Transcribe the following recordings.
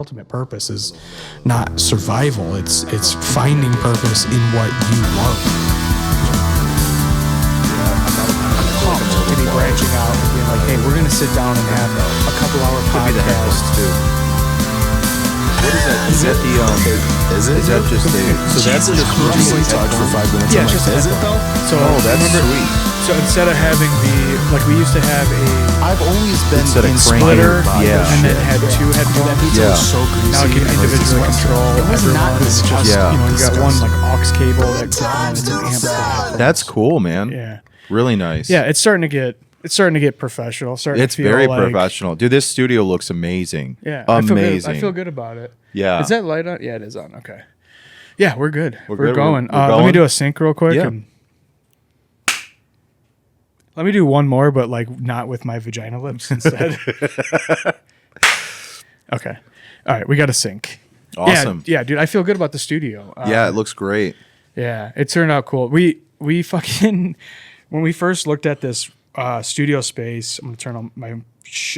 ultimate purpose is not survival. It's finding purpose in what you love. Maybe branching out and being like, hey, we're gonna sit down and have a couple hour podcast too. What is that? Is that the Is it? Is that just the? So that's just we talked for 5 minutes. Yeah, just is it though? So that's sweet. So instead of having we used to have I've always been in splitter, and then had two headphones. Yeah, so greasy. Now it can individually control. It was not this just you got one like aux cable that clips and amp. That's cool, man. Yeah, really nice. Yeah, it's starting to get professional. It's very professional, dude. This studio looks amazing. Yeah, amazing. I feel good about it. Yeah, is that light on? Yeah, it is on. Okay. Yeah, we're good. We're good. going. We're going. Let me do a sync real quick. Yeah. Let me do one more, but not with my vagina lips instead. Okay. All right, we got to sync. Awesome. Yeah, dude, I feel good about the studio. Yeah, it looks great. Yeah, it turned out cool. We fucking when we first looked at this studio space, I'm gonna turn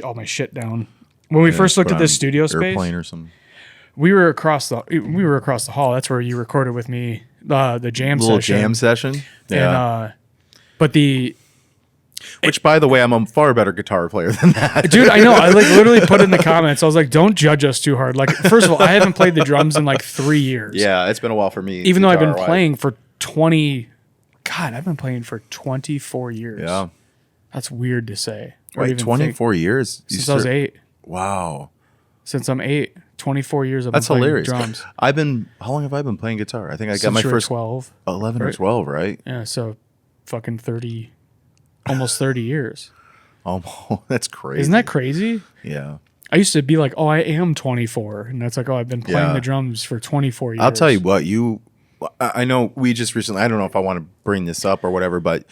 all my shit down. When we first looked at this studio space, airplane or something. we were across the hall. That's where you recorded with me the jam Little session. jam session. Yeah. And, but which, by the way, I'm a far better guitar player than that. dude, I know. I literally put in the comments. I was like, "Don't judge us too hard." First of all, I haven't played the drums in 3 years. Yeah, it's been a while for me. Even though I've been playing for 20. God, I've been playing for 24 years. Yeah, that's weird to say. Wait, 24 years since I was 8. Wow. Since I'm 8, 24 years. That's playing hilarious. Drums. How long have I been playing guitar? I think I got my first 12. 11 or right? 12, right? Yeah, so fucking 30, almost 30 years. Oh, that's crazy. Isn't that crazy? Yeah. I used to be like, oh, I am 24. And that's I've been playing Yeah. the drums for 24 years. I'll tell you what, I know we just recently, I don't know if I want to bring this up or whatever, but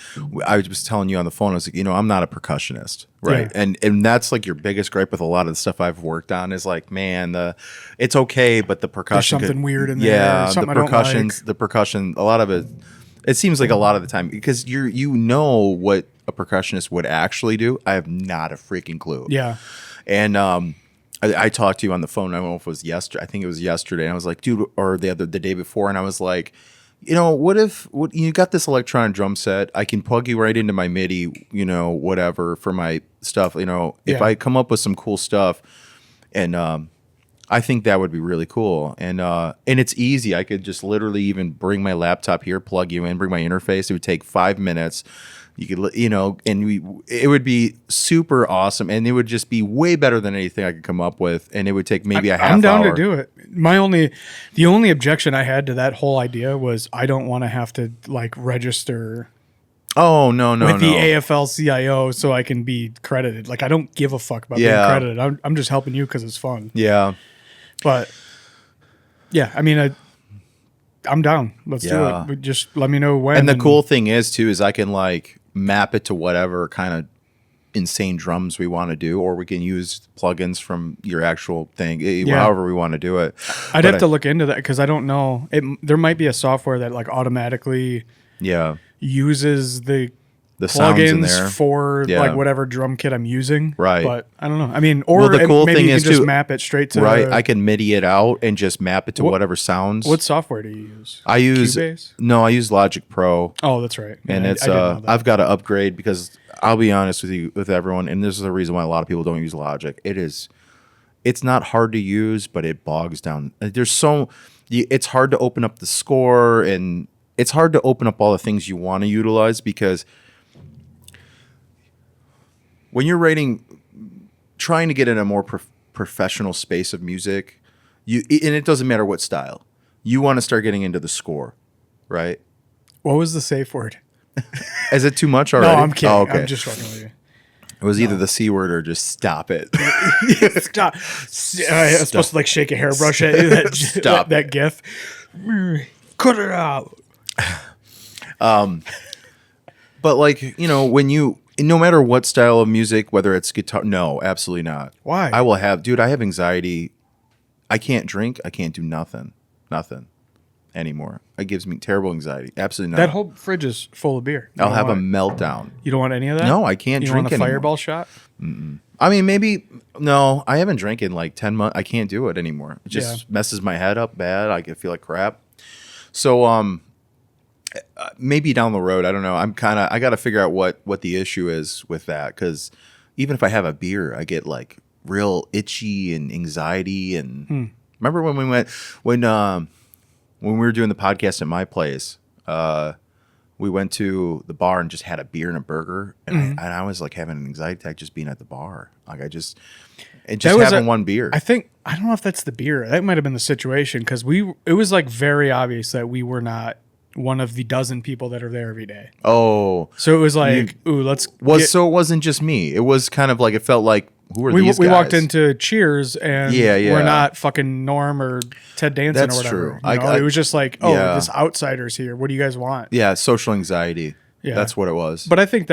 I was telling you on the phone, I was like, I'm not a percussionist, right? Yeah. And that's your biggest gripe with a lot of the stuff I've worked on is man, it's okay, but the percussion. There's something weird in there. Yeah, Something the percussion, a lot of it seems like a lot of the time, because you know what a percussionist would actually do. I have not a freaking clue. Yeah. And I talked to you on the phone. I don't know if it was yesterday. I think it was yesterday. And I was like, dude, or the day before. And I was like, what if you got this electronic drum set? I can plug you right into my MIDI, whatever for my stuff. If I come up with some cool stuff, and I think that would be really cool. And it's easy. I could just literally even bring my laptop here, plug you in, bring my interface. It would take 5 minutes. You could, it would be super awesome, and it would just be way better than anything I could come up with, and it would take maybe a half hour. I'm down to do it. The only objection I had to that whole idea was I don't want to have to register. Oh no with the AFL-CIO so I can be credited. I don't give a fuck about being credited. I'm just helping you because it's fun. Yeah, but yeah, I mean I'm down. Let's do it. Just let me know when. And the cool thing is too is I can map it to whatever kind of insane drums we want to do, or we can use plugins from your actual thing, however we want to do it. I'd have to look into that because I don't know. There might be a software that automatically uses the sounds in there for whatever drum kit I'm using. Right. But I don't know. I mean, or the cool thing is just map it straight to I can MIDI it out and just map it to whatever sounds. What software do you use? I use Logic Pro. Oh, that's right. And it's I've got to upgrade because I'll be honest with everyone, and this is the reason why a lot of people don't use Logic. It's not hard to use, but it bogs down. It's hard to open up the score, and it's hard to open up all the things you want to utilize because when you're trying to get in a more professional space of music, and it doesn't matter what style, you want to start getting into the score, right? What was the safe word? Is it too much already? No, I'm kidding. Oh, okay. I'm just fucking with you. It was either the C word or just stop it. Stop. I was supposed to shake a hairbrush at you. That gif. Cut it out. But when you, no matter what style of music, whether it's guitar, no, absolutely not. Why? I have anxiety. I can't drink. I can't do nothing anymore. It gives me terrible anxiety. Absolutely not. That whole fridge is full of beer. I'll have a meltdown. You don't want any of that? No, I can't you drink want a anymore. Fireball shot? Mm-mm. I mean, maybe no. I haven't drank in like 10 months. I can't do it anymore. It just messes my head up bad. I feel like crap. So maybe down the road, I don't know. I got to figure out what the issue is with that, because even if I have a beer, I get like real itchy and anxiety. And remember when we were doing the podcast at my place, we went to the bar and just had a beer and a burger, and I was like having an anxiety attack just being at the bar. Like having one beer. I don't know if that's the beer. That might have been the situation, because it was like very obvious that we were not one of the dozen people that are there every day. Oh, so it was like, so it wasn't just me. It was kind of like, it felt like, who are these guys? We walked into Cheers and yeah. we're not fucking Norm or Ted Danson That's or whatever. true. It was just like, this outsider's here. What do you guys want? Yeah, social anxiety. Yeah. That's what it was. But I think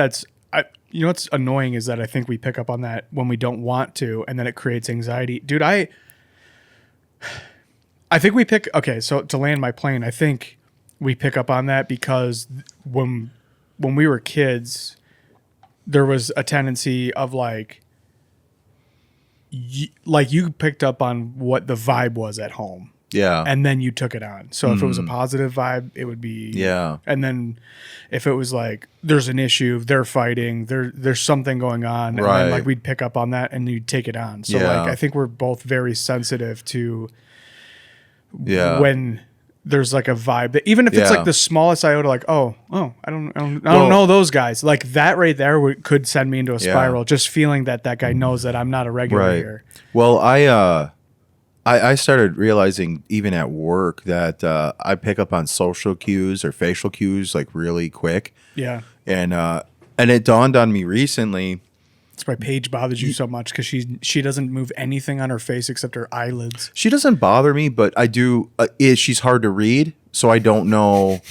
you know what's annoying is that I think we pick up on that when we don't want to, and then it creates anxiety. Dude, I think we so to land my plane, I think we pick up on that because when we were kids, there was a tendency of like you picked up on what the vibe was at home. Yeah. And then you took it on. So if it was a positive vibe, it would be. Yeah. And then if it was like, there's an issue, they're fighting, there's something going on. And then like we'd pick up on that and you'd take it on. So like, I think we're both very sensitive to when there's like a vibe that, even if it's like the smallest iota, like, I don't know those guys. Like that right there could send me into a spiral, just feeling that guy knows that I'm not a regular here. Well, I started realizing even at work that I pick up on social cues or facial cues like really quick. Yeah. And it dawned on me recently. That's why Paige bothers you so much, because she doesn't move anything on her face except her eyelids. She doesn't bother me, but I do. She's hard to read, so I don't know.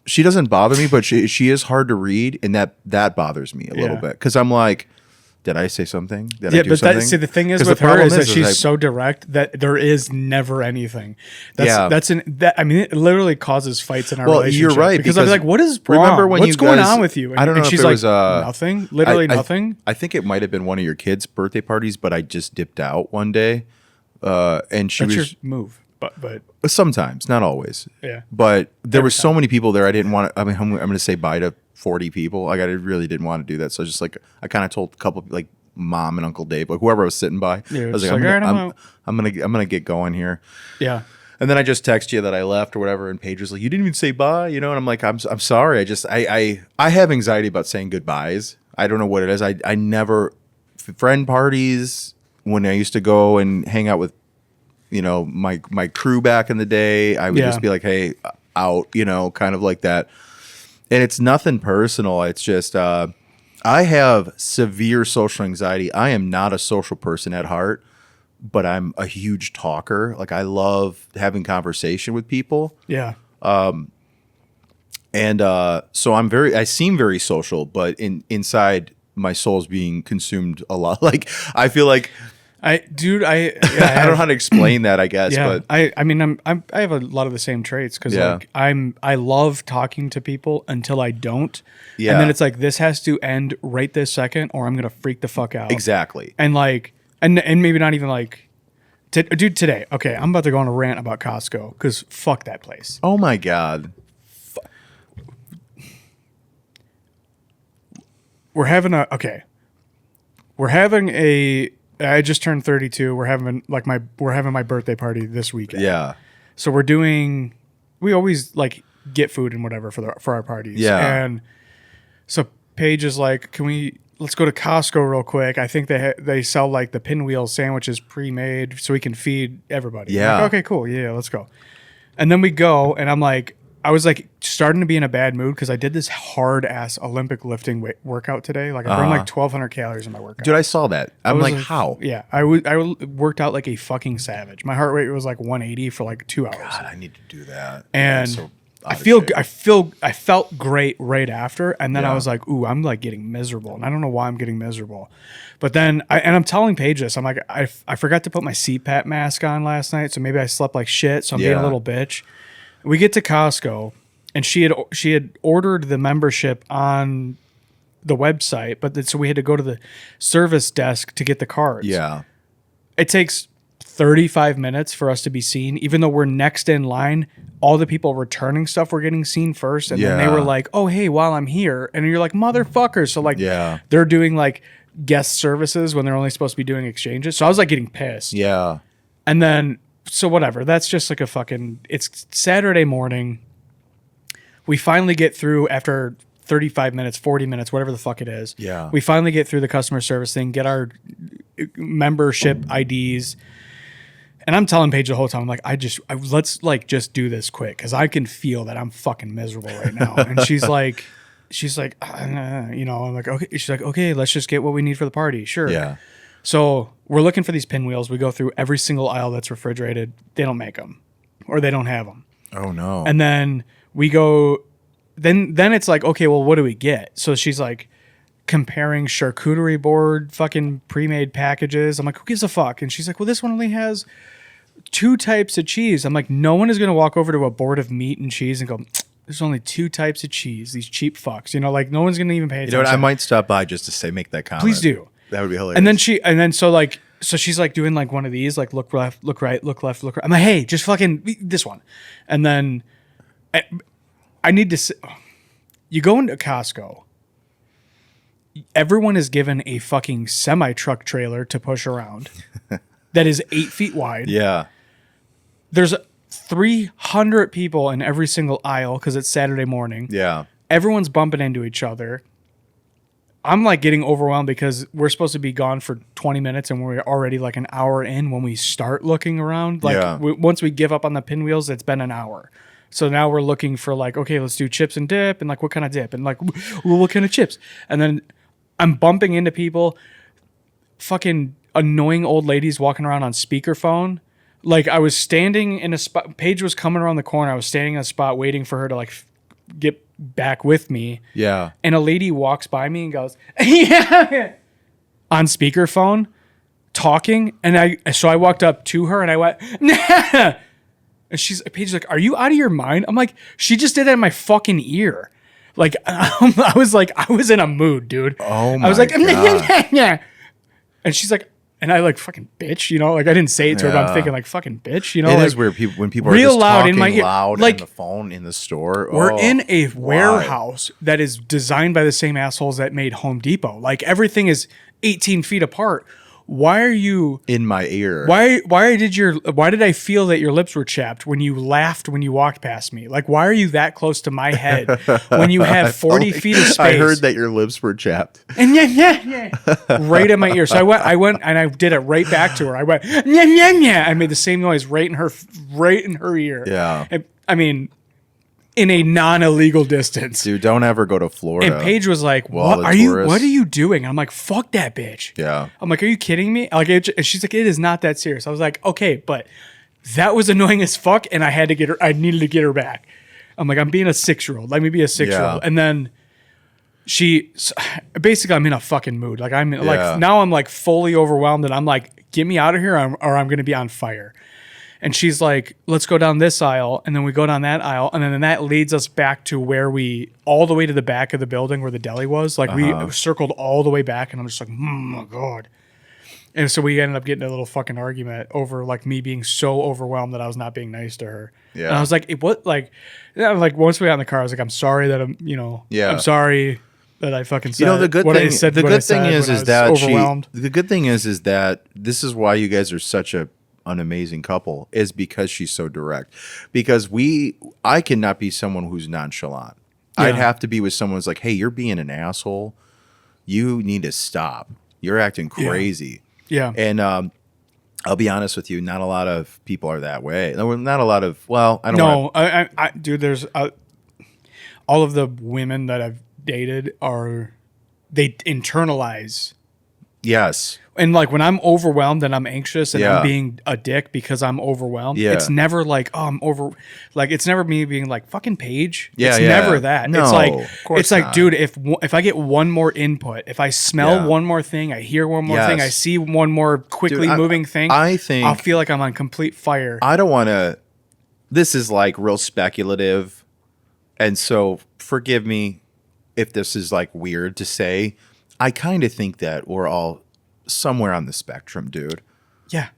She doesn't bother me, but she is hard to read, and that bothers me a little bit, because I'm like, did I say something? Did I do something? The thing is with her is that she's so direct that there is never anything. It literally causes fights in our relationship. You're right. Because I'll be like, what is wrong? Remember when what's going on with you? I don't know and she's if it like, was nothing, literally nothing. I think it might have been one of your kids' birthday parties, but I just dipped out one day. And she That's was your move. But sometimes, not always. Yeah. But there were so many people there. I didn't want to. I mean, I'm going to say bye to 40 people. Like I really didn't want to do that. So just like I kind of told a couple, like Mom and Uncle Dave, like whoever I was sitting by. Yeah, I was like, I'm gonna get going here. Yeah. And then I just text you that I left or whatever, and Paige was like, "You didn't even say bye," And I'm like, "I'm sorry. I have anxiety about saying goodbyes. I don't know what it is. I never friend parties when I used to go and hang out with, my crew back in the day. I would just be like, "Hey, out," kind of like that. And it's nothing personal. It's just I have severe social anxiety. I am not a social person at heart, but I'm a huge talker. Like I love having conversation with people. Yeah. So I seem very social, but inside my soul's being consumed a lot. Like I feel like I don't know how to explain that, I guess. Yeah, but I have a lot of the same traits, because I love talking to people until I don't. Yeah. And then it's like, this has to end right this second, or I'm gonna freak the fuck out. Exactly. And like, and maybe not even like, dude, today. Okay, I'm about to go on a rant about Costco, because fuck that place. Oh my God. We're having a. I just turned 32. We're having my birthday party this weekend. Yeah. So we always like get food and whatever for our parties. Yeah. And so Paige is like, let's go to Costco real quick. I think they sell like the pinwheel sandwiches pre-made so we can feed everybody. Yeah. Like, okay, cool. Yeah, let's go. And then we go, and I was like starting to be in a bad mood, because I did this hard ass Olympic lifting workout today. Like I burned like 1,200 calories in my workout. Dude, I saw that. I'm like, how? Yeah, I worked out like a fucking savage. My heart rate was like 180 for like 2 hours. God, I need to do that. And I felt great right after, and then I was like, ooh, I'm like getting miserable, and I don't know why I'm getting miserable. But then I'm telling Paige this. I'm like, I forgot to put my CPAP mask on last night, so maybe I slept like shit. So I'm being a little bitch. We get to Costco, and she had ordered the membership on the website, but so we had to go to the service desk to get the cards. Yeah. It takes 35 minutes for us to be seen, even though we're next in line. All the people returning stuff were getting seen first, and then they were like, "Oh, hey, while I'm here," and you're like, "Motherfucker!" So like, they're doing like guest services when they're only supposed to be doing exchanges. So I was like getting pissed. Yeah. And then so whatever. That's just like a fucking. It's Saturday morning. We finally get through after 35 minutes, 40 minutes, whatever the fuck it is. Yeah. We finally get through the customer service thing, get our membership IDs. And I'm telling Paige the whole time, I'm like, let's like just do this quick because I can feel that I'm fucking miserable right now. And she's like, you know, I'm like, okay. She's like, okay, let's just get what we need for the party. Sure. Yeah. So we're looking for these pinwheels. We go through every single aisle that's refrigerated. They don't make them, or they don't have them. Oh no. And then we go. Then it's like, okay, well, what do we get? So she's like comparing charcuterie board fucking pre-made packages. I'm like, who gives a fuck? And she's like, well, this one only has 2 types of cheese. I'm like, no one is going to walk over to a board of meat and cheese and go, there's only 2 types of cheese. These cheap fucks, you know, like no one's going to even pay attention. You know what? I might stop by just to make that comment. Please do. That would be hilarious. And then so she's like doing like one of these, like look left, look right, look left, look right. I'm like, hey, just fucking this one. And then I need to, you go into Costco. Everyone is given a fucking semi-truck trailer to push around that is 8 feet wide. Yeah. There's 300 people in every single aisle because it's Saturday morning. Yeah. Everyone's bumping into each other. I'm like getting overwhelmed because we're supposed to be gone for 20 minutes and we're already like an hour in when we start looking around. Like once we give up on the pinwheels, it's been an hour. So now we're looking for like, okay, let's do chips and dip, and like what kind of dip, and like well, what kind of chips, and then I'm bumping into people, fucking annoying old ladies walking around on speakerphone. Like I was standing in a spot. Paige was coming around the corner. I was standing in a spot waiting for her to like get back with me. Yeah. And a lady walks by me and goes, yeah, on speakerphone, talking, and I walked up to her and I went, nah. And Paige's like, are you out of your mind? I'm like, she just did that in my fucking ear. Like, I was in a mood, dude. Oh my I was like, God. yeah. And she's like, and I like fucking bitch, you know, like I didn't say it to her, but I'm thinking like fucking bitch, you know. It like, is weird when people are real just loud talking in my ear. loud Like, on the phone in the store. We're in a why? warehouse that is designed by the same assholes that made Home Depot. Like everything is 18 feet apart. Why are you in my ear? Why did I feel that your lips were chapped when you laughed when you walked past me? Like, why are you that close to my head when you have 40 feet of space? I heard that your lips were chapped. And yeah, right in my ear. So I went and I did it right back to her. I went, yeah. I made the same noise right in her ear. Yeah. And, I mean, in a non-illegal distance. Dude, don't ever go to Florida. And Paige was like, what are you doing? And I'm like, fuck that bitch. Yeah. I'm like, are you kidding me? Like, and she's like, it is not that serious. I was like, okay, but that was annoying as fuck. And I needed to get her back. I'm like, I'm being a 6-year-old. Let me be a 6-year-old. Yeah. And then basically I'm in a fucking mood. Like like, now I'm like fully overwhelmed and I'm like, get me out of here or I'm going to be on fire. And she's like, let's go down this aisle. And then we go down that aisle. And then that leads us back to all the way to the back of the building where the deli was. Like we circled all the way back. And I'm just like, oh my God. And so we ended up getting a little fucking argument over like me being so overwhelmed that I was not being nice to her. Yeah. And I was like, once we got in the car, I was like, I'm sorry that I'm sorry that I fucking said the good what thing, I said. the what I good thing said is when I was that overwhelmed. the good thing is that this is why you guys are such an amazing couple, is because she's so direct. Because I cannot be someone who's nonchalant. Yeah. I'd have to be with someone who's like, hey, you're being an asshole. You need to stop. You're acting crazy. Yeah. And I'll be honest with you, not a lot of people are that way. Not a lot of, well, I don't know. No, I dude, there's all of the women that I've dated they internalize. Yes. And like when I'm overwhelmed and I'm anxious and Yeah. I'm being a dick because I'm overwhelmed, Yeah. it's never like, oh, I'm it's never me being like fucking Paige. Yeah, it's yeah. never that. No, it's like, of course it's like, not. dude, if I get one more input, if I smell Yeah. one more thing, I hear one more thing, I Yes. see one more quickly Dude, moving thing, I think I'll feel like I'm on complete fire. I don't want to. This is like real speculative, and so forgive me if this is like weird to say, I kind of think that we're all somewhere on the spectrum, dude. Yeah.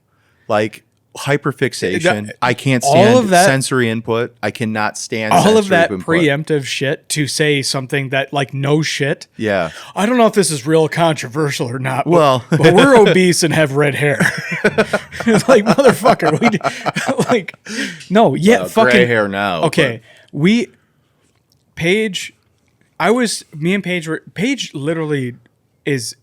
Like hyperfixation. That- I can't all stand of that- sensory input. I cannot stand all of sensory that input. preemptive shit to say something that like no shit. Yeah. I don't know if this is real controversial or not. Well- but we're obese and have red hair. It's like motherfucker. Like no, yeah, Well, fucking gray hair now. Okay, Paige. Me and Paige were. Paige literally is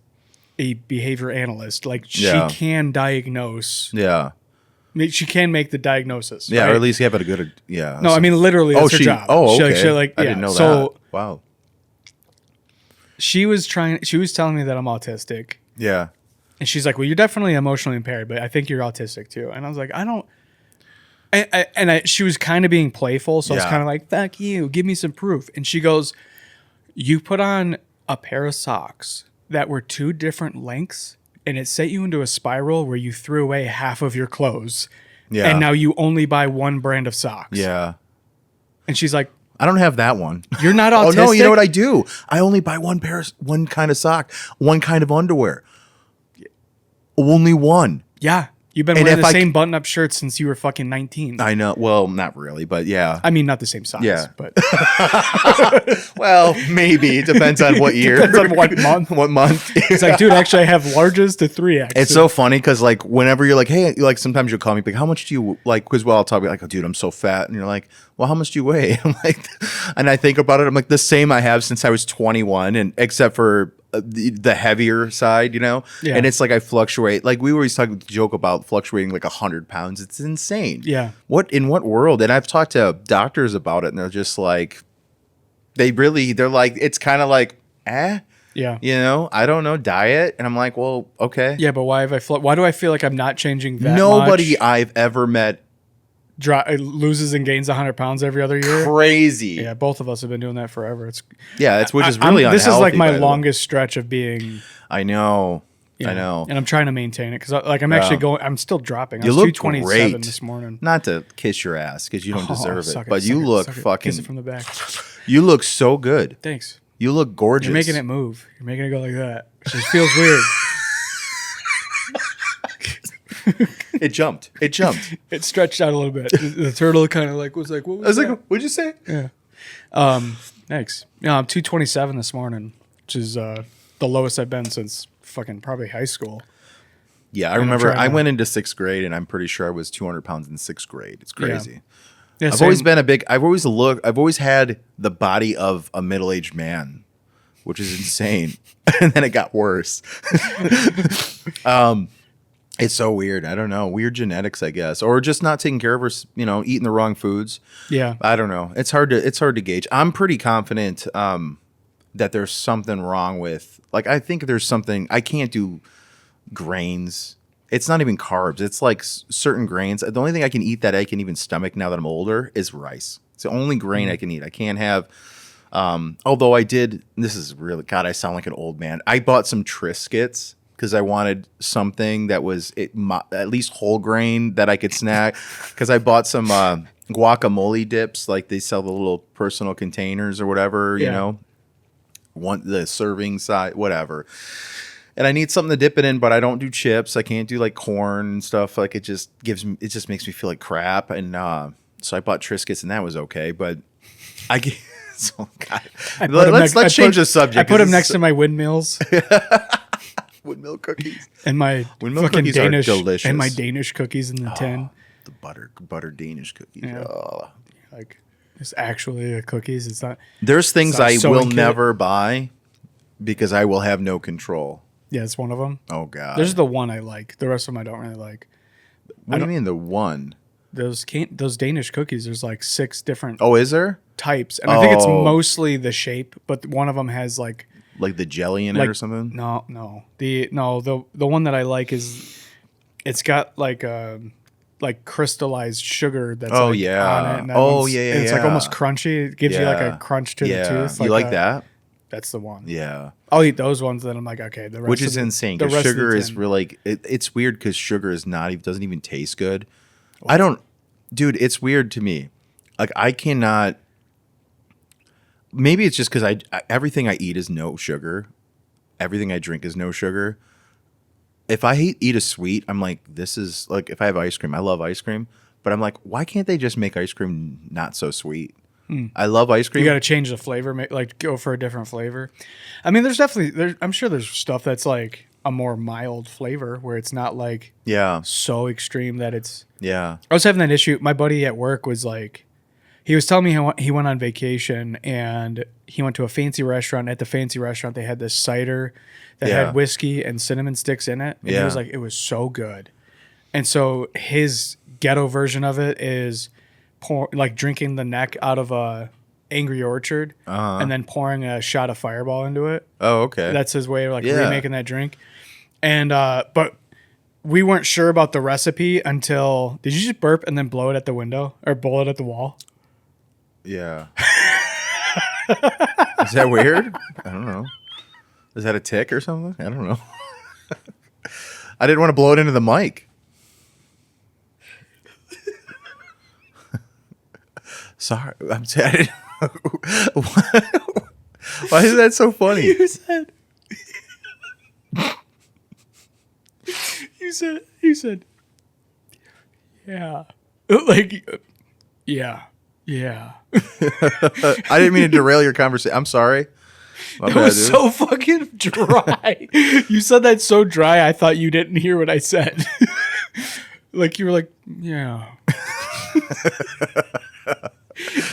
a behavior analyst. Like Yeah. she can diagnose. But, yeah. She can make the diagnosis. Yeah. right? Or at least have it a good. Yeah. No, I mean literally. That's her job. Oh, She, okay. like, she, like, I yeah. didn't know So that. Wow. she was telling me that I'm autistic, Yeah. and she's like, "Well, you're definitely emotionally impaired, but I think you're autistic too." And I was like, "I don't." She was kind of being playful, so I was Yeah. kind of like, "Fuck you, give me some proof." And she goes, "You put on a pair of socks that were two different lengths, and it set you into a spiral where you threw away half of your clothes, Yeah. and now you only buy one brand of socks." Yeah. And she's like, I don't have that one. "You're not Oh autistic." no! You know what I do? I only buy one kind of sock, one kind of underwear. Only one. Yeah, you've been And wearing if the I same button-up shirt since you were fucking 19. I know. Well, not really, but yeah. I mean, not the same size. Yeah. But Well, maybe it depends on what year, Depends on what month. what month. it's like, dude, actually, I have larges to 3X. It's so funny because like whenever you're like, hey, like sometimes you'll call me like, how much do you like? Because I'll talk like, oh, dude, I'm so fat, and you're like, well, how much do you weigh? I'm like, and I think about it, I'm like, the same I have since I was 21, and except for the heavier side, you know. Yeah. And it's like I fluctuate. Like we always joke about fluctuating like 100 pounds. It's insane. Yeah. In what world? And I've talked to doctors about it, and they're just like, they're like, it's kind of like, Yeah. you know, I don't know, diet. And I'm like, well, okay. Yeah, but why have why do I feel like I'm not changing that Nobody much? I've ever met Loses and gains 100 pounds every other year. crazy. Yeah, both of us have been doing that forever. It's Which is really This is like unhealthy, my by the way. longest stretch of being. I know. you I know. and I'm trying to maintain it because like I'm actually going. I'm still dropping. I You was look 227 great. this morning. Not to kiss your ass because you don't deserve suck it, but you suck look suck fucking. Kiss it from the back. You look so good. Thanks. You look gorgeous. You're making it move. You're making it go like that. It just feels weird. It jumped. It jumped. It stretched out a little bit. The turtle kind of like was like, what was I was that? like, what'd you say? Yeah. Thanks. Yeah, I'm 227 this morning, which is the lowest I've been since fucking probably high school. Yeah, I remember trying I to- went into 6th grade and I'm pretty sure I was 200 pounds in 6th grade. It's crazy. Yeah, I've always been I've always had the body of a middle-aged man, which is insane. And then it got worse. It's so weird. I don't know. Weird genetics, I guess, or just not taking care of her. You know, eating the wrong foods. Yeah. I don't know. It's hard to gauge. I'm pretty confident that there's something wrong with. Like, I think there's something. I can't do grains. It's not even carbs. It's like certain grains. The only thing I can eat that I can even stomach now that I'm older is rice. It's the only grain I can eat. I can't have. Although I did. This is really God. I sound like an old man. I bought some Triscuits because I wanted something that was at least whole grain that I could snack. Because I bought some guacamole dips, like they sell the little personal containers or whatever, you know, the serving size, whatever. And I need something to dip it in, but I don't do chips. I can't do like corn and stuff. Like it just makes me feel like crap. And so I bought Triscuits, and that was okay. But I get. So God, let's change the subject. I put them next to my windmills windmill cookies. and my Windmill fucking cookies are Danish delicious. and my Danish cookies in the tin. The butter Danish cookies. Yeah. Oh. Like it's actually the cookies. It's not. There's things not I sewing will kit. never buy because I will have no control. Yeah, it's one of them. Oh God. There's the one I like. The rest of them I don't really like. What do you mean the one? Those Danish cookies. There's like 6 different Oh, is there? types, and I think it's Oh. mostly the shape. But one of them has like Like the jelly in it or something? No. The one that I like is it's got like crystallized sugar that's Oh, like yeah. on it. And that Oh, one's- yeah, and it's like yeah. almost crunchy. It gives you like Yeah. a crunch to Yeah. the tooth. You like that? That's the one. Yeah. I'll eat those ones. Then I'm like, okay. The rest Which of is the- insane the because rest of the sugar is tin- really it's weird because sugar is doesn't even taste good. I don't, dude. It's weird to me. Like I cannot. maybe it's just because everything I eat is no sugar. Everything I drink is no sugar. If I eat a sweet, I'm like, this is like, if I have ice cream, I love ice cream, but I'm like, why can't they just make ice cream not so sweet? I love ice cream. You got to change the flavor, like go for a different flavor. I mean, there's definitely, I'm sure there's stuff that's like a more mild flavor where it's not like so extreme that it's. Yeah. I was having that issue. My buddy at work was like, he was telling me he went on vacation and he went to a fancy restaurant. At the fancy restaurant, they had this cider that had whiskey and cinnamon sticks in it. And he was like, it was so good. And so his ghetto version of it is like drinking the neck out of a Angry Orchard and then pouring a shot of Fireball into it. Oh, okay. That's his way of like remaking that drink. And but we weren't sure about the recipe until, did you just burp and then blow it at the window or blow it at the wall? Yeah. Is that weird? I don't know. Is that a tick or something? I don't know. I didn't want to blow it into the mic. Sorry. I'm sad. Why is that so funny? You said, yeah. Like, yeah. Yeah. I didn't mean to derail your conversation. I'm sorry. It was so fucking dry. You said that so dry, I thought you didn't hear what I said. Like you were like, yeah.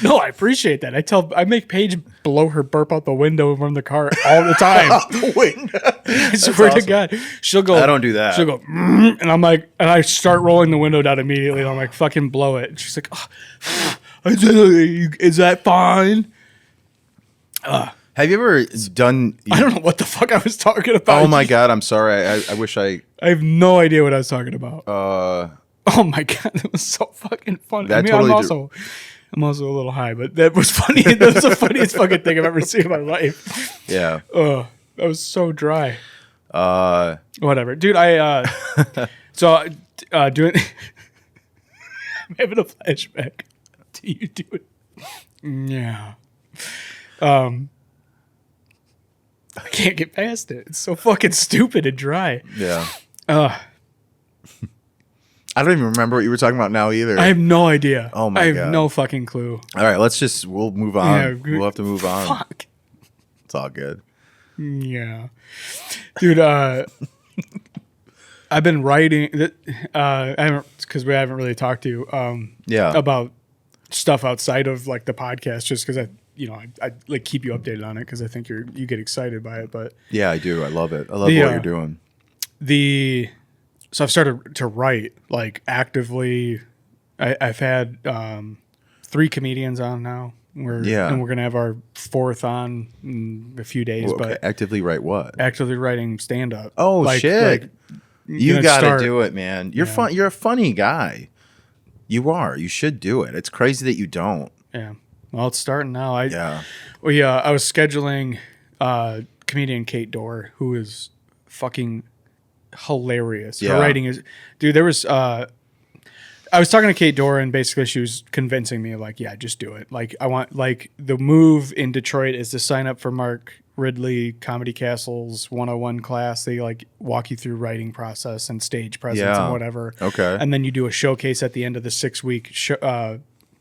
No, I appreciate that. I make Paige blow her burp out the window from the car all the time. Out the window. I swear to God. She'll go. I don't do that. She'll go, and I'm like, and I start rolling the window down immediately. And I'm like, fucking blow it. And she's like, oh, is that fine? Have you ever done? I don't know what the fuck I was talking about. Oh my God, I'm sorry. I wish I have no idea what I was talking about. Uh, oh my God, that was so fucking funny. That I mean, totally I'm also a little high, but that was funny. That was the funniest fucking thing I've ever seen in my life. Yeah. That was so dry. Whatever, dude. Doing. I'm having a flashback to you doing. Yeah. I can't get past it. It's so fucking stupid and dry. Yeah. I don't even remember what you were talking about now either. I have no idea. Oh my God. I have no fucking clue. All right, we'll move on. Yeah, we'll have to move on. Fuck. It's all good. Yeah. Dude, I've been writing because we haven't really talked to you about stuff outside of like the podcast just because I like keep you updated on it because I think you get excited by it. But yeah, I do. I love it. I love what you're doing. So I've started to write like actively. I've had 3 comedians on now. And we're gonna have our 4th on in a few days. Okay. But Actively write what? Actively writing stand up. Oh shit! Like, you gotta do it, man. You're fun. You're a funny guy. You are. You should do it. It's crazy that you don't. Yeah. Well, it's starting now. I was scheduling comedian Kate Dorr, who is fucking hilarious. Yeah. Her writing is, dude. There was I was talking to Kate Dorr, and basically she was convincing me like, yeah, just do it. Like I want like the move in Detroit is to sign up for Mark Ridley Comedy Castle's 101 class. They like walk you through writing process and stage presence and whatever. Okay. And then you do a showcase at the end of the 6 week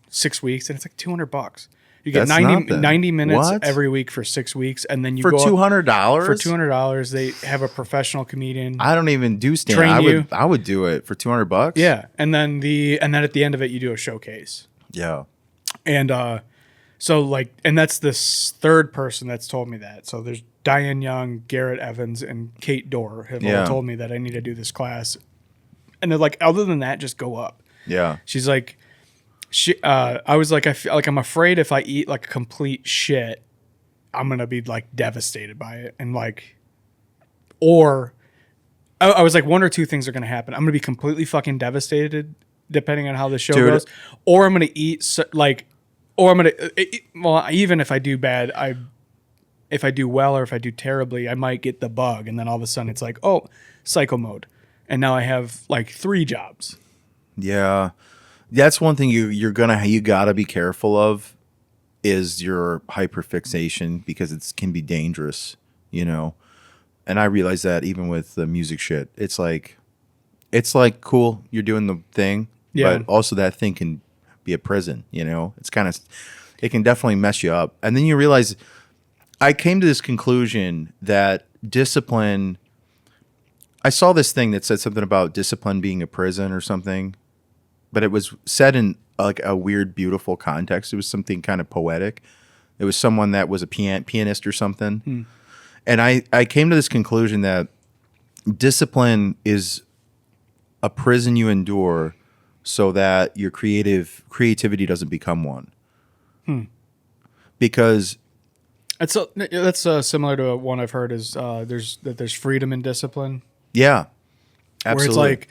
6 weeks, and it's like $200. You get 90 minutes every week for 6 weeks, and then you for go $200. For $200, they have a professional comedian. I don't even do stand. I would do it for $200. Yeah, and then at the end of it, you do a showcase. Yeah, and so like, and that's the 3rd person that's told me that. So there's Diane Young, Garrett Evans, and Kate Dorr have all told me that I need to do this class, and they're like, other than that, just go up. Yeah, she's like. I was like, I feel like I'm afraid if I eat like complete shit, I'm gonna be like devastated by it, and like, or I was like, one or two things are gonna happen. I'm gonna be completely fucking devastated, depending on how the show goes, or I'm gonna eat or I'm gonna well, even if I do bad, if I do well or if I do terribly, I might get the bug, and then all of a sudden it's like, oh, psycho mode, and now I have like 3 jobs. Yeah. That's one thing you gotta be careful of is your hyperfixation because it can be dangerous, you know. And I realize that even with the music shit, it's like cool, you're doing the thing, Yeah. but also that thing can be a prison, you know. It's kind of, it can definitely mess you up. And then you realize, I came to this conclusion that discipline, I saw this thing that said something about discipline being a prison or something, but it was said in like a weird, beautiful context. It was something kind of poetic. It was someone that was a pianist or something. And I came to this conclusion that discipline is a prison you endure so that your creativity doesn't become one. Because That's similar to one I've heard is there's freedom in discipline. yeah, absolutely. Where it's like,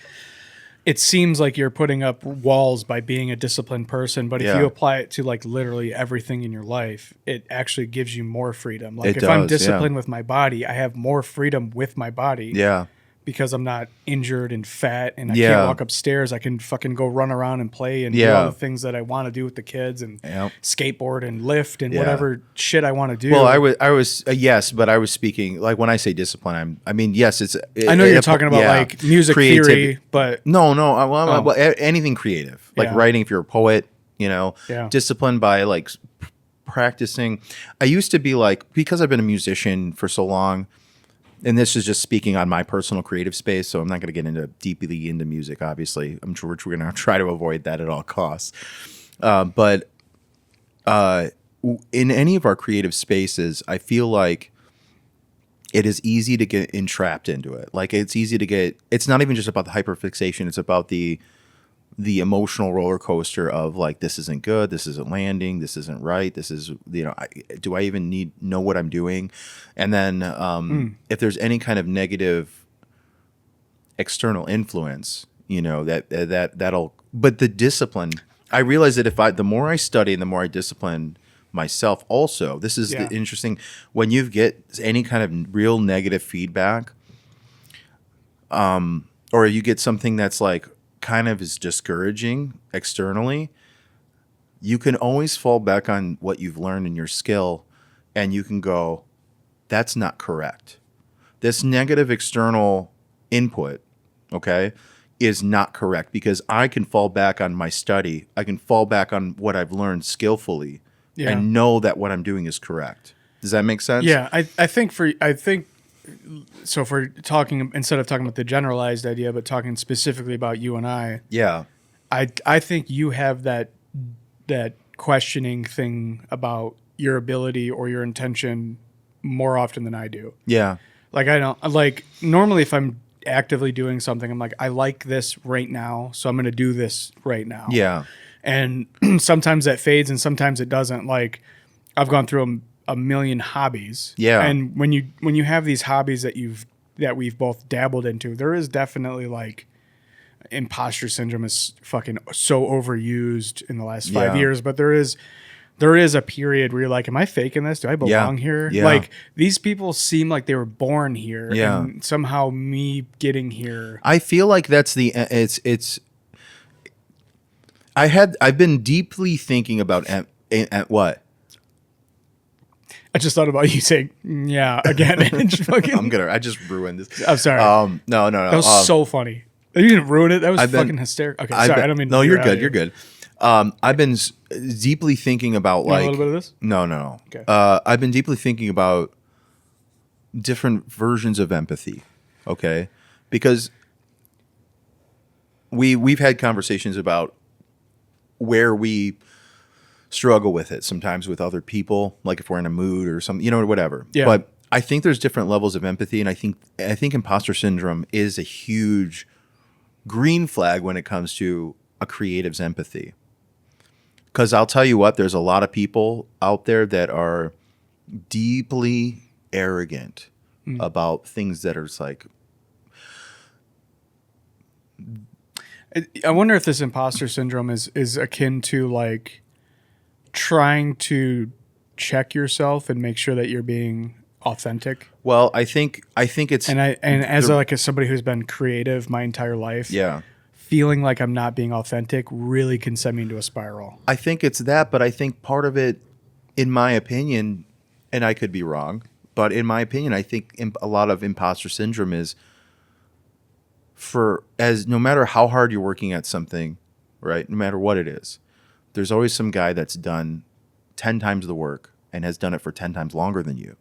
it seems like you're putting up walls by being a disciplined person, but if Yeah. you apply it to like literally everything in your life, it actually gives you more freedom. Like It if I'm does, yeah. disciplined with my body, I have more freedom with my body. Yeah. Because I'm not injured and fat and I Yeah. can't walk upstairs. I can fucking go run around and play and do Yeah. all the things that I want to do with the kids and Yep. skateboard and lift and Yeah. whatever shit I want to do. Well, I was yes, but I was speaking like when I say discipline, I mean yes, it's. I know you're talking about like music theory, but no, anything creative, like Yeah. writing. If you're a poet, you know, Yeah. discipline by like practicing. I used to be like, because I've been a musician for so long, and this is just speaking on my personal creative space, so I'm not going to get into deeply into music. Obviously, I'm sure we're going to try to avoid that at all costs. But in any of our creative spaces, I feel like it is easy to get entrapped into it. Like it's easy to get. It's not even just about the hyperfixation. It's about the emotional roller coaster of like, this isn't good, this isn't landing, this isn't right, this is, you know, do I even know what I'm doing? And then if there's any kind of negative external influence, you know, that'll, but the discipline, I realize that the more I study and the more I discipline myself also, this is the interesting, when you get any kind of real negative feedback, or you get something that's like, kind of is discouraging externally, you can always fall back on what you've learned in your skill and you can go, that's not correct. This negative external input, okay, is not correct because I can fall back on my study. I can fall back on what I've learned skillfully and know that what I'm doing is correct. Does that make sense? Yeah, I think so. If we're talking, instead of talking about the generalized idea, but talking specifically about you and I, I think you have that questioning thing about your ability or your intention more often than I do. Yeah. Like I don't like normally if I'm actively doing something, I'm like, I like this right now, so I'm going to do this right now. Yeah. And sometimes that fades and sometimes it doesn't. Like I've gone through a million hobbies. Yeah. And when you have these hobbies that we've both dabbled into, there is definitely like imposter syndrome is fucking so overused in the last 5 years, but there is a period where you're like, am I faking this? Do I belong here? Yeah. Like these people seem like they were born here Yeah. and somehow me getting here. I feel like that's I've been deeply thinking about what? I just thought about you saying, yeah, again. And just fucking, I just ruined this. I'm sorry. No. That was so funny. You didn't ruin it. That was fucking hysterical. Okay, sorry. I don't mean. No, to you're get good. out of You're here. good. I've been deeply thinking about You want like a little bit of this. No. Okay. I've been deeply thinking about different versions of empathy. Okay, because we've had conversations about where we struggle with it sometimes with other people, like if we're in a mood or something, you know, whatever. Yeah. But I think there's different levels of empathy, and I think imposter syndrome is a huge green flag when it comes to a creative's empathy. Because I'll tell you what, there's a lot of people out there that are deeply arrogant about things that are like. I wonder if this imposter syndrome is akin to like trying to check yourself and make sure that you're being authentic. Well, I think it's as somebody who's been creative my entire life, feeling like I'm not being authentic really can send me into a spiral. I think it's that, but I think part of it in my opinion, and I could be wrong, but in my opinion, I think a lot of imposter syndrome is no matter how hard you're working at something, right? No matter what it is, there's always some guy that's done 10 times the work and has done it for 10 times longer than you.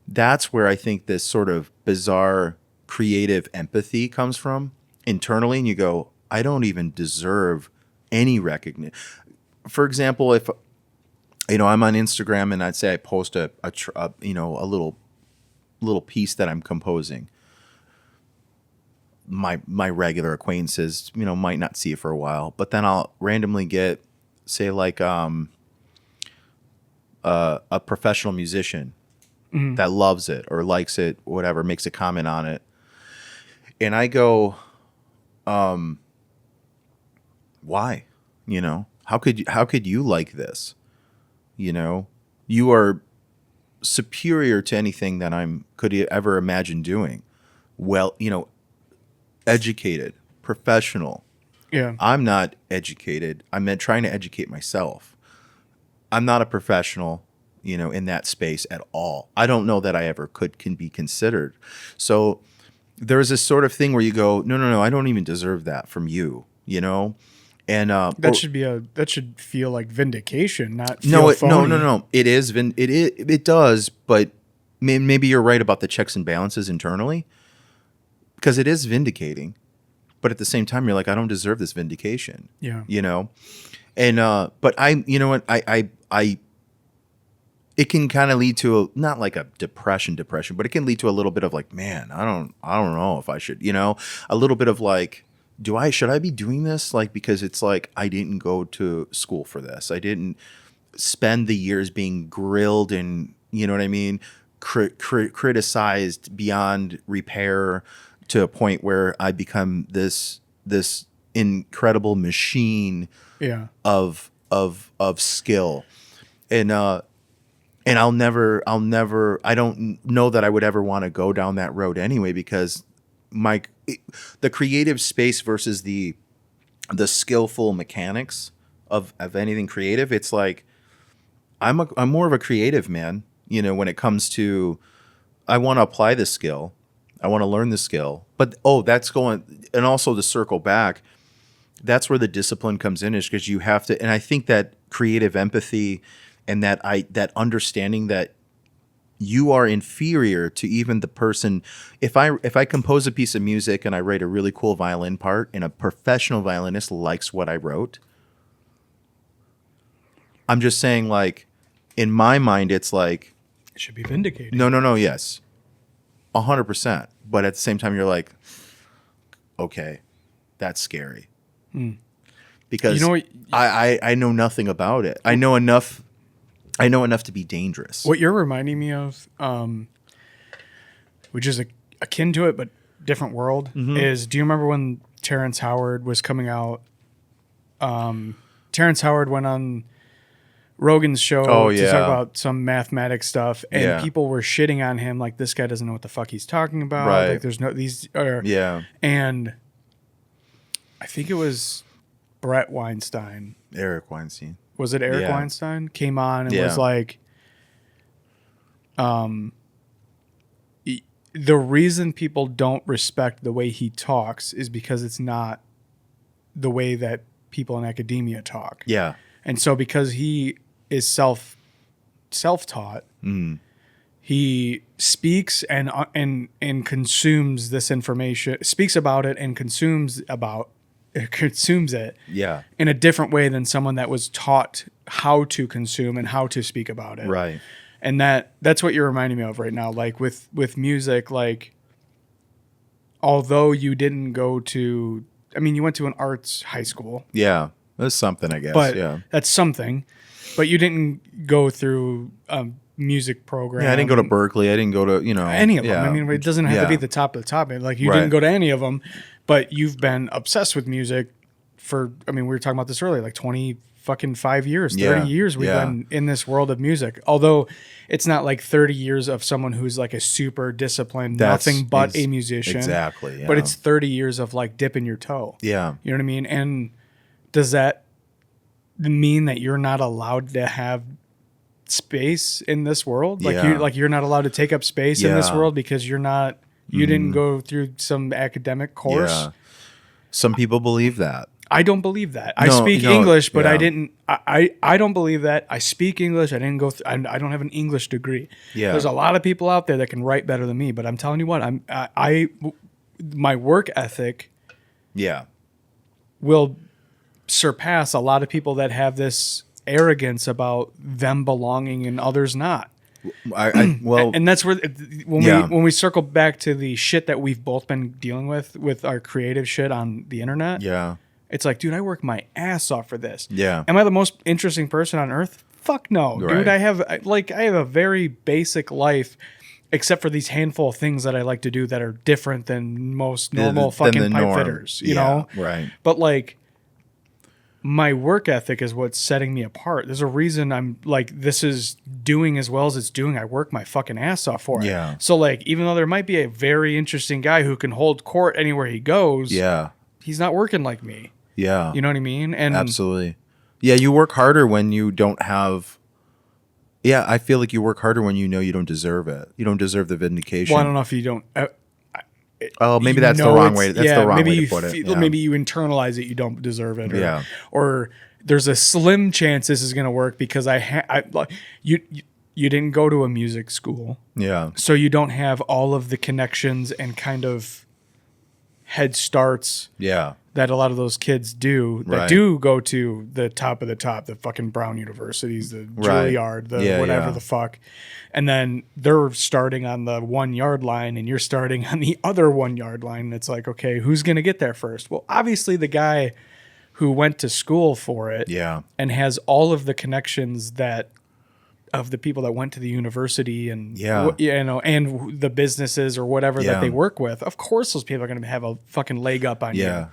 That's where I think this sort of bizarre creative empathy comes from internally. And you go, I don't even deserve any recognition. For example, if I'm on Instagram and I'd say I post a little piece that I'm composing, my regular acquaintances, might not see it for a while, but then I'll randomly get, say, like a professional musician that loves it or likes it, whatever, makes a comment on it, and I go, why? How could you like this? You are superior to anything that could ever imagine doing. Well, educated, professional. Yeah. I'm not educated. I'm trying to educate myself. I'm not a professional, in that space at all. I don't know that I ever can be considered. So there's this sort of thing where you go, no, I don't even deserve that from you, And that should feel like vindication, not feel phony. No. It does, but maybe you're right about the checks and balances internally, because it is vindicating. But at the same time, you're like, I don't deserve this vindication. Yeah. And but it can kind of lead to not like a depression, but it can lead to a little bit of like, man, I don't know if I should, a little bit of like, should I be doing this? Like, because it's like, I didn't go to school for this. I didn't spend the years being grilled and, you know what I mean? Criticized beyond repair to a point where I become this incredible machine of skill. And I'll never, I don't know that I would ever want to go down that road anyway, because the creative space versus the skillful mechanics of anything creative, it's like, I'm more of a creative man, when it comes to, I want to apply this skill. I want to learn the skill, but that's going, and also to circle back, that's where the discipline comes in, is because you have to, and I think that creative empathy and that understanding that you are inferior to even the person. If I compose a piece of music and I write a really cool violin part and a professional violinist likes what I wrote, I'm just saying, like, in my mind, it's like, it should be vindicated. No, yes. 100%. But at the same time, you're like, okay, that's scary. Because I know nothing about it. I know enough to be dangerous. What you're reminding me of, which is akin to it but different world, is, do you remember when Terrence Howard was coming out? Terrence Howard went on Rogan's show to talk about some mathematics stuff, and people were shitting on him like, this guy doesn't know what the fuck he's talking about. Right. Like, there's no these. And I think it was Eric Weinstein. Was it Eric Weinstein? Came on and was like, the reason people don't respect the way he talks is because it's not the way that people in academia talk. Yeah. And so because he is self-taught, he speaks and consumes this information, speaks about it and consumes it in a different way than someone that was taught how to consume and how to speak about it. Right. And that's what you're reminding me of right now. Like with music, like, although you didn't go to, you went to an arts high school. Yeah. That's something, I guess. But that's something. But you didn't go through a music program. Yeah, I didn't go to Berkeley. I didn't go to, any of them. It doesn't have to be the top of the top. Like, you didn't go to any of them, but you've been obsessed with music for, we were talking about this earlier, like 25 years, 30 years we've been in this world of music. Although it's not like 30 years of someone who's like a super disciplined, nothing but a musician. Exactly. Yeah. But it's 30 years of like dipping your toe. Yeah. You know what I mean? And does that mean that you're not allowed to have space in this world. Yeah. You're not allowed to take up space in this Yeah. world because you didn't go through some academic course. Yeah. Some people believe that. I don't believe that. I No, speak no, English, but yeah. I didn't. I don't believe that. I speak English. I didn't go. I don't have an English degree. Yeah. There's a lot of people out there that can write better than me. But I'm telling you what, my work ethic Yeah. will surpass a lot of people that have this arrogance about them belonging and others not. Well, And that's where Yeah. when we circle back to the shit that we've both been dealing with our creative shit on the internet. yeah. It's like, dude, I work my ass off for this. Yeah. Am I the most interesting person on earth? Fuck no, Right. dude. I have a very basic life, except for these handful of things that I like to do that are different than most normal Than fucking the pipe norm. fitters. You Yeah, know, right. But like, my work ethic is what's setting me apart. There's a reason I'm like, this is doing as well as it's doing. I work my fucking ass off for it. Yeah. So like, even though there might be a very interesting guy who can hold court anywhere he goes, Yeah. he's not working like me. Yeah. You know what I mean? And Absolutely. Yeah, you work harder when you don't have. Yeah, I feel like you work harder when you know you don't deserve it. You don't deserve the vindication. well, I don't know if you don't. Oh, maybe you that's the know wrong it's- way. That's the wrong maybe way you to put it. feel- Yeah. Maybe you internalize it. You don't deserve it. Or, Yeah. Or there's a slim chance this is going to work because you didn't go to a music school, Yeah. so you don't have all of the connections and kind of head starts Yeah. that a lot of those kids do that Right. do go to the top of the top, the fucking Brown universities, the Right. Juilliard, the Yeah, whatever yeah. the fuck. And then they're starting on the 1 yard line and you're starting on the other 1 yard line. And it's like, okay, who's going to get there first? Well, obviously the guy who went to school for it Yeah. and has all of the connections that of the people that went to the university and Yeah. and the businesses or whatever Yeah. that they work with. Of course, those people are going to have a fucking leg up on you. Yeah.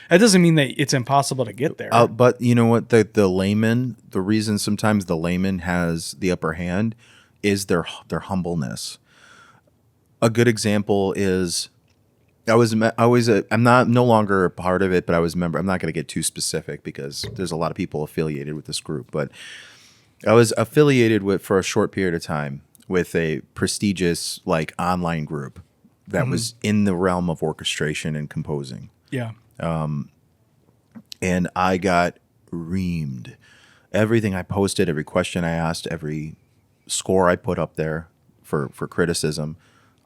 That doesn't mean that it's impossible to get there. But you know what? The layman, the reason sometimes the layman has the upper hand is their humbleness. A good example is I'm no longer a part of it, but I was a member. I'm not going to get too specific because there's a lot of people affiliated with this group, but I was affiliated with for a short period of time with a prestigious like online group that was in the realm of orchestration and composing. yeah. And I got reamed. Everything I posted, every question I asked, every score I put up there for criticism,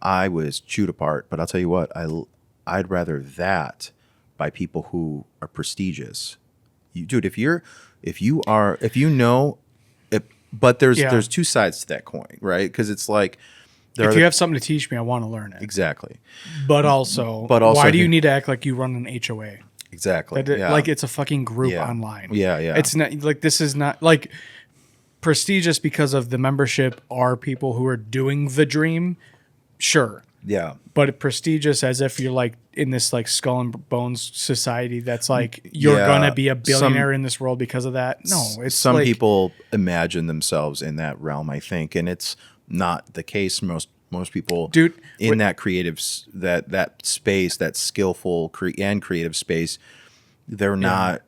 I was chewed apart. But I'll tell you what, I'd rather that by people who are prestigious. Dude, but there's two sides to that coin, right? Because it's like If you have something to teach me, I want to learn it. exactly, But also, why do you need to act like you run an HOA? exactly, yeah. Like it's a fucking group Yeah. online. Yeah, yeah. It's not like this is not like prestigious because of the membership are people who are doing the dream. Sure. yeah. But prestigious as if you're like in this like skull and bones society that's like you're Yeah. gonna be a billionaire in this world because of that. No, it's some like, people imagine themselves in that realm, I think, and it's not the case. Most people, Dude, in that creative that space, that skillful and creative space, they're not.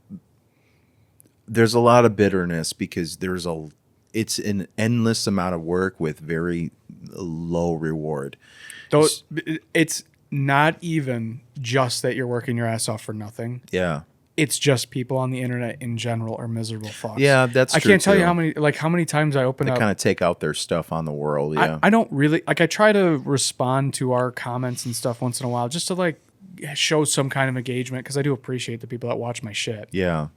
There's a lot of bitterness because it's an endless amount of work with very low reward. it's not even just that you're working your ass off for nothing. Yeah. It's just people on the internet in general are miserable fucks. Yeah, that's I true, can't tell you too. how many times I open They up. kind of take out their stuff on the world. Yeah. I don't really like. I try to respond to our comments and stuff once in a while, just to like show some kind of engagement because I do appreciate the people that watch my shit. yeah.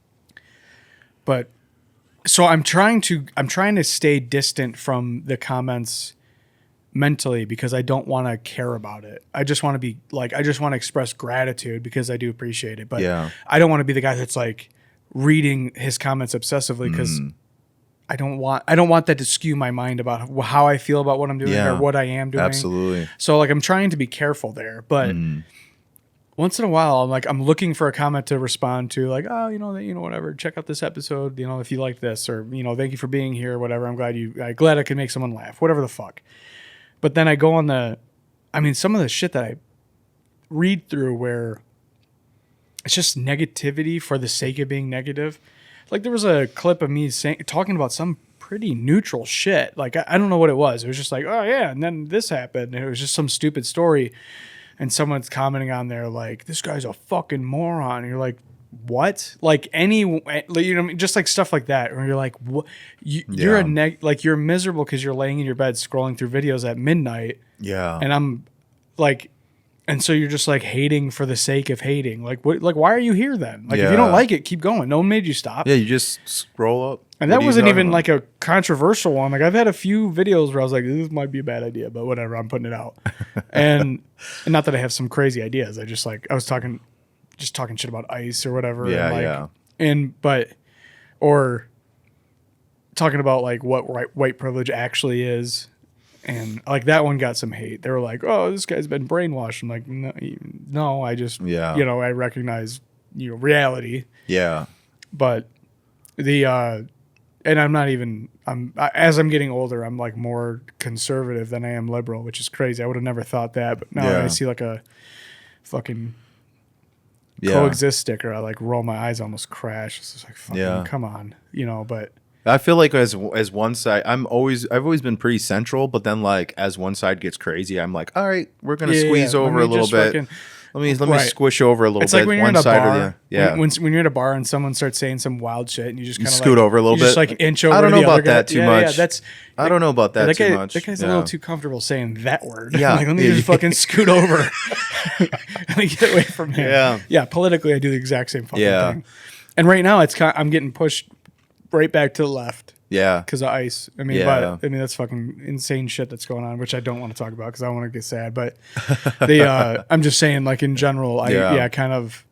But so I'm trying to stay distant from the comments mentally because I don't want to care about it. I just want to be like, I just want to express gratitude because I do appreciate it. But Yeah. I don't want to be the guy that's like reading his comments obsessively because I don't want that to skew my mind about how I feel about what I'm doing Yeah. or what I am doing. Absolutely. So like I'm trying to be careful there, but once in a while I'm looking for a comment to respond to, like, oh, whatever, check out this episode, if you like this, or thank you for being here, whatever. I'm glad I could make someone laugh, whatever the fuck. But then I go on some of the shit that I read through where it's just negativity for the sake of being negative. Like there was a clip of me talking about some pretty neutral shit. Like, I don't know what it was. It was just like, oh yeah, and then this happened. And it was just some stupid story. And someone's commenting on there like, this guy's a fucking moron. And you're like, what? Like just like stuff like that. Where you're like, what? You're you're miserable because you're laying in your bed scrolling through videos at midnight. Yeah. And I'm like, and so you're just like hating for the sake of hating. Like, what? Like, why are you here then? Like, if you don't like it, keep going. No one made you stop. Yeah, you just scroll up. And that wasn't even like a controversial one. Like, I've had a few videos where I was like, this might be a bad idea, but whatever, I'm putting it out. and not that I have some crazy ideas. I just I was talking shit about ice or whatever. Yeah, Or talking about like what white privilege actually is. And like that one got some hate. They were like, oh, this guy's been brainwashed. I'm like, no, I just, I recognize, reality. Yeah. But and I'm not even, as I'm getting older, I'm like more conservative than I am liberal, which is crazy. I would have never thought that. But now I see like a fucking coexist sticker. I like roll my eyes, almost crash. It's just like, fucking come on, but. I feel like as one side, I've always been pretty central, but then like as one side gets crazy, I'm like, all right, we're gonna squeeze over a little bit. Let me squish over a little bit. It's like when you're one in a side bar. or the other. When you're at a bar and someone starts saying some wild shit, and you just kind of scoot over a little bit. Just like inch over. I don't know to the about other guy. that too much. I don't know about that too guy, much. That guy's a little too comfortable saying that word. Yeah, like, let me just fucking scoot over. Let me get away from him. Yeah. Politically, I do the exact same fucking thing. And right now, I'm getting pushed right back to the left. Yeah, because of ice. I mean, but that's fucking insane shit that's going on, which I don't want to talk about because I want to get sad. But I'm just saying, like in general, kind of.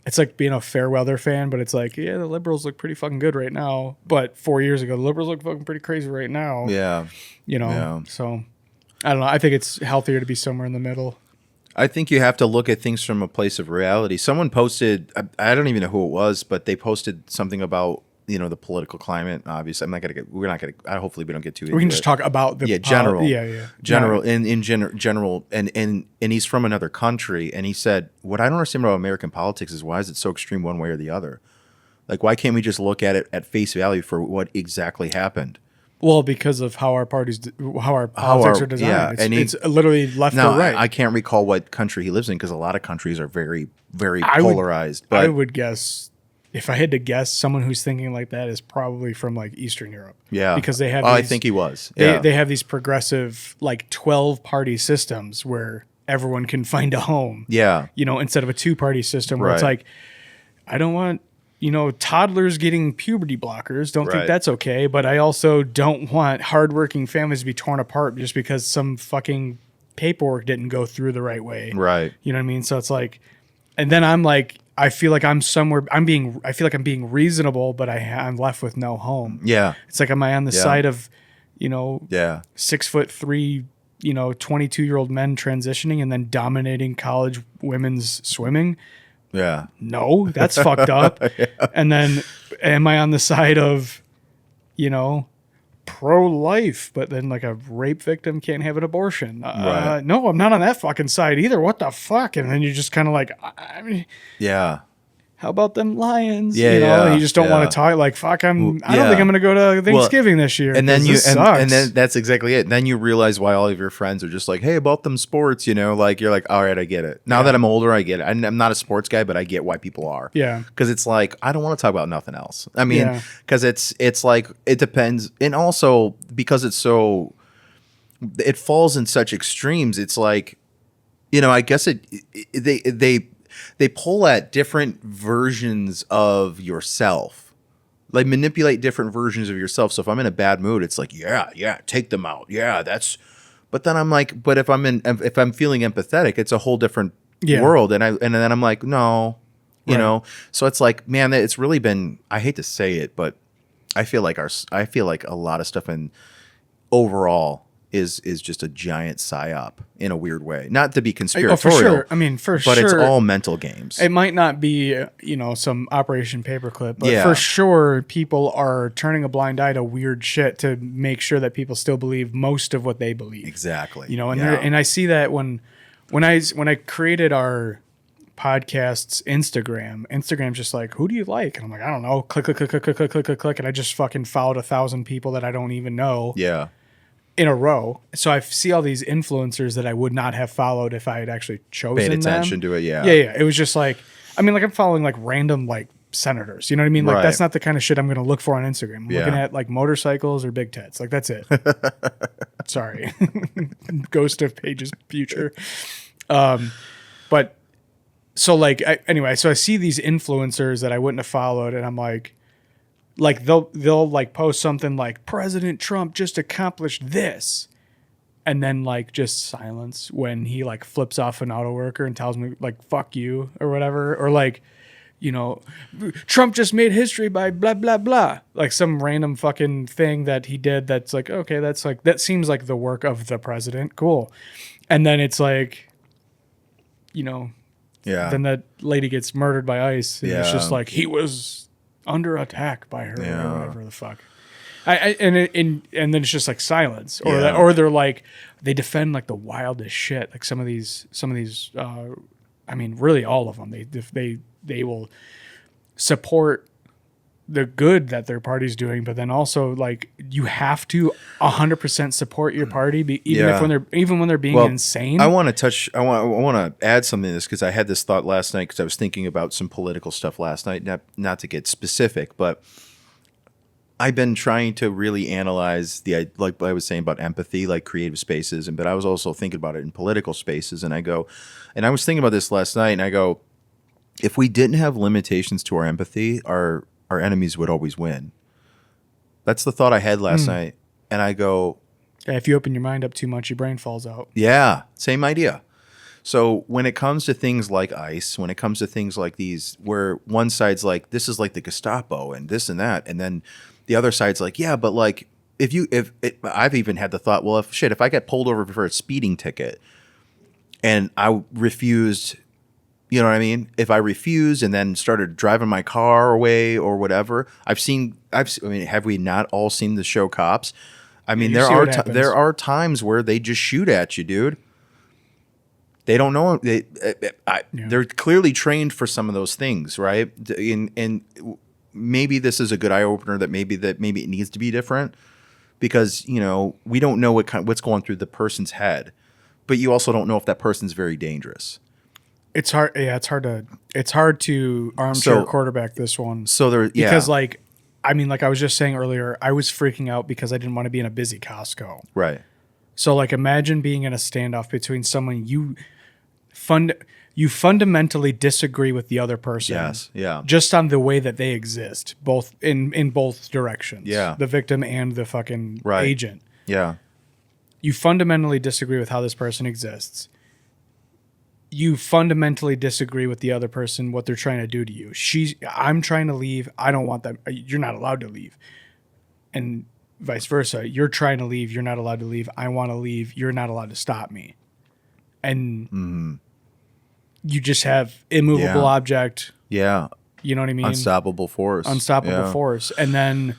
It's like being a fair weather fan, but it's like, the liberals look pretty fucking good right now. But 4 years ago, the liberals look fucking pretty crazy right now. Yeah, So I don't know. I think it's healthier to be somewhere in the middle. I think you have to look at things from a place of reality. Someone posted, I don't even know who it was, but they posted something about. The political climate. Obviously, we're not gonna. Hopefully, we don't get too. We can just talk about the general. General in general, and he's from another country, and he said, "What I don't understand about American politics is why is it so extreme one way or the other? Like, why can't we just look at it at face value for what exactly happened?" Well, because of how our politics are designed. It's literally left or right. I can't recall what country he lives in because a lot of countries are very, very polarized. But I would guess. If I had to guess, someone who's thinking like that is probably from like Eastern Europe. Yeah. Because they have I think he was. They have these progressive like 12-party systems where everyone can find a home. Yeah. Instead of a 2-party system where it's like, I don't want, toddlers getting puberty blockers. Don't think that's okay. But I also don't want hardworking families to be torn apart just because some fucking paperwork didn't go through the right way. Right. You know what I mean? So it's like, and then I'm like, I feel like I'm somewhere. I feel like I'm being reasonable, but I'm left with no home. Yeah, it's like, am I on the side of, 6'3", 22-year-old men transitioning and then dominating college women's swimming? Yeah, no, that's fucked up. Yeah. And then, am I on the side of, pro-life, but then like a rape victim can't have an abortion? No, I'm not on that fucking side either. What the fuck? And then you're just kind of like, I mean, how about them Lions? You just don't want to talk. Like, fuck, I don't think I'm going to go to Thanksgiving this year. And then and then that's exactly it. And then you realize why all of your friends are just like, hey, about them sports, like you're like, all right, I get it. Now that I'm older, I get it. I'm not a sports guy, but I get why people are. Yeah. Because it's like, I don't want to talk about nothing else. I mean, because it's like, it depends. And also because it falls in such extremes. It's like, I guess they pull at different versions of yourself, like manipulate different versions of yourself. So if I'm in a bad mood, it's like, take them out. Yeah, that's. But then I'm like, but if I'm feeling empathetic, it's a whole different world. And then I'm like, no, you know. So it's like, man, it's really been. I hate to say it, but I feel like a lot of stuff in overall is just a giant psyop in a weird way. Not to be conspiratorial. For sure. I mean, but it's all mental games. It might not be, some Operation Paperclip, but for sure, people are turning a blind eye to weird shit to make sure that people still believe most of what they believe. Exactly. And I see that when I created our podcast's Instagram's just like, who do you like? And I'm like, I don't know. Click, click, click, click, click, click, click, click, click. And I just fucking followed 1,000 people that I don't even know Yeah. in a row. So I see all these influencers that I would not have followed if I had actually chosen Paid them. attention to it. Yeah. Yeah. It was just like, I mean, like I'm following like random like senators. You know what I mean? Like Right. that's not the kind of shit I'm going to look for on Instagram. I'm Yeah. looking at like motorcycles or big tits. Like that's it. Sorry. Ghost of Paige's future. But so like, anyway, so I see these influencers that I wouldn't have followed and I'm like they'll like post something like President Trump just accomplished this. And then like just silence when he like flips off an auto worker and tells me like, fuck you or whatever. Or like, you know, Trump just made history by blah, blah, blah. Like some random fucking thing that he did that's like, okay, that's like, that seems like the work of the president. Cool. And then it's like, you know, Yeah. then that lady gets murdered by ICE. And it's just Yeah. like, he was under attack by her Yeah. or whatever the fuck. And then it's just like silence, or Yeah. or they're like they defend like the wildest shit. Like some of these, I mean, really all of them. They will support the good that their party's doing, but then also like you have to 100% support your party, even when they're being insane. I want to add something to this because I had this thought last night because I was thinking about some political stuff last night. Not to get specific, but I've been trying to really analyze like I was saying about empathy, like creative spaces, but I was also thinking about it in political spaces. And I was thinking about this last night, and I go, if we didn't have limitations to our empathy, our enemies would always win. That's the thought I had last night, and I go, yeah, if you open your mind up too much, your brain falls out. yeah, same idea. So when it comes to things like ICE, when it comes to things like these, where one side's like, this is like the Gestapo and this and that, and then the other side's like, yeah, but like I've even had the thought, well, if I get pulled over for a speeding ticket and I refused, you know what I mean? If I refused and then started driving my car away or whatever, I mean, have we not all seen the show Cops? I mean, You see what happens. there are times where they just shoot at you, dude. They don't know. They're clearly trained for some of those things, right? And maybe this is a good eye opener that maybe it needs to be different because, you know, we don't know what's going through the person's head, but you also don't know if that person's very dangerous. It's hard. Yeah, it's hard to armchair quarterback this one. So because like, I mean, like I was just saying earlier, I was freaking out because I didn't want to be in a busy Costco. Right. So like, imagine being in a standoff between someone you fundamentally disagree with the other person. Yes. Yeah. Just on the way that they exist, both in both directions. Yeah. The victim and the fucking Right. agent. Yeah. You fundamentally disagree with how this person exists. You fundamentally disagree with the other person, what they're trying to do to you. I'm trying to leave. I don't want them. You're not allowed to leave. And vice versa. You're trying to leave. You're not allowed to leave. I want to leave. You're not allowed to stop me. And you just have immovable object. Yeah. You know what I mean? Unstoppable force. Force. And then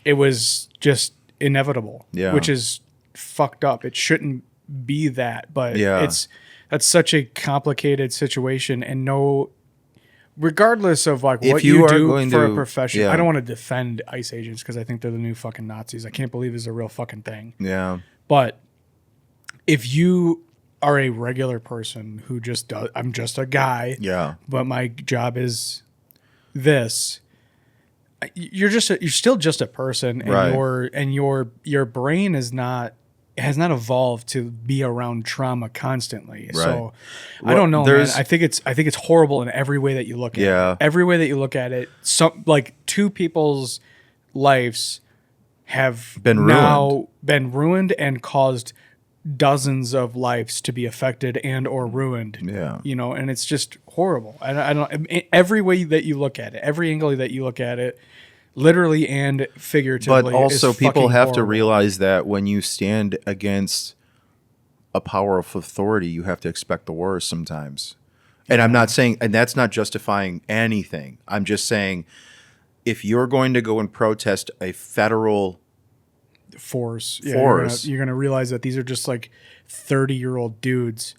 it was just inevitable, which is fucked up. It shouldn't be that, but that's such a complicated situation, and regardless of like what you do for a profession, I don't want to defend ICE agents because I think they're the new fucking Nazis. I can't believe it's a real fucking thing. Yeah. But if you are a regular person who just does, I'm just a guy. Yeah. But my job is this. You're still just a person, and your brain has not evolved to be around trauma constantly. Right. So I don't know, man. I think it's horrible in every way that you look at it. Every way that you look at it, some like two people's lives have been ruined and caused dozens of lives to be affected and or ruined. Yeah. You know, and it's just horrible. I don't every way that you look at it, every angle that you look at it, literally and figuratively. But also people have horrible. to realize that when you stand against a power of authority, you have to expect the worst sometimes. And I'm not saying, and that's not justifying anything. I'm just saying if you're going to go and protest a federal force, you're gonna realize that these are just like 30-year-old dudes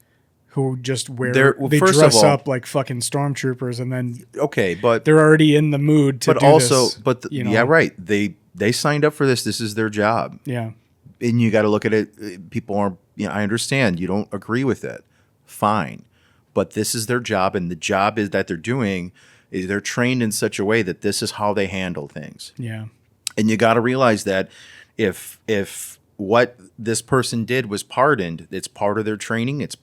who just wear Well, they first of dress all- up like fucking stormtroopers, and then Okay, but they're already in the mood to but do also this, but you know? yeah, right. They signed up for this. This is their job. Yeah. And you got to look at it. People are, I understand you don't agree with it. Fine. But this is their job. And the job is that they're doing is they're trained in such a way that this is how they handle things. Yeah. And you got to realize that if what this person did was pardoned, it's part of their training. It's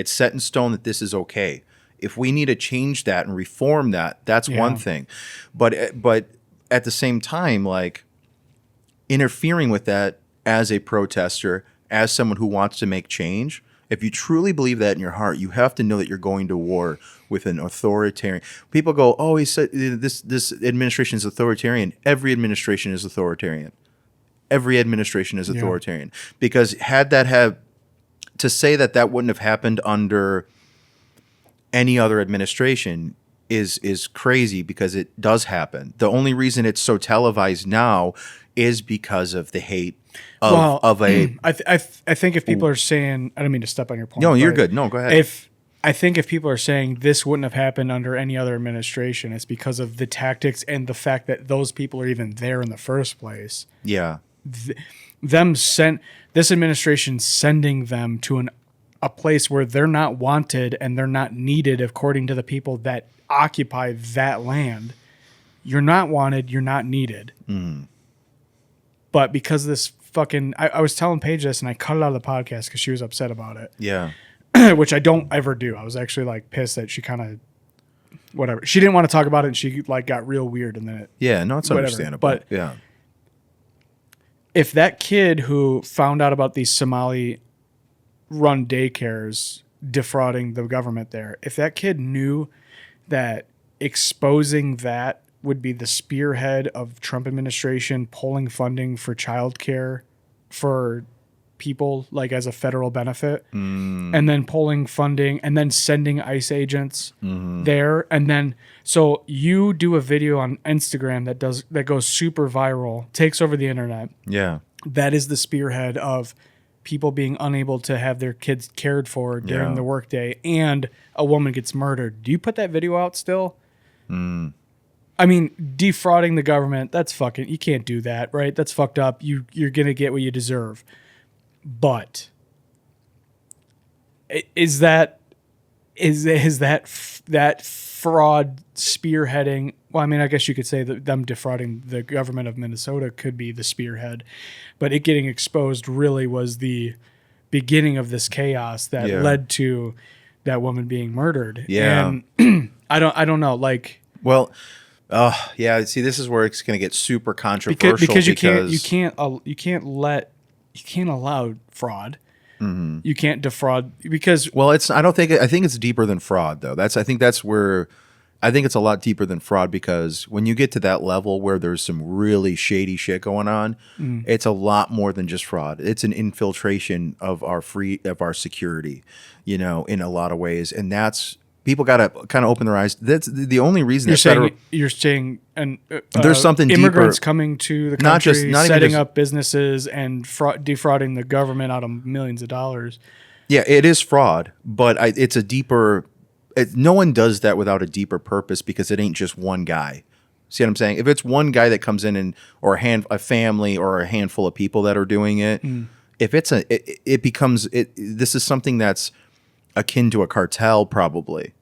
set in stone that this is okay. If we need to change that and reform that, that's one thing. But at the same time, like interfering with that as a protester, as someone who wants to make change, if you truly believe that in your heart, you have to know that you're going to war with an authoritarian. People go, "Oh, he said this administration is authoritarian." Every administration is authoritarian. Every administration is authoritarian. Because to say that wouldn't have happened under any other administration is crazy, because it does happen. The only reason it's so televised now is because of the hate of a. I think if people are saying, I don't mean to step on your point. No, you're but good. No, go ahead. I think if people are saying this wouldn't have happened under any other administration, it's because of the tactics and the fact that those people are even there in the first place. Yeah. This administration sending them to a place where they're not wanted and they're not needed according to the people that occupy that land. You're not wanted, you're not needed. But because this fucking, I was telling Paige this and I cut it out of the podcast because she was upset about it. Yeah. Which I don't ever do. I was actually like pissed that she kind of, whatever. She didn't want to talk about it and she like got real weird and then it. Yeah, no, it's Whatever. understandable. But yeah. If that kid who found out about these Somali run daycares defrauding the government there, if that kid knew that exposing that would be the spearhead of Trump administration pulling funding for childcare for people like as a federal benefit, and then pulling funding and then sending ICE agents there, and then so you do a video on Instagram that goes super viral, takes over the internet. Yeah. That is the spearhead of people being unable to have their kids cared for during the workday, and a woman gets murdered. Do you put that video out still? I mean, defrauding the government, that's fucking, you can't do that, right? That's fucked up. You're going to get what you deserve. But is that fraud spearheading? Well, I mean, I guess you could say that them defrauding the government of Minnesota could be the spearhead, but it getting exposed really was the beginning of this chaos that led to that woman being murdered. Yeah. And I don't know, like, well, yeah. See, this is where it's going to get super controversial because you can't allow fraud. You can't defraud because well, I think it's deeper than fraud though. I think it's a lot deeper than fraud, because when you get to that level where there's some really shady shit going on, it's a lot more than just fraud. It's an infiltration of our security, in a lot of ways, and that's. People got to kind of open their eyes. That's the only reason you're saying there's something immigrants deeper. Coming to the country, not setting even up businesses and defrauding the government out of millions of dollars. Yeah, it is fraud, but it's a deeper. No one does that without a deeper purpose, because it ain't just one guy. See what I'm saying? If it's one guy that comes in or a family or a handful of people that are doing it, if it becomes this is something that's akin to a cartel probably.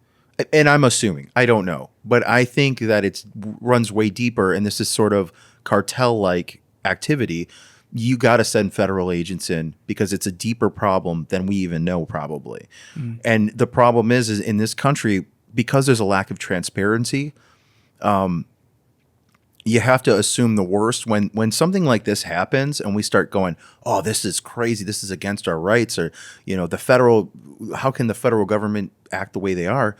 And I'm assuming, I don't know, but I think that it runs way deeper, and this is sort of cartel-like activity. You got to send federal agents in because it's a deeper problem than we even know probably. And the problem is in this country, because there's a lack of transparency, you have to assume the worst when something like this happens and we start going, oh, this is crazy, this is against our rights, or how can the federal government act the way they are?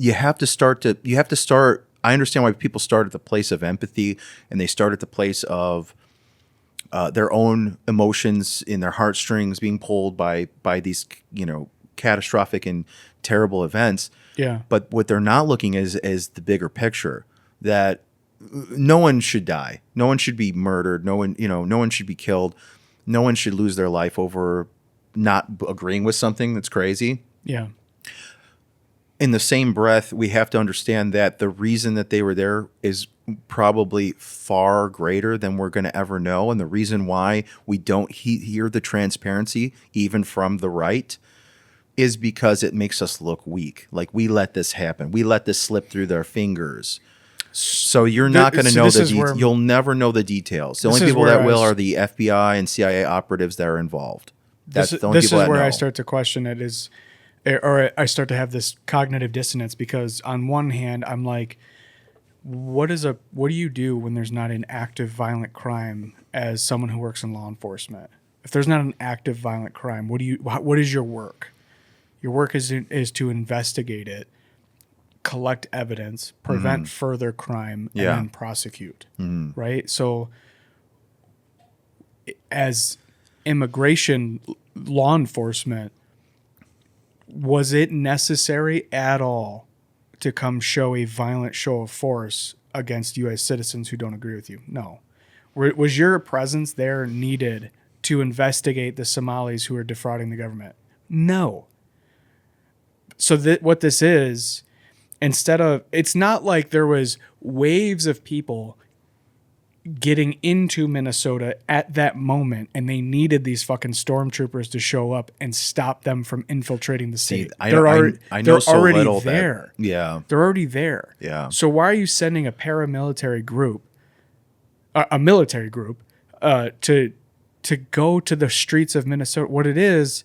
You have to start. I understand why people start at the place of empathy, and they start at the place of their own emotions in their heartstrings being pulled by these catastrophic and terrible events. Yeah. But what they're not looking is the bigger picture, that no one should die, no one should be murdered, no one should be killed, no one should lose their life over not agreeing with something that's crazy. Yeah. In the same breath, we have to understand that the reason that they were there is probably far greater than we're going to ever know. And the reason why we don't hear the transparency, even from the right, is because it makes us look weak. Like, we let this happen. We let this slip through their fingers. So you're not going to know the details. You'll never know the details. The only people that will are the FBI and CIA operatives that are involved. That's the only people that know. This is where I start to question it or I start to have this cognitive dissonance, because on one hand, I'm like, what do you do when there's not an active violent crime as someone who works in law enforcement? If there's not an active violent crime, what is your work? Your work is to investigate it, collect evidence, prevent further crime, and then prosecute. Right? So as immigration law enforcement, was it necessary at all to come show a violent show of force against U.S. citizens who don't agree with you? No. Was your presence there needed to investigate the Somalis who are defrauding the government? No. So what this is, it's not like there was waves of people getting into Minnesota at that moment, and they needed these fucking stormtroopers to show up and stop them from infiltrating the state. They're already there. Yeah. They're already there. Yeah. So why are you sending a paramilitary group, a military group, to go to the streets of Minnesota? What it is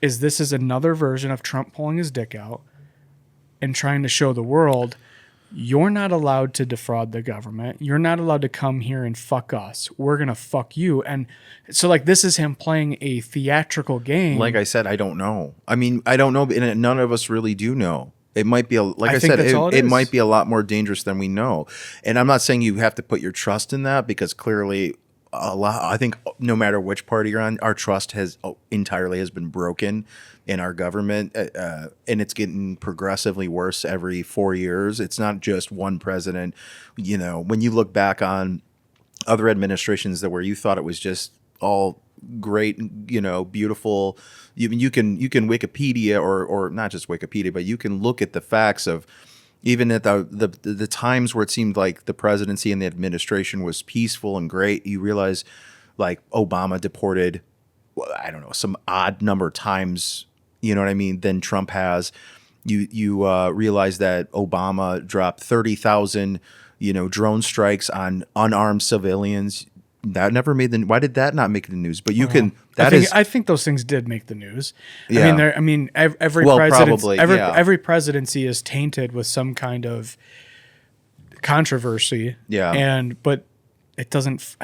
this is another version of Trump pulling his dick out and trying to show the world, you're not allowed to defraud the government. You're not allowed to come here and fuck us. We're going to fuck you. And so, like, this is him playing a theatrical game. Like I said, I don't know. I mean, I don't know, and none of us really do know. It might be, it might be a lot more dangerous than we know. And I'm not saying you have to put your trust in that, because clearly I think no matter which party you're on, our trust has been broken in our government, and it's getting progressively worse every 4 years. It's not just one president. You know, when you look back on other administrations where you thought it was just all great, you know, beautiful, you can Wikipedia or not just Wikipedia, but you can look at the facts of even at the times where it seemed like the presidency and the administration was peaceful and great. You realize, like, Obama deported, I don't know, some odd number of times, you know what I mean, than Trump has. You realize that Obama dropped 30,000, you know, drone strikes on unarmed civilians. That never made why did that not make the news? But you can. I think those things did make the news. Yeah. Every presidency is tainted with some kind of controversy. Yeah. But it doesn't.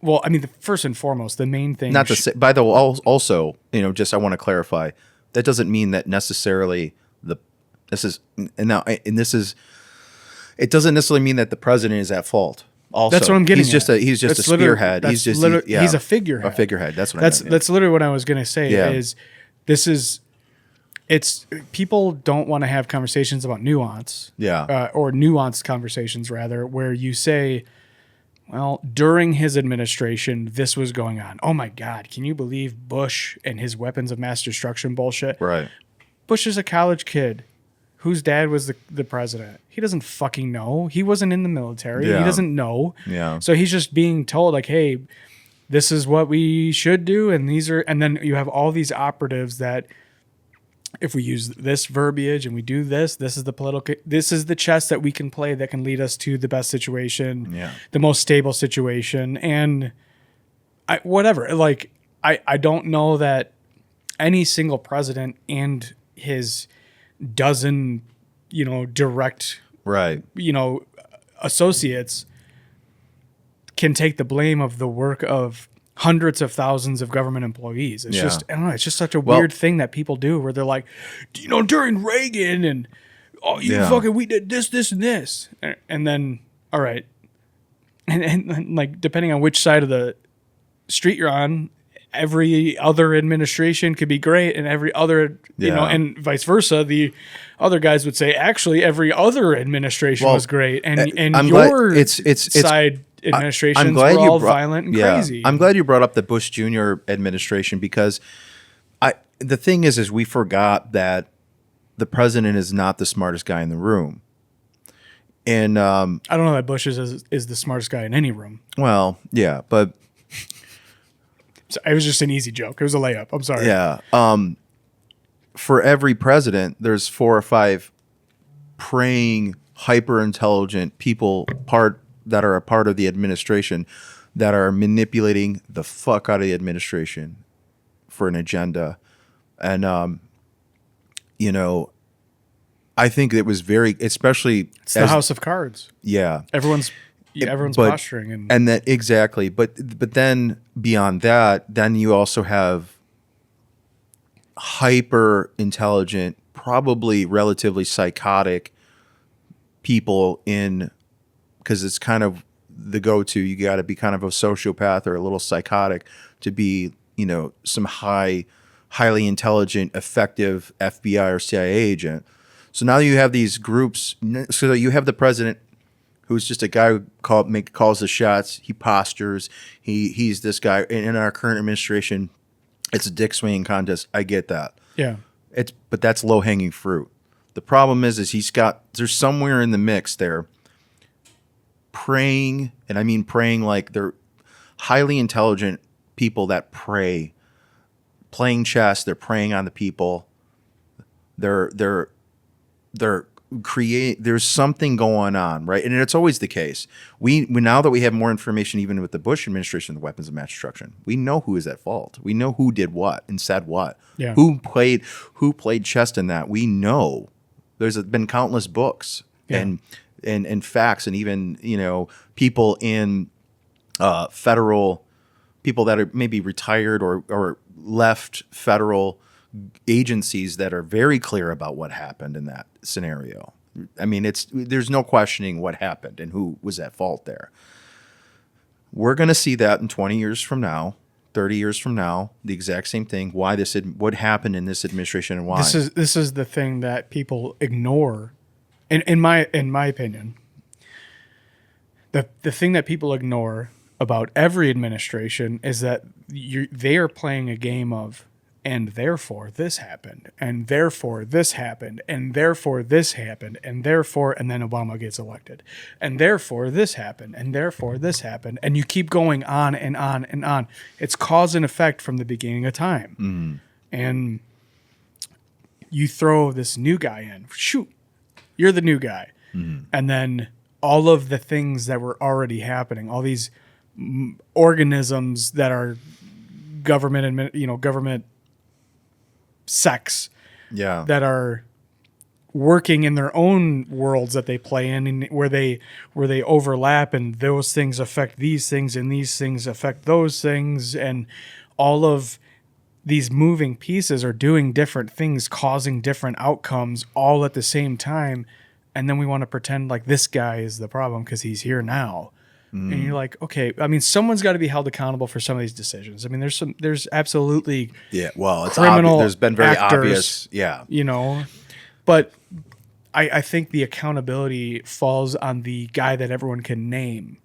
Well, I mean, first and foremost, the main thing. Not to say. By the way, also, you know, just I want to clarify. That doesn't mean that necessarily it doesn't necessarily mean that the president is at fault. Also, that's what I'm getting. He's just a spearhead. He's a figurehead. A figurehead. That's what. That's literally what I was going to say. It's people don't want to have conversations about nuance. Yeah. Or nuanced conversations rather, where you say, well, during his administration, this was going on. Oh my God, can you believe Bush and his weapons of mass destruction bullshit? Right. Bush is a college kid whose dad was the president. He doesn't fucking know. He wasn't in the military. Yeah. He doesn't know. Yeah. So he's just being told, like, hey, this is what we should do, and then you have all these operatives that, if we use this verbiage and we do this is the chess that we can play that can lead us to the best situation, the most stable situation, and whatever. Like, I don't know that any single president and his dozen, you know, direct, right, you know, associates can take the blame of the work of hundreds of thousands of government employees. It's just, I don't know, it's just such a weird thing that people do where they're like, you know, during Reagan and we did this, and this. And then, all right. And like, depending on which side of the street you're on, every other administration could be great, and every other, you know, and vice versa. The other guys would say, actually, every other administration was great, and side administrations were all violent and crazy. I'm glad you brought up the Bush Jr. administration, because the thing is we forgot that the president is not the smartest guy in the room. And I don't know that Bush is the smartest guy in any room. well, yeah, but So it was just an easy joke. It was a layup. I'm sorry. yeah, for every president, there's 4 or 5 praying, hyper intelligent people that are a part of the administration that are manipulating the fuck out of the administration for an agenda. And you know, I think it was very, especially It's the House of Cards. yeah, Everyone's but- posturing and that exactly. But then beyond that, then you also have hyper intelligent, probably relatively psychotic people in, because it's kind of the go-to. You got to be kind of a sociopath or a little psychotic to be, some highly intelligent, effective FBI or CIA agent. So now you have these groups. So you have the president, who's just a guy who calls the shots. He postures. He's this guy. In our current administration, it's a dick swinging contest. I get that. yeah. But that's low hanging fruit. The problem is there's somewhere in the mix there praying, and I mean praying like they're highly intelligent people that pray, playing chess. They're preying on the people. There's something going on, right? And it's always the case. We now that we have more information, even with the Bush administration, the weapons of mass destruction, we know who is at fault. We know who did what and said what. Yeah. Who played chess in that? We know. There's been countless books and facts, and even people in federal people that are maybe retired or left federal agencies that are very clear about what happened in that scenario. I mean, there's no questioning what happened and who was at fault there. We're going to see that in 20 years from now, 30 years from now, the exact same thing. What happened in this administration and why? This is the thing that people ignore, in my opinion. The thing that people ignore about every administration is that they are playing a game of, and therefore this happened, and therefore this happened, and therefore this happened, and then Obama gets elected, and therefore this happened, and therefore this happened, and you keep going on and on and on. It's cause and effect from the beginning of time. Mm-hmm. And you throw this new guy in, shoot, you're the new guy. Mm-hmm. And then all of the things that were already happening, all these organisms that are government sects Yeah. that are working in their own worlds that they play in, and where they overlap, and those things affect these things and these things affect those things, and all of these moving pieces are doing different things, causing different outcomes all at the same time. And then we want to pretend like this guy is the problem because he's here now. And you're like, okay, I mean, someone's got to be held accountable for some of these decisions. I mean, there's absolutely Yeah. Well, it's criminal obvious. There's been very actors, obvious. Yeah. But I think the accountability falls on the guy that everyone can name.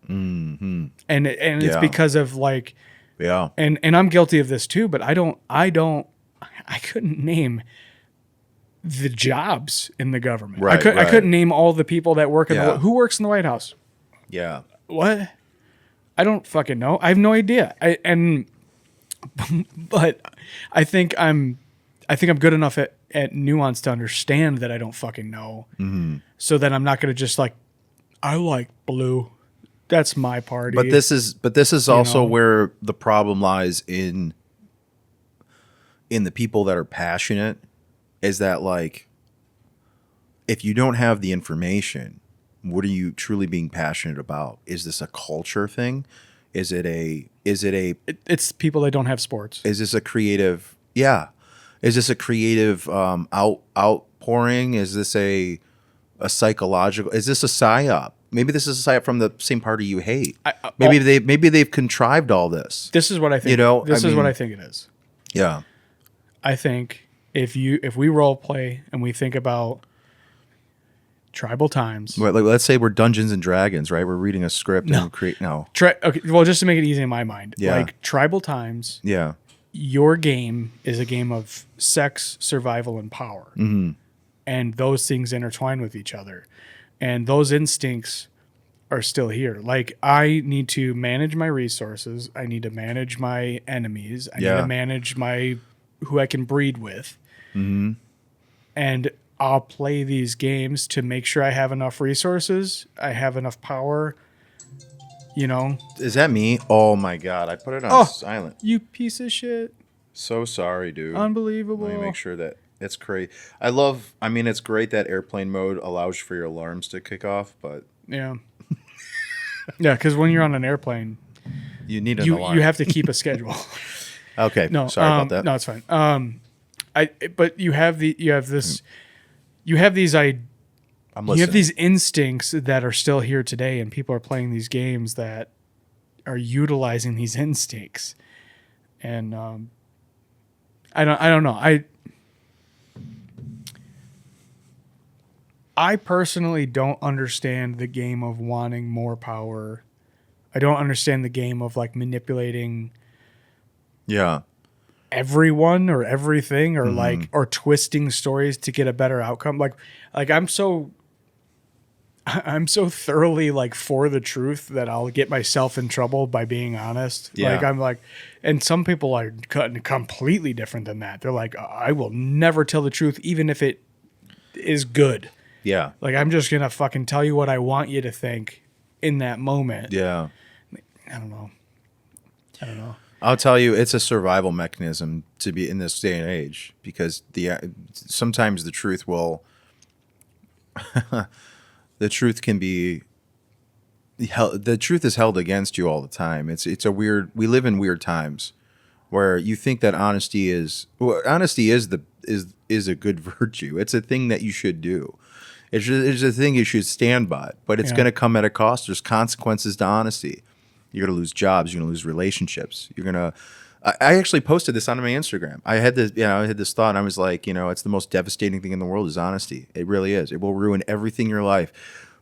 Mm-hmm. And it's Yeah. because of like, Yeah. and I'm guilty of this too, but I couldn't name the jobs in the government. Right, I right. couldn't name all the people that work in Yeah. who works in the White House. Yeah. What? I don't fucking know. I have no idea. But I think I'm good enough at nuance to understand that I don't fucking know. Mm-hmm. So that I'm not going to just like, I like blue. That's my party. But this is also know? where the problem lies in the people that are passionate, is that like, if you don't have the information, what are you truly being passionate about? Is this a culture thing? It's people that don't have sports. Is this a creative? Yeah. Is this a creative outpouring? Is this a psychological? Is this a psyop? Maybe this is a psyop from the same party you hate. Maybe they've contrived all this. This is what I think. This is what I think it is. Yeah. I think if we role play and we think about tribal times. Well, like, let's say we're Dungeons and Dragons, right? We're reading a script and we create. No. Okay, well, just to make it easy in my mind, Yeah. like tribal times. Yeah. your game is a game of sex, survival, and power. Mm-hmm. And those things intertwine with each other. And those instincts are still here. Like, I need to manage my resources. I need to manage my enemies. I need to manage who I can breed with. Mm-hmm. And I'll play these games to make sure I have enough resources. I have enough power. You know? Is that me? Oh my God. I put it on silent. You piece of shit. So sorry, dude. Unbelievable. Let me make sure that it's great. It's great that airplane mode allows for your alarms to kick off, but yeah. Yeah, because when you're on an airplane, you need an alarm. You have to keep a schedule. Okay. No, sorry about that. No, it's fine. But you have these instincts that are still here today, and people are playing these games that are utilizing these instincts. And I don't know. I personally don't understand the game of wanting more power. I don't understand the game of like manipulating everyone or everything or like or twisting stories to get a better outcome. Like I'm so thoroughly like for the truth that I'll get myself in trouble by being honest. Yeah. Like I'm like, and some people are completely different than that. They're like, I will never tell the truth even if it is good. Yeah. Like, I'm just going to fucking tell you what I want you to think in that moment. Yeah. I don't know. I'll tell you, it's a survival mechanism to be in this day and age because sometimes the truth will, the truth can be, the truth is held against you all the time. We live in weird times where you think that honesty is a good virtue. It's a thing that you should do. It's a thing you should stand by, but it's going to come at a cost. There's consequences to honesty. You're going to lose jobs. You're going to lose relationships. I actually posted this on my Instagram. I had this thought, and I was like, it's the most devastating thing in the world is honesty. It really is. It will ruin everything in your life,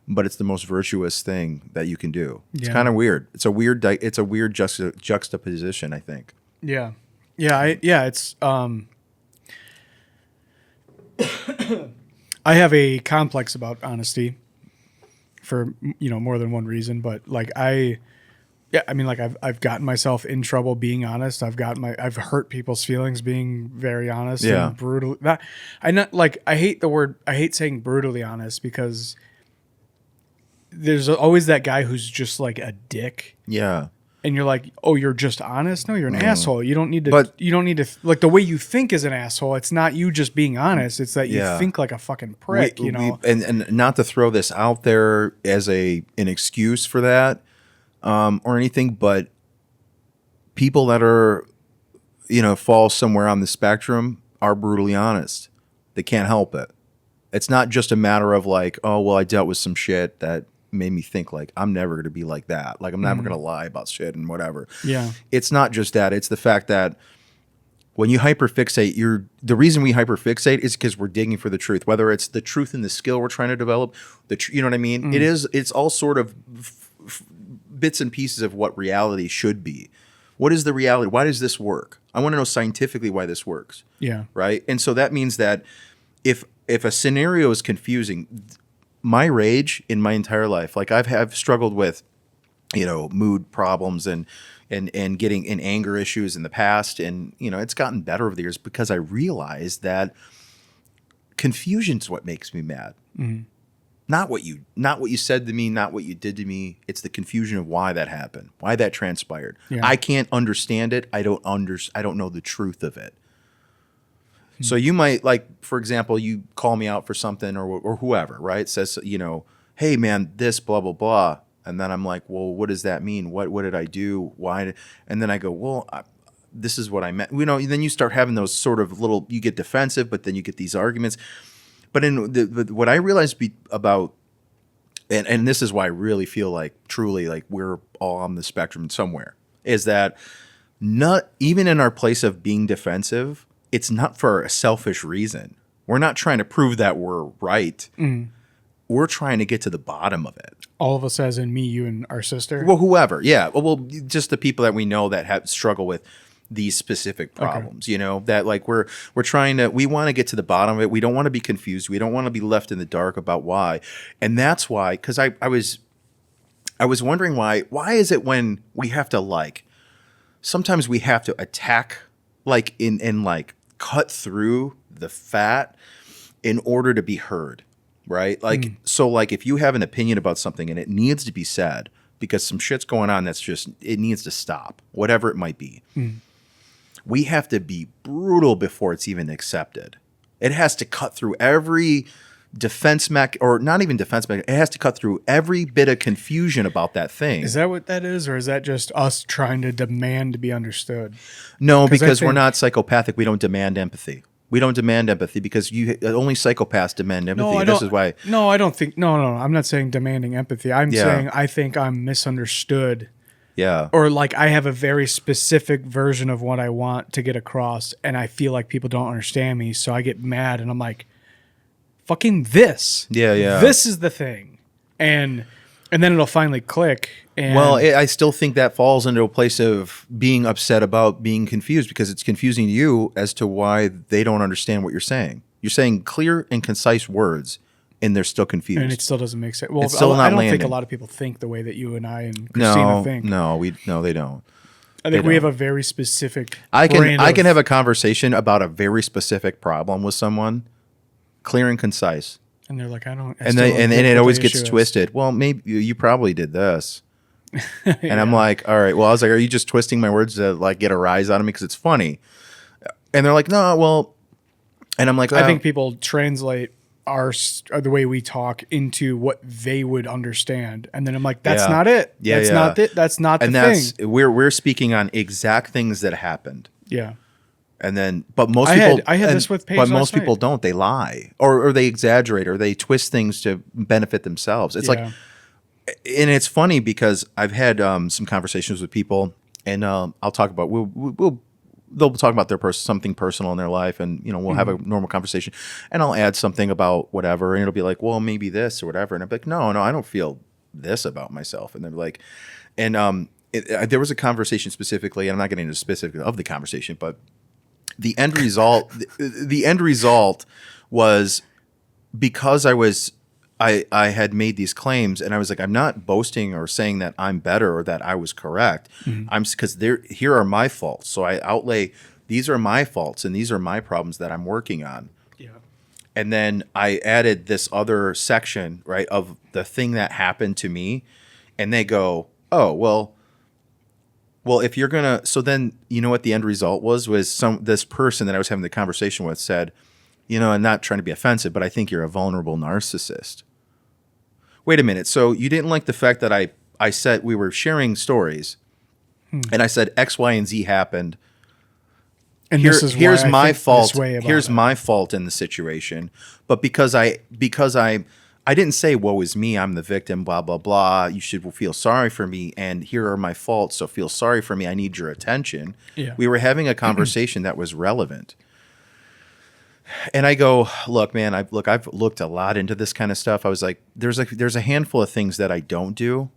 but it's the most virtuous thing that you can do. It's kind of weird. It's a weird juxtaposition, I think. Yeah. It's, I have a complex about honesty for, more than one reason, but like I've gotten myself in trouble being honest. I've hurt people's feelings being very honest and brutal. I hate saying brutally honest because there's always that guy who's just like a dick. Yeah. And you're like, oh, you're just honest? No, you're an asshole. You don't need to, like the way you think is an asshole. It's not you just being honest. It's that you think like a fucking prick, And not to throw this out there as an excuse for that or anything, but people that are, fall somewhere on the spectrum are brutally honest. They can't help it. It's not just a matter of like, oh, well, I dealt with some shit that made me think like I'm never going to be like that. Like I'm never going to lie about shit and whatever. Yeah. It's not just that. It's the fact that when you hyperfixate, the reason we hyperfixate is because we're digging for the truth, whether it's the truth in the skill we're trying to develop, you know what I mean? It's all sort of bits and pieces of what reality should be. What is the reality? Why does this work? I want to know scientifically why this works. Yeah. Right. And so that means that if a scenario is confusing, my rage in my entire life, like I've struggled with, mood problems and getting in anger issues in the past. And, it's gotten better over the years because I realized that confusion's what makes me mad. Mm-hmm. Not what you said to me, not what you did to me. It's the confusion of why that happened, why that transpired. Yeah. I can't understand it. I don't know the truth of it. So you might, like, for example, you call me out for something or whoever, right? Says, hey, man, this, blah, blah, blah. And then I'm like, well, what does that mean? What did I do? Why? And then I go, well, this is what I meant. Then you start having those sort of you get defensive, but then you get these arguments. But what I realized about, and this is why I really feel like truly like we're all on the spectrum somewhere, is that not even in our place of being defensive, it's not for a selfish reason. We're not trying to prove that we're right. Mm. We're trying to get to the bottom of it. All of us, as in me, you, and our sister? Well, whoever. Yeah. Well, just the people that we know that have struggle with these specific problems, you know, that like we're trying to, we want to get to the bottom of it. We don't want to be confused. We don't want to be left in the dark about why. And that's why, because I was wondering why is it when we have to like, sometimes we have to attack like in like cut through the fat in order to be heard, right? Like, so like if you have an opinion about something and it needs to be said because some shit's going on, that's just, it needs to stop, whatever it might be. We have to be brutal before it's even accepted. It has to cut through every defense or not even defense it has to cut through every bit of confusion about that thing. Is that what that is, or is that just us trying to demand to be understood? No, because we're not psychopathic. We don't demand empathy. We don't demand empathy because only psychopaths demand empathy. No, and this is why. No, I don't think. No. I'm not saying demanding empathy. I'm saying I think I'm misunderstood. Yeah. Or like I have a very specific version of what I want to get across, and I feel like people don't understand me, so I get mad, and I'm like, "Fucking this! Yeah. This is the thing," and then it'll finally click. And well, I still think that falls into a place of being upset about being confused because it's confusing to you as to why they don't understand what you're saying. You're saying clear and concise words, and they're still confused. and it still doesn't make sense. Well, It's still I not don't think a landing. lot of people think the way that you and I and Christina think. No, they don't. I think we have a very specific. I brand can of- have a conversation about a very specific problem with someone, clear and concise, and they're like, I don't. and it always gets twisted. Well, maybe you probably did this, and I'm like, all right. Well, I was like, are you just twisting my words to like get a rise out of me because it's funny? And they're like, no, well, and I'm like, I think people translate the way we talk into what they would understand, and then I'm like, that's not it. That's not it. That's not the thing. We're speaking on exact things that happened. Yeah. And then, but most people, I had this with Paige but last most people night. don't. They lie or they exaggerate or they twist things to benefit themselves. It's like, and it's funny because I've had some conversations with people, and I'll talk about they'll talk about their something personal in their life, and you know we'll have a normal conversation, and I'll add something about whatever, and it'll be like, well, maybe this or whatever, and I'm like, no, I don't feel this about myself, and they're like, and there was a conversation specifically, and I'm not getting into specifics of the conversation, but the end result was because I had made these claims, and I was like, I'm not boasting or saying that I'm better or that I was correct. I'm because here are my faults. So I outlay these are my faults and these are my problems that I'm working on. Yeah. And then I added this other section, right, of the thing that happened to me, and they go, oh, well, if you're gonna, so then you know what the end result was this person that I was having the conversation with said, you know, I'm not trying to be offensive, but I think you're a vulnerable narcissist. Wait a minute. So you didn't like the fact that I said we were sharing stories, and I said X, Y, and Z happened. And here's my fault. Here's My fault in the situation. But because I didn't say woe is me, I'm the victim, blah blah blah. You should feel sorry for me, and here are my faults. So feel sorry for me. I need your attention. Yeah. We were having a conversation that was relevant. And I go, look, man, I've looked a lot into this kind of stuff. I was like, there's a handful of things that I don't do.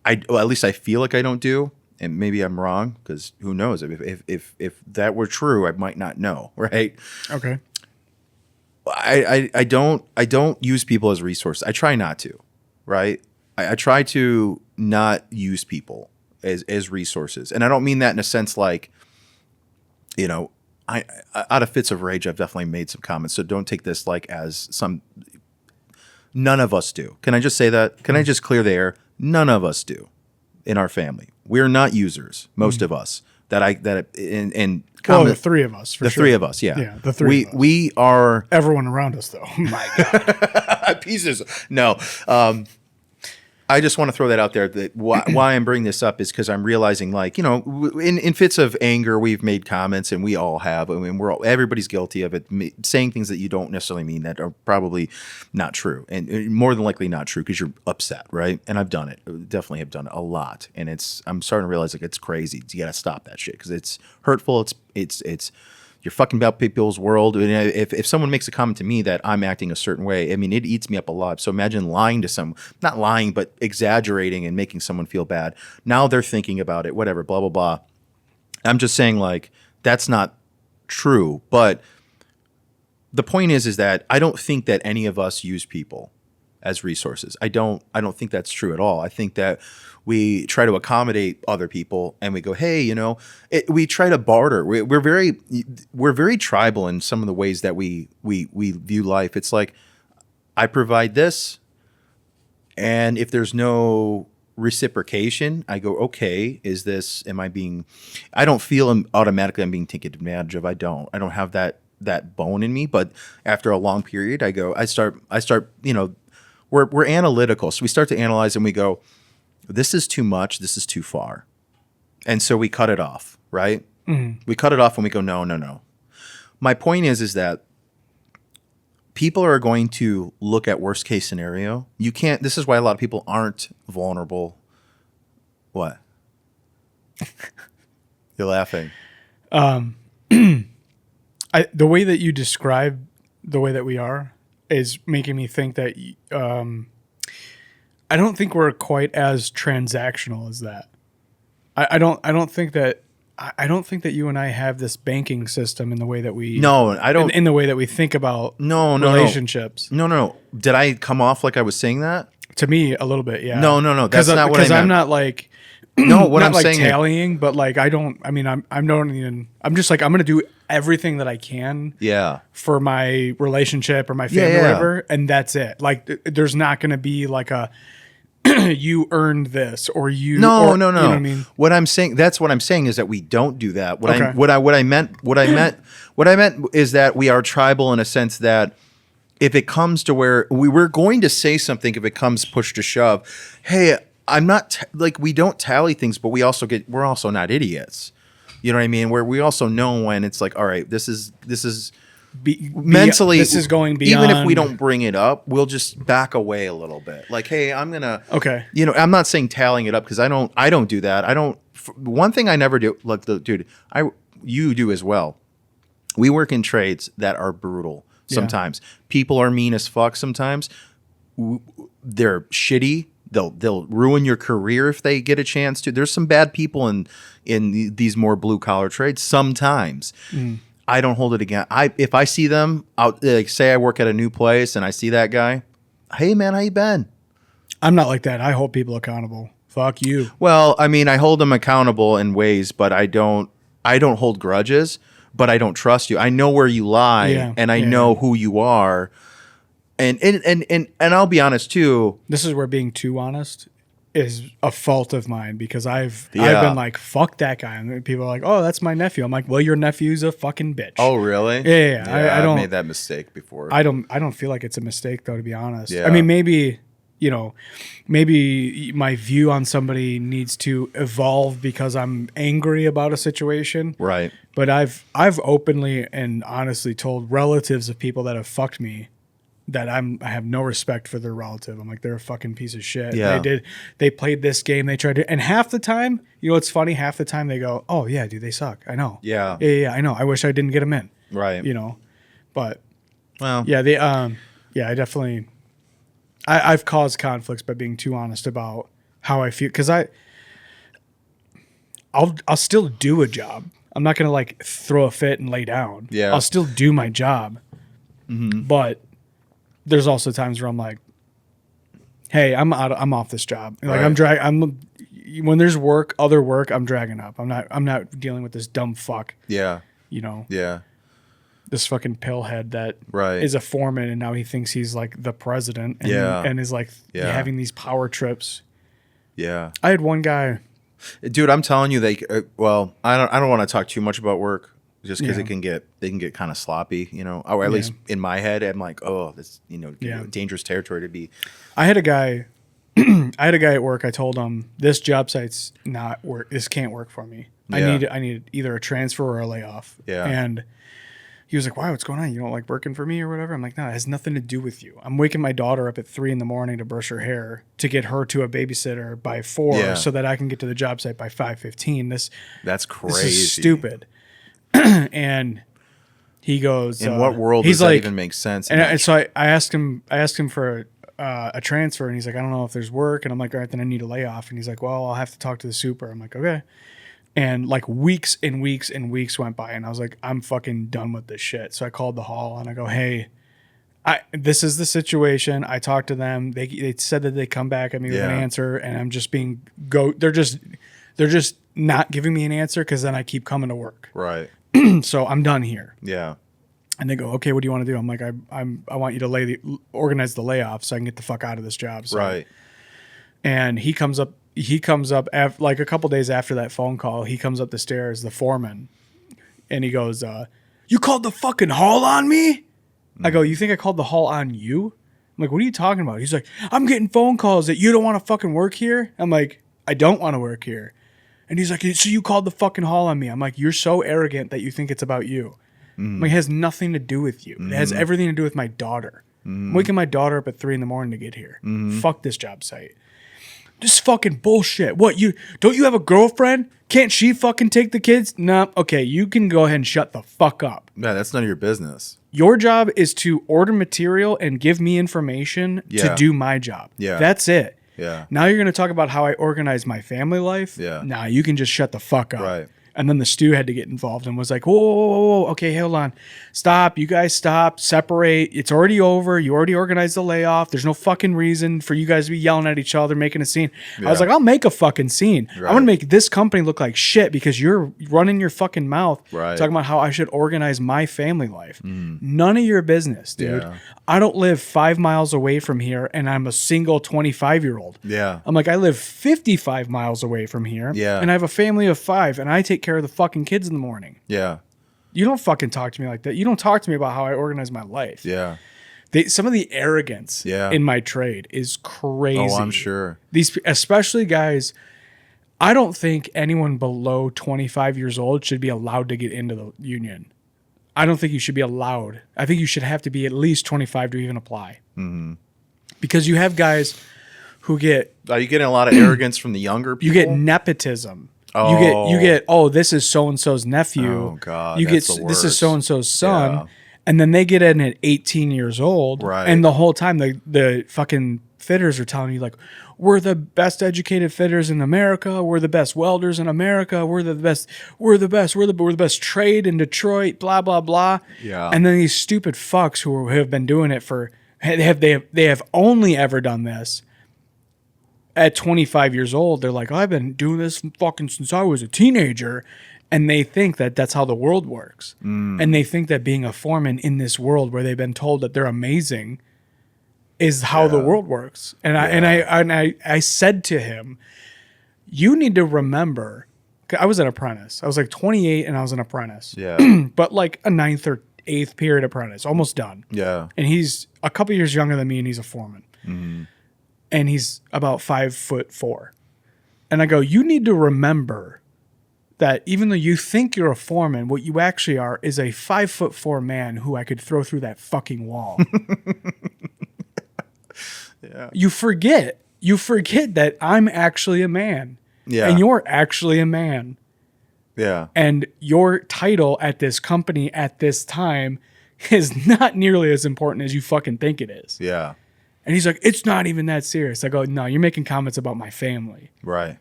At least I feel like I don't do, and maybe I'm wrong because who knows? If that were true, I might not know, right? Okay. I don't use people as resources. I try not to, right? I try to not use people as resources, and I don't mean that in a sense like, you know. I out of fits of rage, I've definitely made some comments. So don't take this like as some. None of us do. Can I just say that? Can I just clear the air? None of us do in our family. We're not users. Most of us the three of us. For the sure. three of us. Yeah. Yeah. The three. Of us. We are Everyone around us, though. My God. pieces. No. I just want to throw that out there. That why I'm bringing this up is because I'm realizing, like, you know, in fits of anger, we've made comments, and we all have. I mean, everybody's guilty of it, saying things that you don't necessarily mean that are probably not true, and more than likely not true because you're upset, right? And I've done it, definitely have done it a lot, and I'm starting to realize like it's crazy. You got to stop that shit because it's hurtful. It's you're fucking about people's world. And if someone makes a comment to me that I'm acting a certain way, I mean, it eats me up a lot. So imagine lying to someone, not lying, but exaggerating and making someone feel bad. Now they're thinking about it, whatever, blah, blah, blah. I'm just saying, like, that's not true. But the point is that I don't think that any of us use people as resources. I don't think that's true at all. I think that we try to accommodate other people, and we go, hey, we try to barter. We're very tribal in some of the ways that we view life. It's like, I provide this, and if there's no reciprocation, I go, okay, I don't feel automatically I'm being taken advantage of. I don't have that bone in me. But after a long period, I start, we're analytical. So we start to analyze, and we go, this is too much. This is too far. And so we cut it off, right? Mm-hmm. We cut it off, and we go, no. My point is that people are going to look at worst case scenario. This is why a lot of people aren't vulnerable. What? You're laughing. The way that you describe the way that we are is making me think that I don't think we're quite as transactional as that. I don't think that you and I have this banking system in the way that we in the way that we think about relationships. No. Did I come off like I was saying that? To me, a little bit, yeah. No. That's not what I meant. Because I'm not like what not I'm like saying tallying, but like I'm just like, I'm gonna do everything that I can for my relationship or my family or whatever, and that's it. Like there's not gonna be like a you earned this or you no. You know what I mean? What I'm saying is that we don't do that. What I meant is that we are tribal in a sense that if it comes to where we're going to say something, if it comes push to shove, hey, I'm not like, we don't tally things, but we're also not idiots. You know what I mean? Where we also know when it's like, all right, this is mentally, this is going beyond. Even if we don't bring it up, we'll just back away a little bit. Like, hey, I'm gonna. Okay. I'm not saying tallying it up, because I don't do that. One thing I never do. Like, dude, you do as well. We work in trades that are brutal. Sometimes people are mean as fuck. Sometimes they're shitty. They'll ruin your career if they get a chance to. There's some bad people in these more blue collar trades. Sometimes I don't hold it against. If I see them out, like say I work at a new place and I see that guy, hey man, how you been? I'm not like that. I hold people accountable. Fuck you. Well, I mean, I hold them accountable in ways, but I don't hold grudges. But I don't trust you. I know where you lie, and I know who you are. And I'll be honest too. This is where being too honest is a fault of mine, because I've been like, fuck that guy, and people are like, oh, that's my nephew. I'm like, well, your nephew's a fucking bitch. Oh, really? Yeah. I don't. I've made that mistake before. I don't feel like it's a mistake though, to be honest. Yeah. I mean, maybe my view on somebody needs to evolve because I'm angry about a situation. Right. But I've openly and honestly told relatives of people that have fucked me that I have no respect for their relative. I'm like, they're a fucking piece of shit. Yeah. They played this game. They tried to, and half the time, what's funny? Half the time they go, oh yeah, dude, they suck. I know. Yeah. Yeah, I know. I wish I didn't get them in. Right. But well, yeah, I definitely, I've caused conflicts by being too honest about how I feel. Cause I'll still do a job. I'm not going to like throw a fit and lay down. Yeah. I'll still do my job. Mm-hmm. But there's also times where I'm like, hey, I'm off this job. Like when there's other work, I'm dragging up. I'm not dealing with this dumb fuck. Yeah. Yeah. This fucking pillhead that right. is a foreman, and now he thinks he's like the president and is like having these power trips. Yeah. I had one guy. Dude, I'm telling you, I don't want to talk too much about work just because they can get kind of sloppy, or at least in my head, I'm like, oh, this, dangerous territory to be. I had a guy at work. I told him, this job site's not work. This can't work for me. Yeah. I need either a transfer or a layoff. Yeah. And he was like, why, what's going on? You don't like working for me or whatever? I'm like, no, it has nothing to do with you. I'm waking my daughter up at 3 a.m. to brush her hair to get her to a babysitter by 4 so that I can get to the job site by 5:15. That's crazy. This is stupid. And he goes, in what world does that even make sense? And so I asked him for a transfer, and he's like, I don't know if there's work. And I'm like, all right, then I need a layoff. And he's like, well, I'll have to talk to the super. I'm like, okay. And like weeks and weeks and weeks went by, and I was like, I'm fucking done with this shit. So I called the hall and I go, hey, this is the situation. I talked to them. They said that they come back at me with an answer, and I'm just they're just not giving me an answer because then I keep coming to work. Right. So I'm done here. Yeah. And they go, okay, what do you want to do? I'm like, I want you to organize the layoff so I can get the fuck out of this job. So, Right. And he comes up like a couple days after that phone call. He comes up the stairs, the foreman, and he goes, "You called the fucking hall on me?" I go, "You think I called the hall on you?" I'm like, "What are you talking about?" He's like, "I'm getting phone calls that you don't want to fucking work here." I'm like, "I don't want to work here." And he's like, "So you called the fucking hall on me?" I'm like, "You're so arrogant that you think it's about you." I'm like, it has nothing to do with you. It has everything to do with my daughter. I'm waking my daughter up at 3 a.m. to get here. Fuck this job site. This fucking bullshit. What, don't you have a girlfriend? Can't she fucking take the kids? No. Okay, you can go ahead and shut the fuck up. Yeah, that's none of your business. Your job is to order material and give me information to do my job. Yeah. That's it. Yeah. Now you're going to talk about how I organize my family life? Yeah. Nah, you can just shut the fuck up. Right. And then the stew had to get involved and was like, whoa, whoa, whoa, whoa, okay, hold on. Stop. You guys stop. Separate. It's already over. You already organized the layoff. There's no fucking reason for you guys to be yelling at each other, making a scene. I was like, I'll make a fucking scene. Right. I'm going to make this company look like shit because you're running your fucking mouth talking about how I should organize my family life. None of your business, dude. Yeah. I don't live 5 miles away from here and I'm a single 25-year-old. Yeah. I'm like, I live 55 miles away from here. Yeah. And I have a family of 5 and I take care of the fucking kids in the morning. Yeah. You don't fucking talk to me like that. You don't talk to me about how I organize my life. Yeah. Some of the arrogance in my trade is crazy. Oh, I'm sure. These, especially guys, I don't think anyone below 25 years old should be allowed to get into the union. I don't think you should be allowed. I think you should have to be at least 25 to even apply. Mm-hmm. Because you have guys who get... Are you getting a lot of arrogance from the younger people? You get nepotism. Oh. You get, oh, this is so-and-so's nephew. Oh, God, You that's get, the this is worst. so-and-so's son. Yeah. And then they get in at 18 years old. Right. And the whole time, the fucking fitters are telling you, like, we're the best educated fitters in America. We're the best welders in America. We're the best. We're the best trade in Detroit, blah, blah, blah. Yeah. And then these stupid fucks who have been doing it for, they have only ever done this at 25 years old. They're like, I've been doing this fucking since I was a teenager. And they think that that's how the world works. And they think that being a foreman in this world where they've been told that they're amazing is how the world works. And I said to him, you need to remember, 'cause I was an apprentice. I was like 28 and I was an apprentice. Yeah. But like a 9th or 8th period apprentice, almost done. Yeah. And he's a couple years younger than me and he's a foreman. And he's about 5'4". And I go, you need to remember that even though you think you're a foreman, what you actually are is a 5'4" man who I could throw through that fucking wall. Yeah. You forget that I'm actually a man. Yeah. And you're actually a man. Yeah. And your title at this company at this time is not nearly as important as you fucking think it is. Yeah. And he's like, it's not even that serious. I go, no, you're making comments about my family. Right.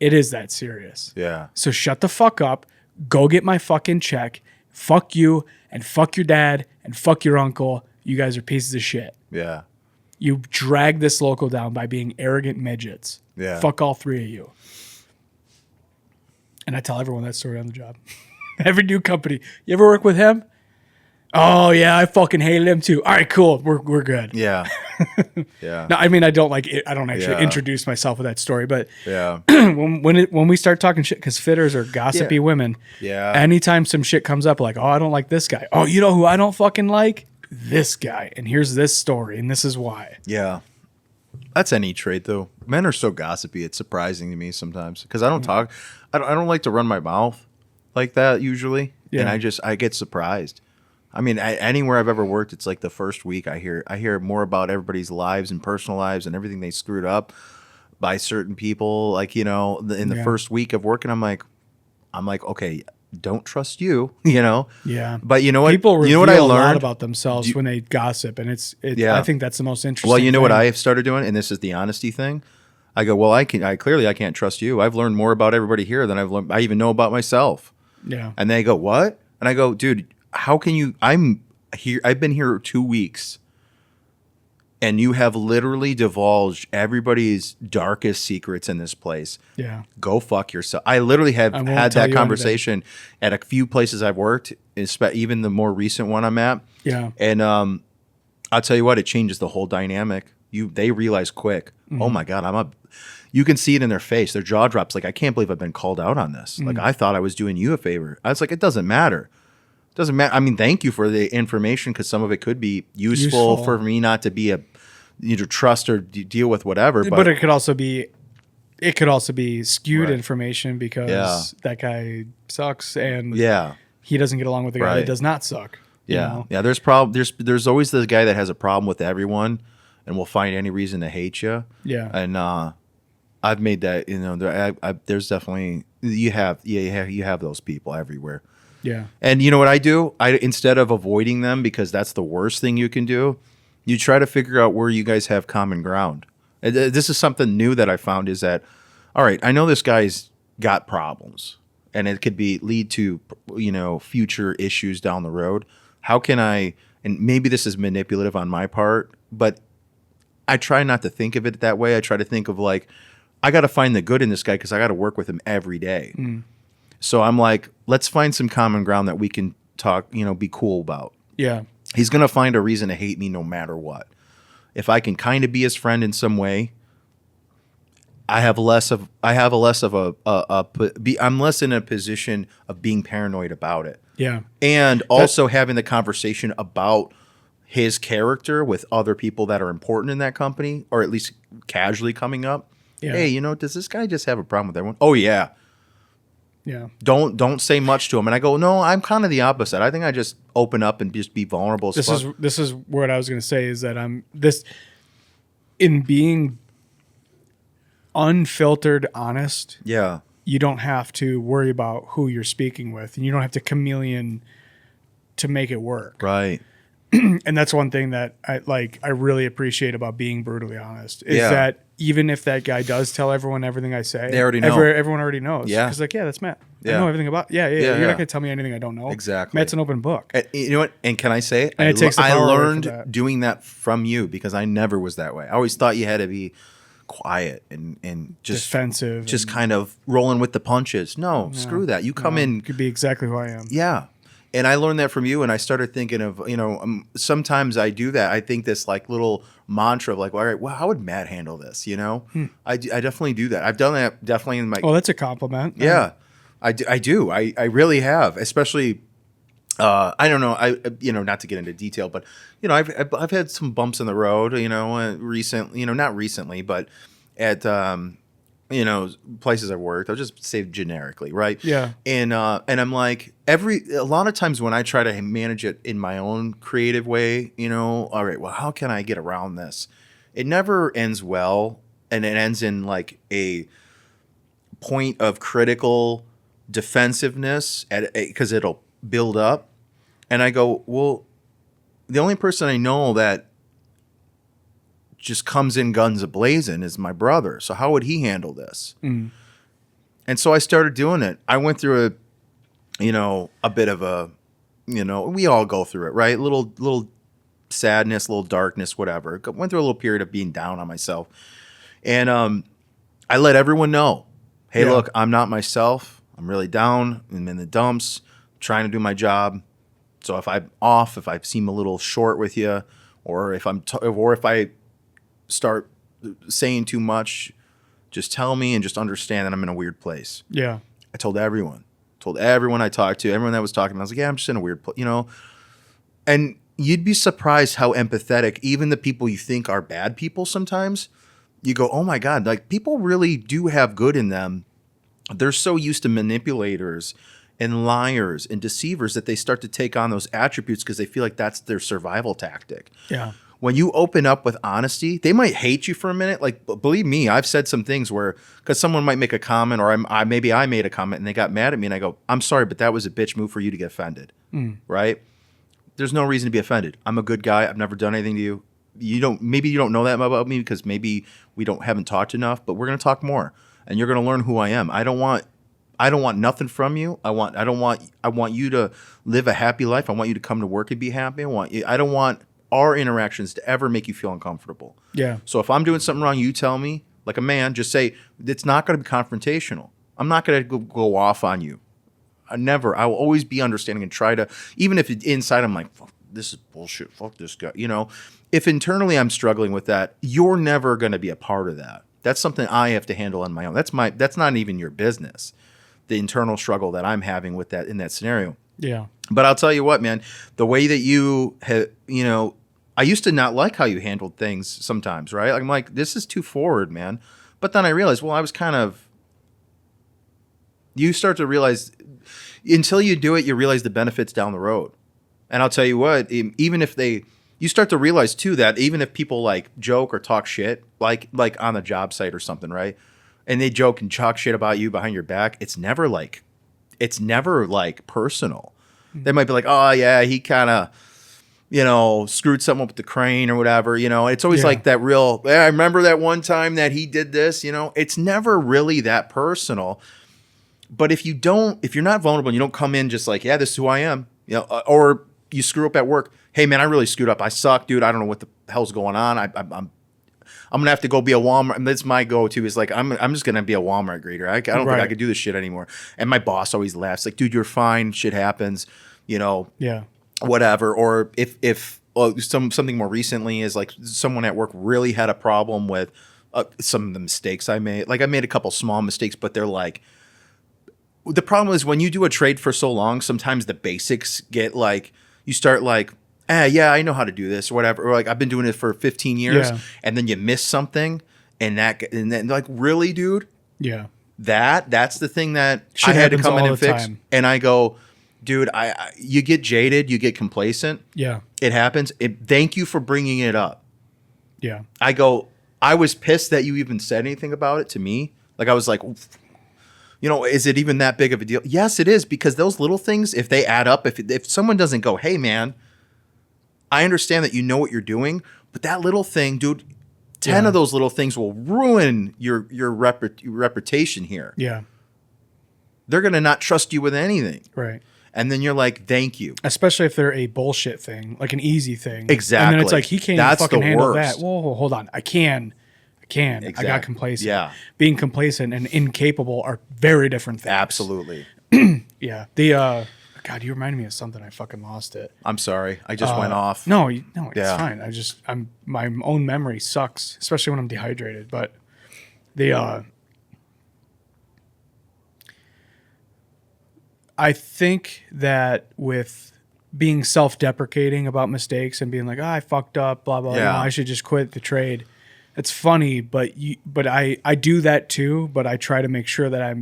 It is that serious. Yeah. So shut the fuck up. Go get my fucking check. Fuck you and fuck your dad and fuck your uncle. You guys are pieces of shit. Yeah. You drag this local down by being arrogant midgets. Yeah. Fuck all 3 of you. And I tell everyone that story on the job. Every new company. You ever work with him? Oh yeah, I fucking hated him too. All right, cool. We're good. Yeah. Yeah. No, I mean I don't actually Yeah. introduce myself with that story, but Yeah. when we start talking shit, because fitters are gossipy women. Yeah. Anytime some shit comes up, like, oh, I don't like this guy. Oh, you know who I don't fucking like? This guy. And here's this story, and this is why. Yeah. That's any trait, though. Men are so gossipy. It's surprising to me sometimes because I don't talk. I don't like to run my mouth like that usually, Yeah. and I get surprised. I mean, anywhere I've ever worked, it's like the first week I hear more about everybody's lives and personal lives and everything they screwed up by certain people. Like, you know, in the first week of working, I'm like, okay, don't trust you, you know? Yeah. But you know what? People reveal you know what I a lot learned about themselves when they gossip, and Yeah. I think that's the most interesting Well, you know what thing. I have started doing, and this is the honesty thing. I go, well, I clearly I can't trust you. I've learned more about everybody here than I even know about myself. Yeah. And they go, what? And I go, dude, how can you? I'm here. I've been here 2 weeks, and you have literally divulged everybody's darkest secrets in this place. Yeah. Go fuck yourself. I literally have I won't had tell that you conversation at a few places I've worked, even the more recent one I'm at. Yeah. And I'll tell you what, it changes the whole dynamic. They realize quick. Oh my God, you can see it in their face. Their jaw drops. Like, I can't believe I've been called out on this. Like, I thought I was doing you a favor. I was like, it doesn't matter. It doesn't matter. I mean, thank you for the information, because some of it could be useful for me not to be trust or deal with whatever. But it could also be skewed information because that guy sucks and he doesn't get along with the guy that does not suck. Yeah. You know? Yeah. There's always the guy that has a problem with everyone and will find any reason to hate you. Yeah. And I've made that, there's definitely, you have those people everywhere. Yeah. And you know what I do? Instead of avoiding them, because that's the worst thing you can do, you try to figure out where you guys have common ground. And this is something new that I found, is that, all right, I know this guy's got problems and it could lead to, future issues down the road. How can I, and maybe this is manipulative on my part, but I try not to think of it that way. I try to think of like, I got to find the good in this guy because I got to work with him every day. So I'm like, let's find some common ground that we can talk, be cool about. Yeah. He's going to find a reason to hate me no matter what. If I can kind of be his friend in some way, I'm less in a position of being paranoid about it. Yeah. And also having the conversation about his character with other people that are important in that company, or at least casually coming up. Yeah. Hey, does this guy just have a problem with everyone? Oh yeah. Yeah. Don't say much to him. And I go, no, I'm kind of the opposite. I think I just open up and just be vulnerable. This is what I was going to say, is that in being unfiltered honest. Yeah. You don't have to worry about who you're speaking with, and you don't have to chameleon to make it work. Right. And that's one thing that I really appreciate about being brutally honest, is that even if that guy does tell everyone everything I say, they already know. Everyone already knows. Yeah. Because that's Matt. Yeah. I know everything about. Yeah. You're not gonna tell me anything I don't know. Exactly. Matt's an open book. And you know what? And can I say? And it takes the I power away learned from that. doing that from you, because I never was that way. I always thought you had to be quiet and just defensive, just kind of rolling with the punches. No, screw that. You come in. You could be exactly who I am. Yeah. And I learned that from you, and I started thinking of, sometimes I do that. I think this like little mantra of like, well, all right, well, how would Matt handle this? I definitely do that. I've done that definitely in my. Oh, that's a compliment. Yeah, I do. I really have, especially. I don't know. Not to get into detail, but I've had some bumps in the road. Recently. Not recently, but at places I've worked. I'll just say generically, right? Yeah. And I'm like, a lot of times when I try to manage it in my own creative way, all right, well, how can I get around this? It never ends well, and it ends in like a point of critical defensiveness because it'll build up. And I go, well, the only person I know that just comes in guns a-blazing is my brother. So how would he handle this? And so I started doing it. I went through a bit of a, we all go through it, right? Little sadness, little darkness, whatever. Went through a little period of being down on myself. And I let everyone know, hey, look, I'm not myself. I'm really down. I'm in the dumps, trying to do my job. So if I'm off, if I seem a little short with you, or if I start saying too much, just tell me and just understand that I'm in a weird place. Yeah. I told everyone I talked to, everyone that was talking, I was like, yeah, I'm just in a weird place, and you'd be surprised how empathetic even the people you think are bad people sometimes, you go, oh my God, like people really do have good in them. They're so used to manipulators and liars and deceivers that they start to take on those attributes because they feel like that's their survival tactic. Yeah. When you open up with honesty, they might hate you for a minute. Like, believe me, I've said some things where, because someone might make a comment, or maybe I made a comment and they got mad at me, and I go, I'm sorry, but that was a bitch move for you to get offended, right? There's no reason to be offended. I'm a good guy. I've never done anything to you. maybe you don't know that about me because maybe we haven't talked enough, but we're going to talk more and you're going to learn who I am. I don't want nothing from you. I want you to live a happy life. I want you to come to work and be happy. I don't want our interactions to ever make you feel uncomfortable. Yeah. So if I'm doing something wrong, you tell me like a man, just say it's not going to be confrontational. I'm not going to go off on you. I will always be understanding and try to, even if inside I'm like, fuck, this is bullshit. Fuck this guy. If internally I'm struggling with that, you're never going to be a part of that. That's something I have to handle on my own. That's not even your business. The internal struggle that I'm having with that in that scenario. Yeah. But I'll tell you what, man, the way that you have, I used to not like how you handled things sometimes, right? I'm like, this is too forward, man. But then I realized, well, I was you start to realize, until you do it, you realize the benefits down the road. And I'll tell you what, even if you start to realize too that even if people like joke or talk shit, like on a job site or something, right? And they joke and talk shit about you behind your back, it's never like personal. They might be like, oh yeah, he kind of, screwed something up with the crane or whatever, it's always like that real, I remember that one time that he did this, it's never really that personal. But if you're not vulnerable and you don't come in just like, yeah, this is who I am, or you screw up at work. Hey man, I really screwed up. I suck, dude. I don't know what the hell's going on. I'm gonna have to go be a Walmart. And that's my go-to is like, I'm just gonna be a Walmart greeter. I don't think I could do this shit anymore. And my boss always laughs like, dude, you're fine. Shit happens, Yeah. whatever. Or if something more recently is like someone at work really had a problem with some of the mistakes I made. Like I made a couple small mistakes, but they're like, the problem is when you do a trade for so long, sometimes the basics get like, you start like, yeah, I know how to do this or whatever. Or like, I've been doing it for 15 years and then you miss something and then like, really, dude? Yeah. That's the thing that Shit I had to happens come in all and the fix. time. And I go, dude, you get jaded, you get complacent. Yeah. It happens. Thank you for bringing it up. Yeah. I go, I was pissed that you even said anything about it to me. Like I was like, is it even that big of a deal? Yes, it is, because those little things, if they add up, if someone doesn't go, hey, man, I understand that you know what you're doing, but that little thing, dude, 10 of those little things will ruin your reputation here. Yeah. They're going to not trust you with anything. Right. And then you're like, thank you. Especially if they're a bullshit thing, like an easy thing. Exactly. And then it's like, he can't even fucking handle worst. that. Whoa, hold on. I can. Exactly. I got complacent. Yeah. Being complacent and incapable are very different things. Absolutely. Yeah. God, you reminded me of something. I fucking lost it. I'm sorry. I just went off. No, it's fine. My own memory sucks, especially when I'm dehydrated. But I think that with being self-deprecating about mistakes and being like, I fucked up, blah blah, blah, I should just quit the trade. It's funny, but I do that too. But I try to make sure that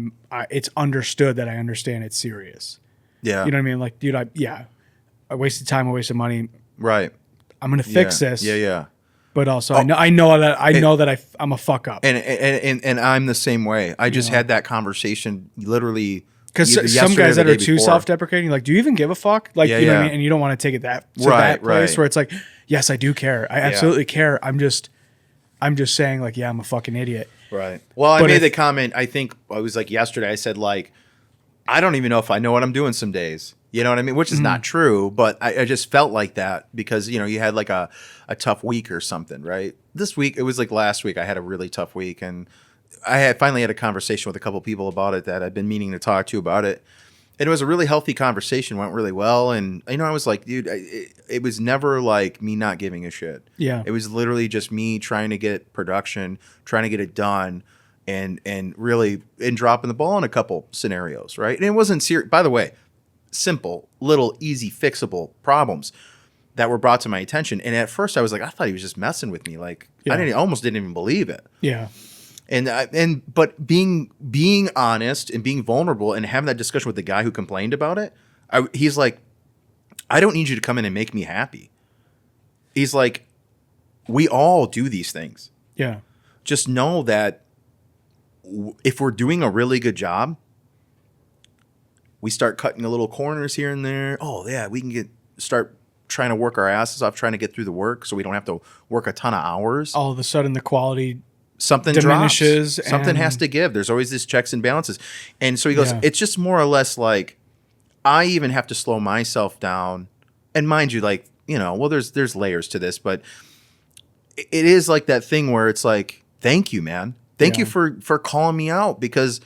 it's understood that I understand it's serious. Yeah. You know what I mean? Like, dude, I wasted time, I wasted money. Right. I'm gonna fix this. Yeah. But also, I know that I'm a fuck up. And I'm the same way. I just had that conversation literally because some guys that are too self-deprecating, like, do you even give a fuck? Like, you know what I mean? And you don't want to take it that place where it's like, yes, I do care. I absolutely care. I'm just saying, like, yeah, I'm a fucking idiot. Right. Well, I made the comment. I think I was like yesterday. I said, like, I don't even know if I know what I'm doing some days. You know what I mean? Which is not true, but I just felt like that because, you had like a tough week or something, right? This week, it was like last week, I had a really tough week. And I finally had a conversation with a couple people about it that I've been meaning to talk to about it. And it was a really healthy conversation, went really well. And, I was like, dude, it was never like me not giving a shit. Yeah. It was literally just me trying to get production, trying to get it done. And really dropping the ball in a couple scenarios, right? And it wasn't serious. By the way, simple, little, easy, fixable problems that were brought to my attention. And at first, I was like, I thought he was just messing with me. Like, I almost didn't even believe it. Yeah. But being honest and being vulnerable and having that discussion with the guy who complained about it, he's like, I don't need you to come in and make me happy. He's like, we all do these things. Yeah. Just know that if we're doing a really good job, we start cutting the little corners here and there. Oh yeah, we can start trying to work our asses off, trying to get through the work so we don't have to work a ton of hours. All of a sudden, the quality Something diminishes. drops. Something has and- to give. There's always this checks and balances. And so he goes, Yeah. it's just more or less like I even have to slow myself down. And mind you, like, you know, well, there's layers to this, but it is like that thing where it's like, thank you, man. Thank you for calling me out, because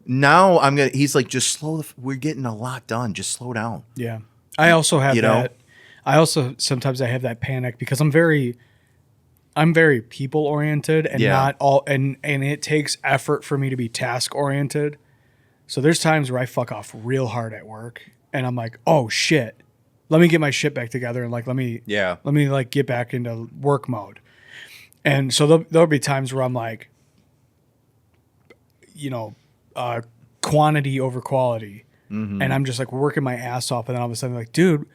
now he's like, just we're getting a lot done. Just slow down. Yeah. I also have You know? that. I also sometimes I have that panic because I'm very people oriented and Yeah. not all and it takes effort for me to be task oriented. So there's times where I fuck off real hard at work and I'm like, "Oh shit. Let me get my shit back together and like let me like get back into work mode." And so there'll be times where I'm like, you know, quantity over quality. Mm-hmm. And I'm just like working my ass off. And then all of a sudden, like, dude,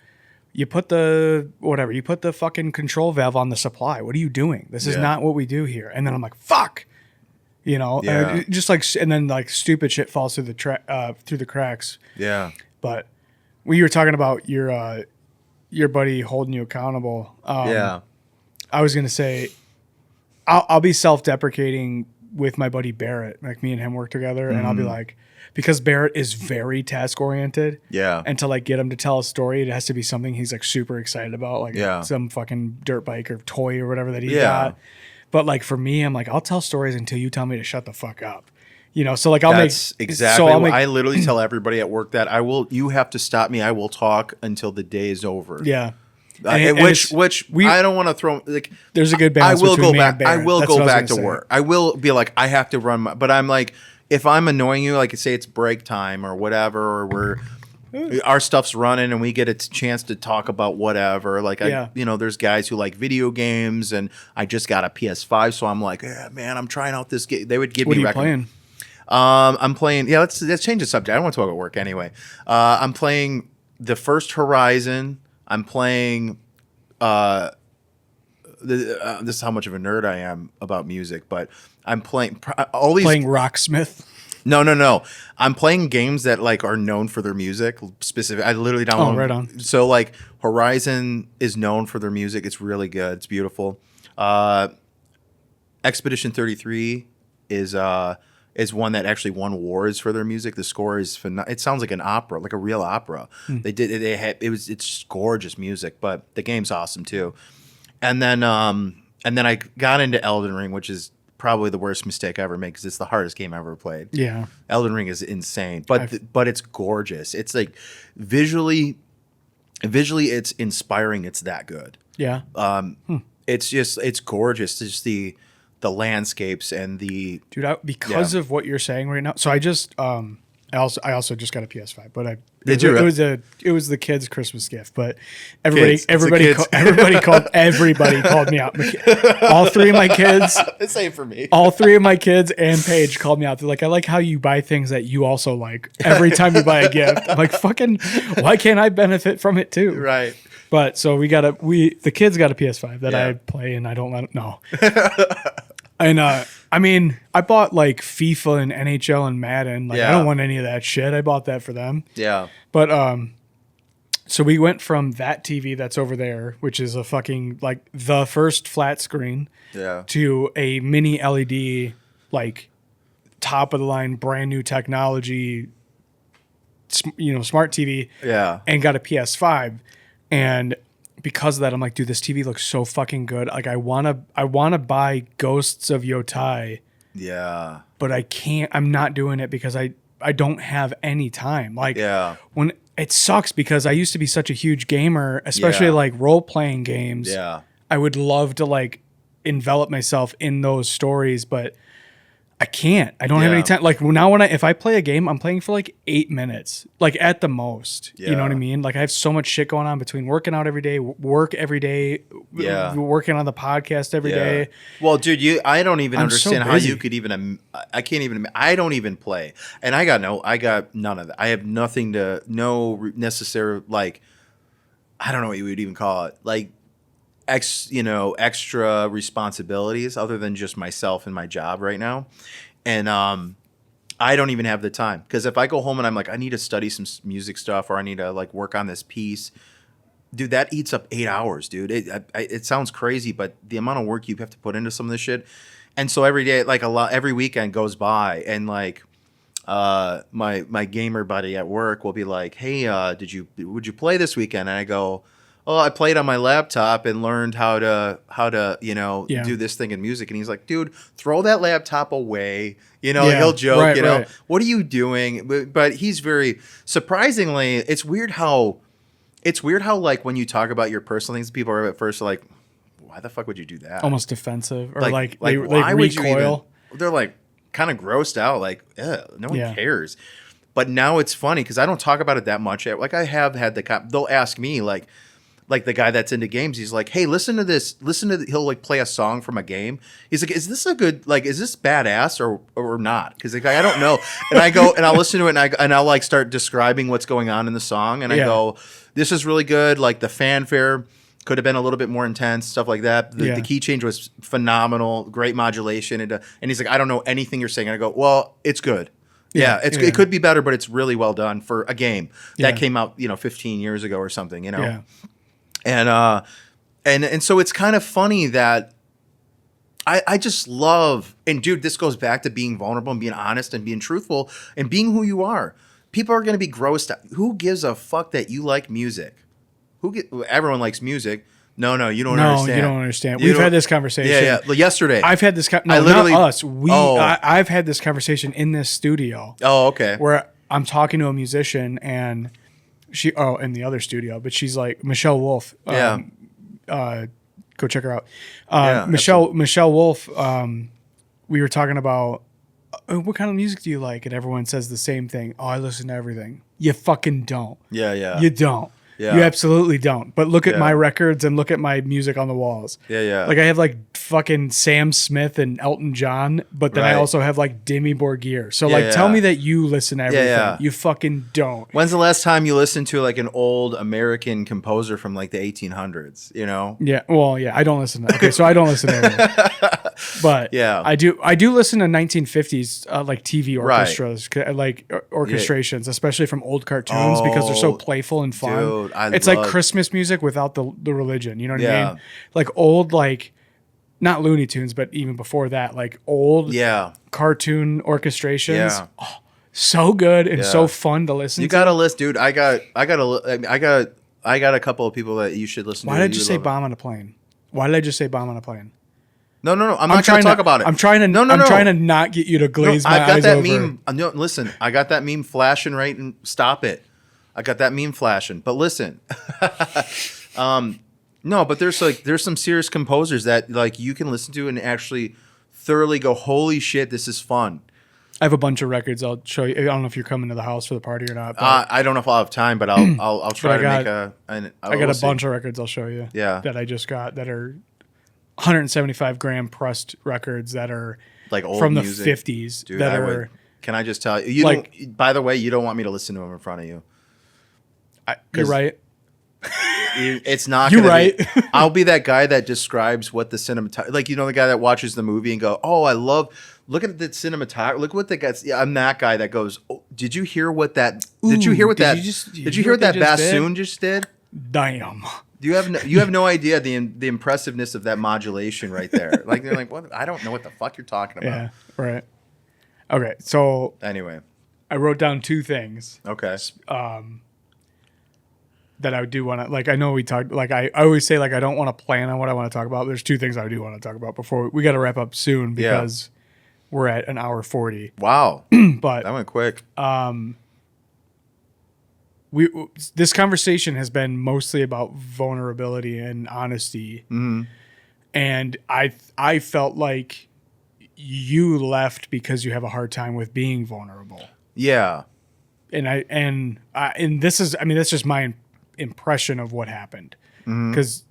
you put the fucking control valve on the supply. What are you doing? This is Yeah. not what we do here. And then I'm like, fuck, you know, Yeah. just like, and then like stupid shit falls through the cracks. Yeah. But when you were talking about your buddy holding you accountable, Yeah. I was going to say, I'll be self-deprecating with my buddy Barrett. Like me and him work together, and I'll be like, because Barrett is very task-oriented. Yeah. And to like get him to tell a story, it has to be something he's like super excited about, like Yeah. some fucking dirt bike or toy or whatever that he Yeah. got. But like for me, I'm like, I'll tell stories until you tell me to shut the fuck up. You know, so like That's exactly so I'll what make, I literally tell everybody at work that you have to stop me. I will talk until the day is over. yeah. Which we I don't want to throw like. there's a good I balance. will between go me back. and Barrett. I will That's go what I was back gonna to say. work. I will be like, I have to run. But I'm like, if I'm annoying you, like say it's break time or whatever, or our stuff's running and we get a chance to talk about whatever. Like, Yeah. there's guys who like video games, and I just got a PS5, so I'm like, yeah, man, I'm trying out this game. They would give What me are you playing? I'm playing. Yeah, let's change the subject. I don't want to talk about work anyway. I'm playing the first Horizon. I'm playing. This is how much of a nerd I am about music, but I'm playing all these. Playing Rocksmith. No. I'm playing games that like are known for their music. Specific. I literally download. Oh, right on. So like Horizon is known for their music. It's really good. It's beautiful. Expedition 33 is one that actually won awards for their music. The score is it sounds like an opera, like a real opera. It's gorgeous music, but the game's awesome too. And then I got into Elden Ring, which is probably the worst mistake I ever made because it's the hardest game I ever played. Yeah. Elden Ring is insane, but it's gorgeous. It's like visually it's inspiring. It's that good. Yeah. It's gorgeous. Just the landscapes and the Dude, because of what you're saying right now. So I just I also just got a PS5, but Did you? it was the kids' Christmas gift, but everybody Kids. It's the kids. everybody called me out. All three of my kids, the same for me. all three of my kids and Paige called me out. They're like, I like how you buy things that you also like every time you buy a gift. I'm like, fucking, why can't I benefit from it too? Right. But so the kids got a PS5 that Yeah. I play and I don't let them know. And I mean, I bought like FIFA and NHL and Madden. Like I Yeah. don't want any of that shit. I bought that for them. Yeah. But so we went from that TV that's over there, which is a fucking like the first flat screen, Yeah. to a mini LED, like top of the line, brand new technology, smart TV. Yeah. And got a PS5, and because of that, I'm like, dude, this TV looks so fucking good. Like, I wanna buy Ghosts of Yotai, Yeah. but I can't. I'm not doing it because I don't have any time. Like, Yeah. when it sucks because I used to be such a huge gamer, especially Yeah. like role playing games. Yeah. I would love to like envelop myself in those stories, but I can't. I don't have any Yeah. time. Like now, if I play a game, I'm playing for like 8 minutes, like at the most. You know what I Yeah. mean? Like I have so much shit going on between working out every day, work every day, Yeah. working on the podcast every day. Well, dude, I don't even I'm so understand how busy. you could even. I can't even. I don't even play, and I got none of that. I have nothing to no necessary like. I don't know what you would even call it, like extra responsibilities other than just myself and my job right now, and I don't even have the time because if I go home and I'm like I need to study some music stuff or I need to like work on this piece. dude, that eats up 8 hours, dude. It sounds crazy, but the amount of work you have to put into some of this shit. And so every day, like every weekend goes by, and like my gamer buddy at work will be like, "Hey, would you play this weekend?" And I go, "Oh, I played on my laptop and learned how to do this thing in music." And he's like, "Dude, throw that laptop away." He'll joke. Right. What are you doing? But he's very surprisingly. It's weird how like when you talk about your personal things, people are at first like, "Why the fuck would you do that?" Almost defensive, or like why they would you recoil. even? They're like kind of grossed out, like, ugh, no one Yeah. cares. But now it's funny because I don't talk about it that much. Like I have had they'll ask me like the guy that's into games. He's like, "Hey, listen to this. He'll like play a song from a game. He's like, is this badass or not? Because like, I don't know." And I go and I'll listen to it and I'll like start describing what's going on in the song. And I go, "This is really good. Like the fanfare could have been a little bit more intense, stuff like that. The key change was phenomenal, great modulation." And he's like, "I don't know anything you're saying." And I go, "Well, it's good. Yeah, it could be better, but it's really well done for a game that came out 15 years ago or something. Yeah. And so it's kind of funny that I just love, and dude, this goes back to being vulnerable and being honest and being truthful and being who you are. People are going to be grossed out. Who gives a fuck that you like music? Everyone likes music. No, you don't understand. No, you don't understand. We've had this conversation. Yeah. Well, yesterday. I've had this. I literally, not us. I've had this conversation in this studio. Oh, okay. Where I'm talking to a musician and in the other studio, but she's like Michelle Wolf. Go check her out. Michelle Wolf. We were talking about what kind of music do you like, and everyone says the same thing. "Oh, I listen to everything." You fucking don't. Yeah. You don't. Yeah. You absolutely don't. But look at my records and look at my music on the walls. Yeah. Like I have like fucking Sam Smith and Elton John, but then I also have like Demi Borgir. So tell me that you listen to everything. Yeah. You fucking don't. When's the last time you listened to like an old American composer from like the 1800s? Yeah. Well, yeah. I don't listen to. Okay, so I don't listen to everything. But yeah, I do listen to 1950s like TV orchestras, like orchestrations, especially from old cartoons because they're so playful and fun. Dude, it's like Christmas music without the religion. You know what I mean? Like old, like not Looney Tunes, but even before that, like old cartoon orchestrations. Yeah. Oh, so good and so fun to listen to. You got a list, dude. I got a couple of people that you should listen to. Why did you say bomb on a plane? Why did I just say bomb on a plane? No. I'm not trying to talk about it. I'm trying to. I'm trying to not get you to glaze my eyes over. Meme. No, listen. I got that meme flashing right, and stop it. I got that meme flashing. But listen, no. But there's some serious composers that like you can listen to and actually thoroughly go, "Holy shit, this is fun." I have a bunch of records. I'll show you. I don't know if you're coming to the house for the party or not. I don't know if I'll have time, but I'll try to make a. I got a bunch of records. I'll show you. Yeah. That I just got that are 175 gram pressed records that are like old from music. the 50s. Dude, that are. Can I just tell you? By the way, you don't want me to listen to them in front of you. You're right. It's not. You're right. I'll be that guy that describes what the cinematography, like the guy that watches the movie and go, "Oh, I love. Look at the cinematography. Look what the guys." Yeah, I'm that guy that goes, "Oh, did you hear what that? Did you hear what that? Did you hear what that bassoon just did? Damn." You have no idea the impressiveness of that modulation right there. Like they're like, "What? I don't know what the fuck you're talking about." Yeah. Right. Okay. So anyway, I wrote down two things. Okay. That I do want to, like, I know we talked, like, I always say, like, I don't want to plan on what I want to talk about. There's two things I do want to talk about before we got to wrap up soon because we're at an hour 40. Wow. But that went quick. This conversation has been mostly about vulnerability and honesty. Mm-hmm. And I felt like you left because you have a hard time with being vulnerable. Yeah. And this is, I mean, that's just my impression of what happened, because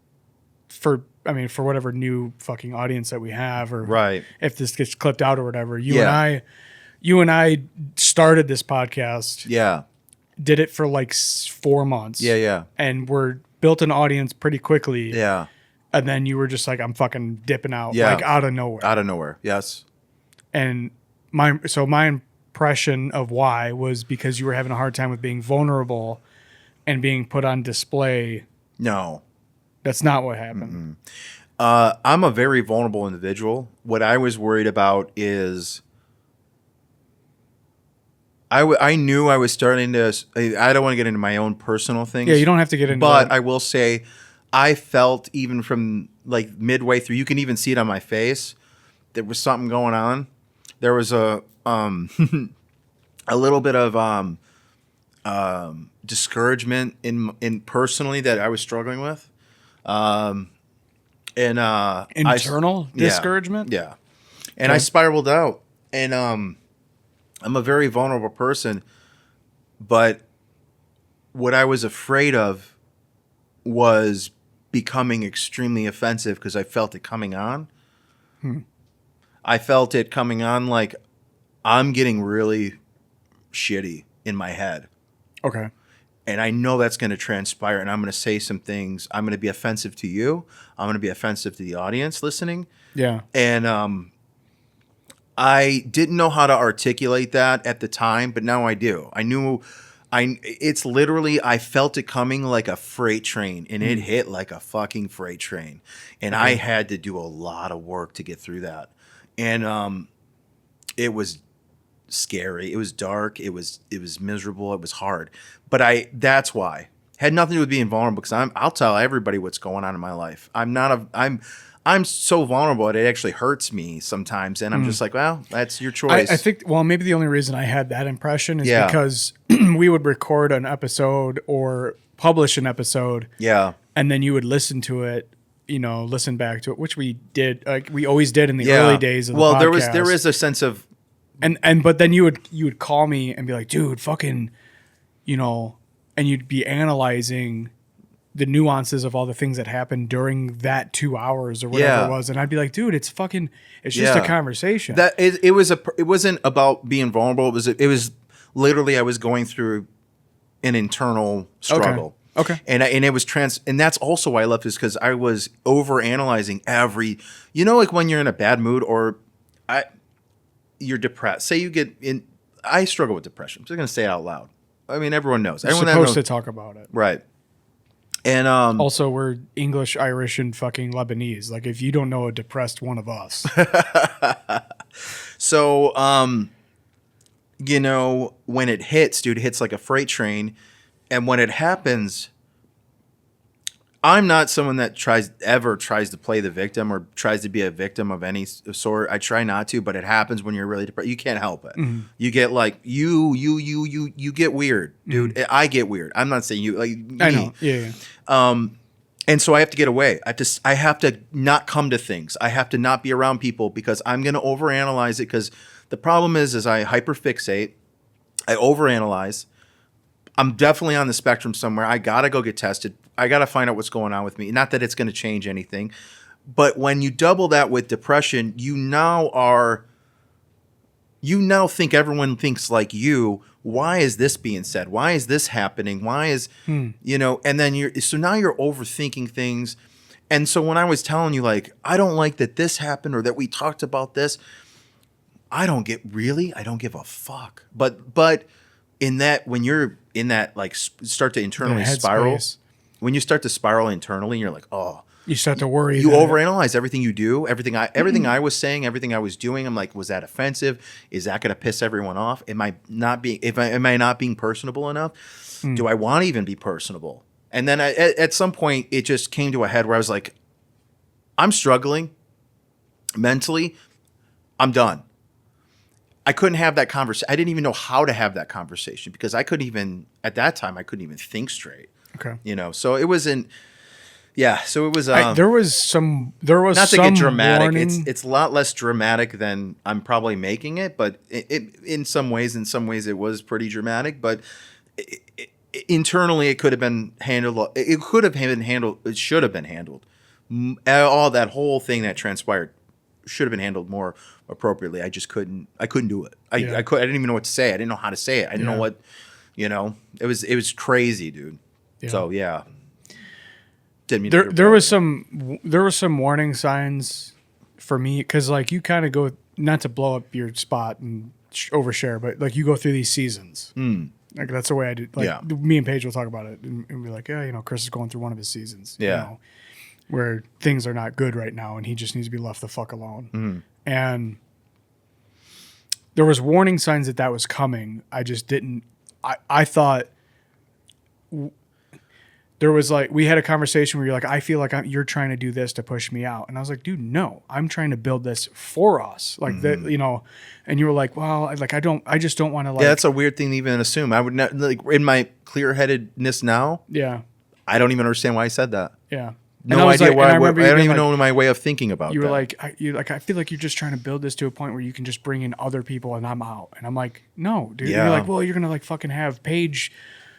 for whatever new fucking audience that we have, or if this gets clipped out or whatever, you and I started this podcast, did it for like 4 months, and we're built an audience pretty quickly, and then you were just like, I'm fucking dipping out, like out of nowhere, yes, and my impression of why was because you were having a hard time with being vulnerable and being put on display No. That's not what happened. I'm a very vulnerable individual. What I was worried about is I knew I was starting to. I don't want to get into my own personal things. Yeah, you don't have to get into But that. I will say, I felt even from like midway through, you can even see it on my face. There was something going on. There was a a little bit of discouragement in personally that I was struggling with. Internal discouragement? Yeah. And I spiraled out. And I'm a very vulnerable person, but what I was afraid of was becoming extremely offensive because I felt it coming on. I felt it coming on like I'm getting really shitty in my head. Okay. And I know that's going to transpire, and I'm going to say some things. I'm going to be offensive to you. I'm going to be offensive to the audience listening. Yeah. And I didn't know how to articulate that at the time, but now I do. It's literally, I felt it coming like a freight train, and it hit like a fucking freight train. And I had to do a lot of work to get through that. And it was scary. It was dark. It was miserable. It was hard. But that's why. Had nothing to do with being vulnerable, because I'll tell everybody what's going on in my life. I'm so vulnerable it actually hurts me sometimes, and I'm just like, well, that's your choice. I think, well, maybe the only reason I had that impression is because we would record an episode or publish an episode. Yeah. And then you would listen to it, listen back to it, which we did. Like we always did in the early days of the podcast. Well, there is a sense of, but then you would call me and be like, dude, fucking, and you'd be analyzing the nuances of all the things that happened during that 2 hours or whatever it was. And I'd be like, dude, it's just a conversation. It wasn't about being vulnerable. It was literally, I was going through an internal struggle. Okay. And it was and that's also why I left, is because I was over analyzing like when you're in a bad mood or you're depressed. Say you get in, I struggle with depression. I'm just going to say it out loud. I mean, everyone knows. You're supposed to talk about it. Right. And also, we're English, Irish, and fucking Lebanese. Like, if you don't know a depressed one of us. So, when it hits, dude, it hits like a freight train. And when it happens, I'm not someone that tries to play the victim or tries to be a victim of any sort. I try not to, but it happens when you're really depressed. You can't help it. Mm-hmm. You get like you get weird, dude. Mm-hmm. I get weird. I'm not saying you, like me. I know. Yeah. And so I have to get away. I have to not come to things. I have to not be around people because I'm going to overanalyze it. Because the problem is I hyperfixate. I overanalyze. I'm definitely on the spectrum somewhere. I got to go get tested. I got to find out what's going on with me. Not that it's going to change anything. But when you double that with depression, you now think everyone thinks like you. Why is this being said? Why is this happening? Why is, and then so now you're overthinking things. And so when I was telling you, like, I don't like that this happened or that we talked about this, I don't give a fuck. But in that, when you're in that, like, start to internally spiral, when you start to spiral internally, you're like, oh, you start to worry. You overanalyze everything you do, everything I was saying, everything I was doing. I'm like, was that offensive? Is that going to piss everyone off? Am I not being personable enough? Do I want to even be personable? And then at some point, it just came to a head where I was like, I'm struggling mentally. I'm done. I couldn't have that conversation. I didn't even know how to have that conversation because at that time, I couldn't even think straight. Okay. So it wasn't. Yeah, so it was. There was not to get dramatic. Warning. It's a lot less dramatic than I'm probably making it, but in some ways, it was pretty dramatic. But internally, it could have been handled. It could have been handled. It should have been handled. All that whole thing that transpired should have been handled more appropriately. I just couldn't. I couldn't do it. I didn't even know what to say. I didn't know how to say it. I didn't know what. It was crazy, dude. Yeah. So yeah. There was some warning signs for me because like you kind of go, not to blow up your spot and overshare, but like you go through these seasons. Like that's the way I did. Like Yeah. me and Paige will talk about it and be like, yeah, Chris is going through one of his seasons. Yeah. Where things are not good right now, and he just needs to be left the fuck alone. Mm-hmm. And there was warning signs that was coming. I just didn't. I thought there was like, we had a conversation where you're like, I feel like you're trying to do this to push me out. And I was like, dude, no, I'm trying to build this for us. Like that, and you were like, well, like, I just don't want to like. Yeah, that's a weird thing to even assume. I would not, like, in my clear headedness now. Yeah. I don't even understand why I said that. Yeah. No idea like, why. I remember don't you even being know my way of thinking about you that. were like, I feel like you're just trying to build this to a point where you can just bring in other people and I'm out. And I'm like, no, dude. Yeah. You're like, well, you're going to like fucking have Paige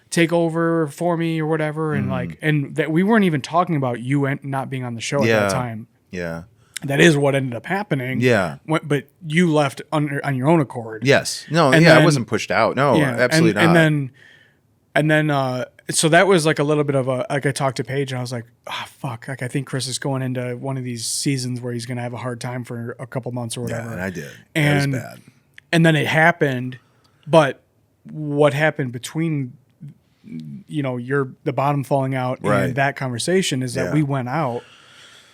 take over for me or whatever. And like, and that we weren't even talking about you not being on the show at that time. Yeah. That is what ended up happening. Yeah. But you left on your own accord. Yes. No, And I then- wasn't pushed out. No, absolutely and, not. And then, so that was like a little bit of a, like I talked to Paige and I was like, fuck. Like I think Chris is going into one of these seasons where he's going to have a hard time for a couple months or whatever. Yeah, and I did. And, that was bad. And then it happened. But what happened between, the bottom falling out Right. and that conversation is that we went out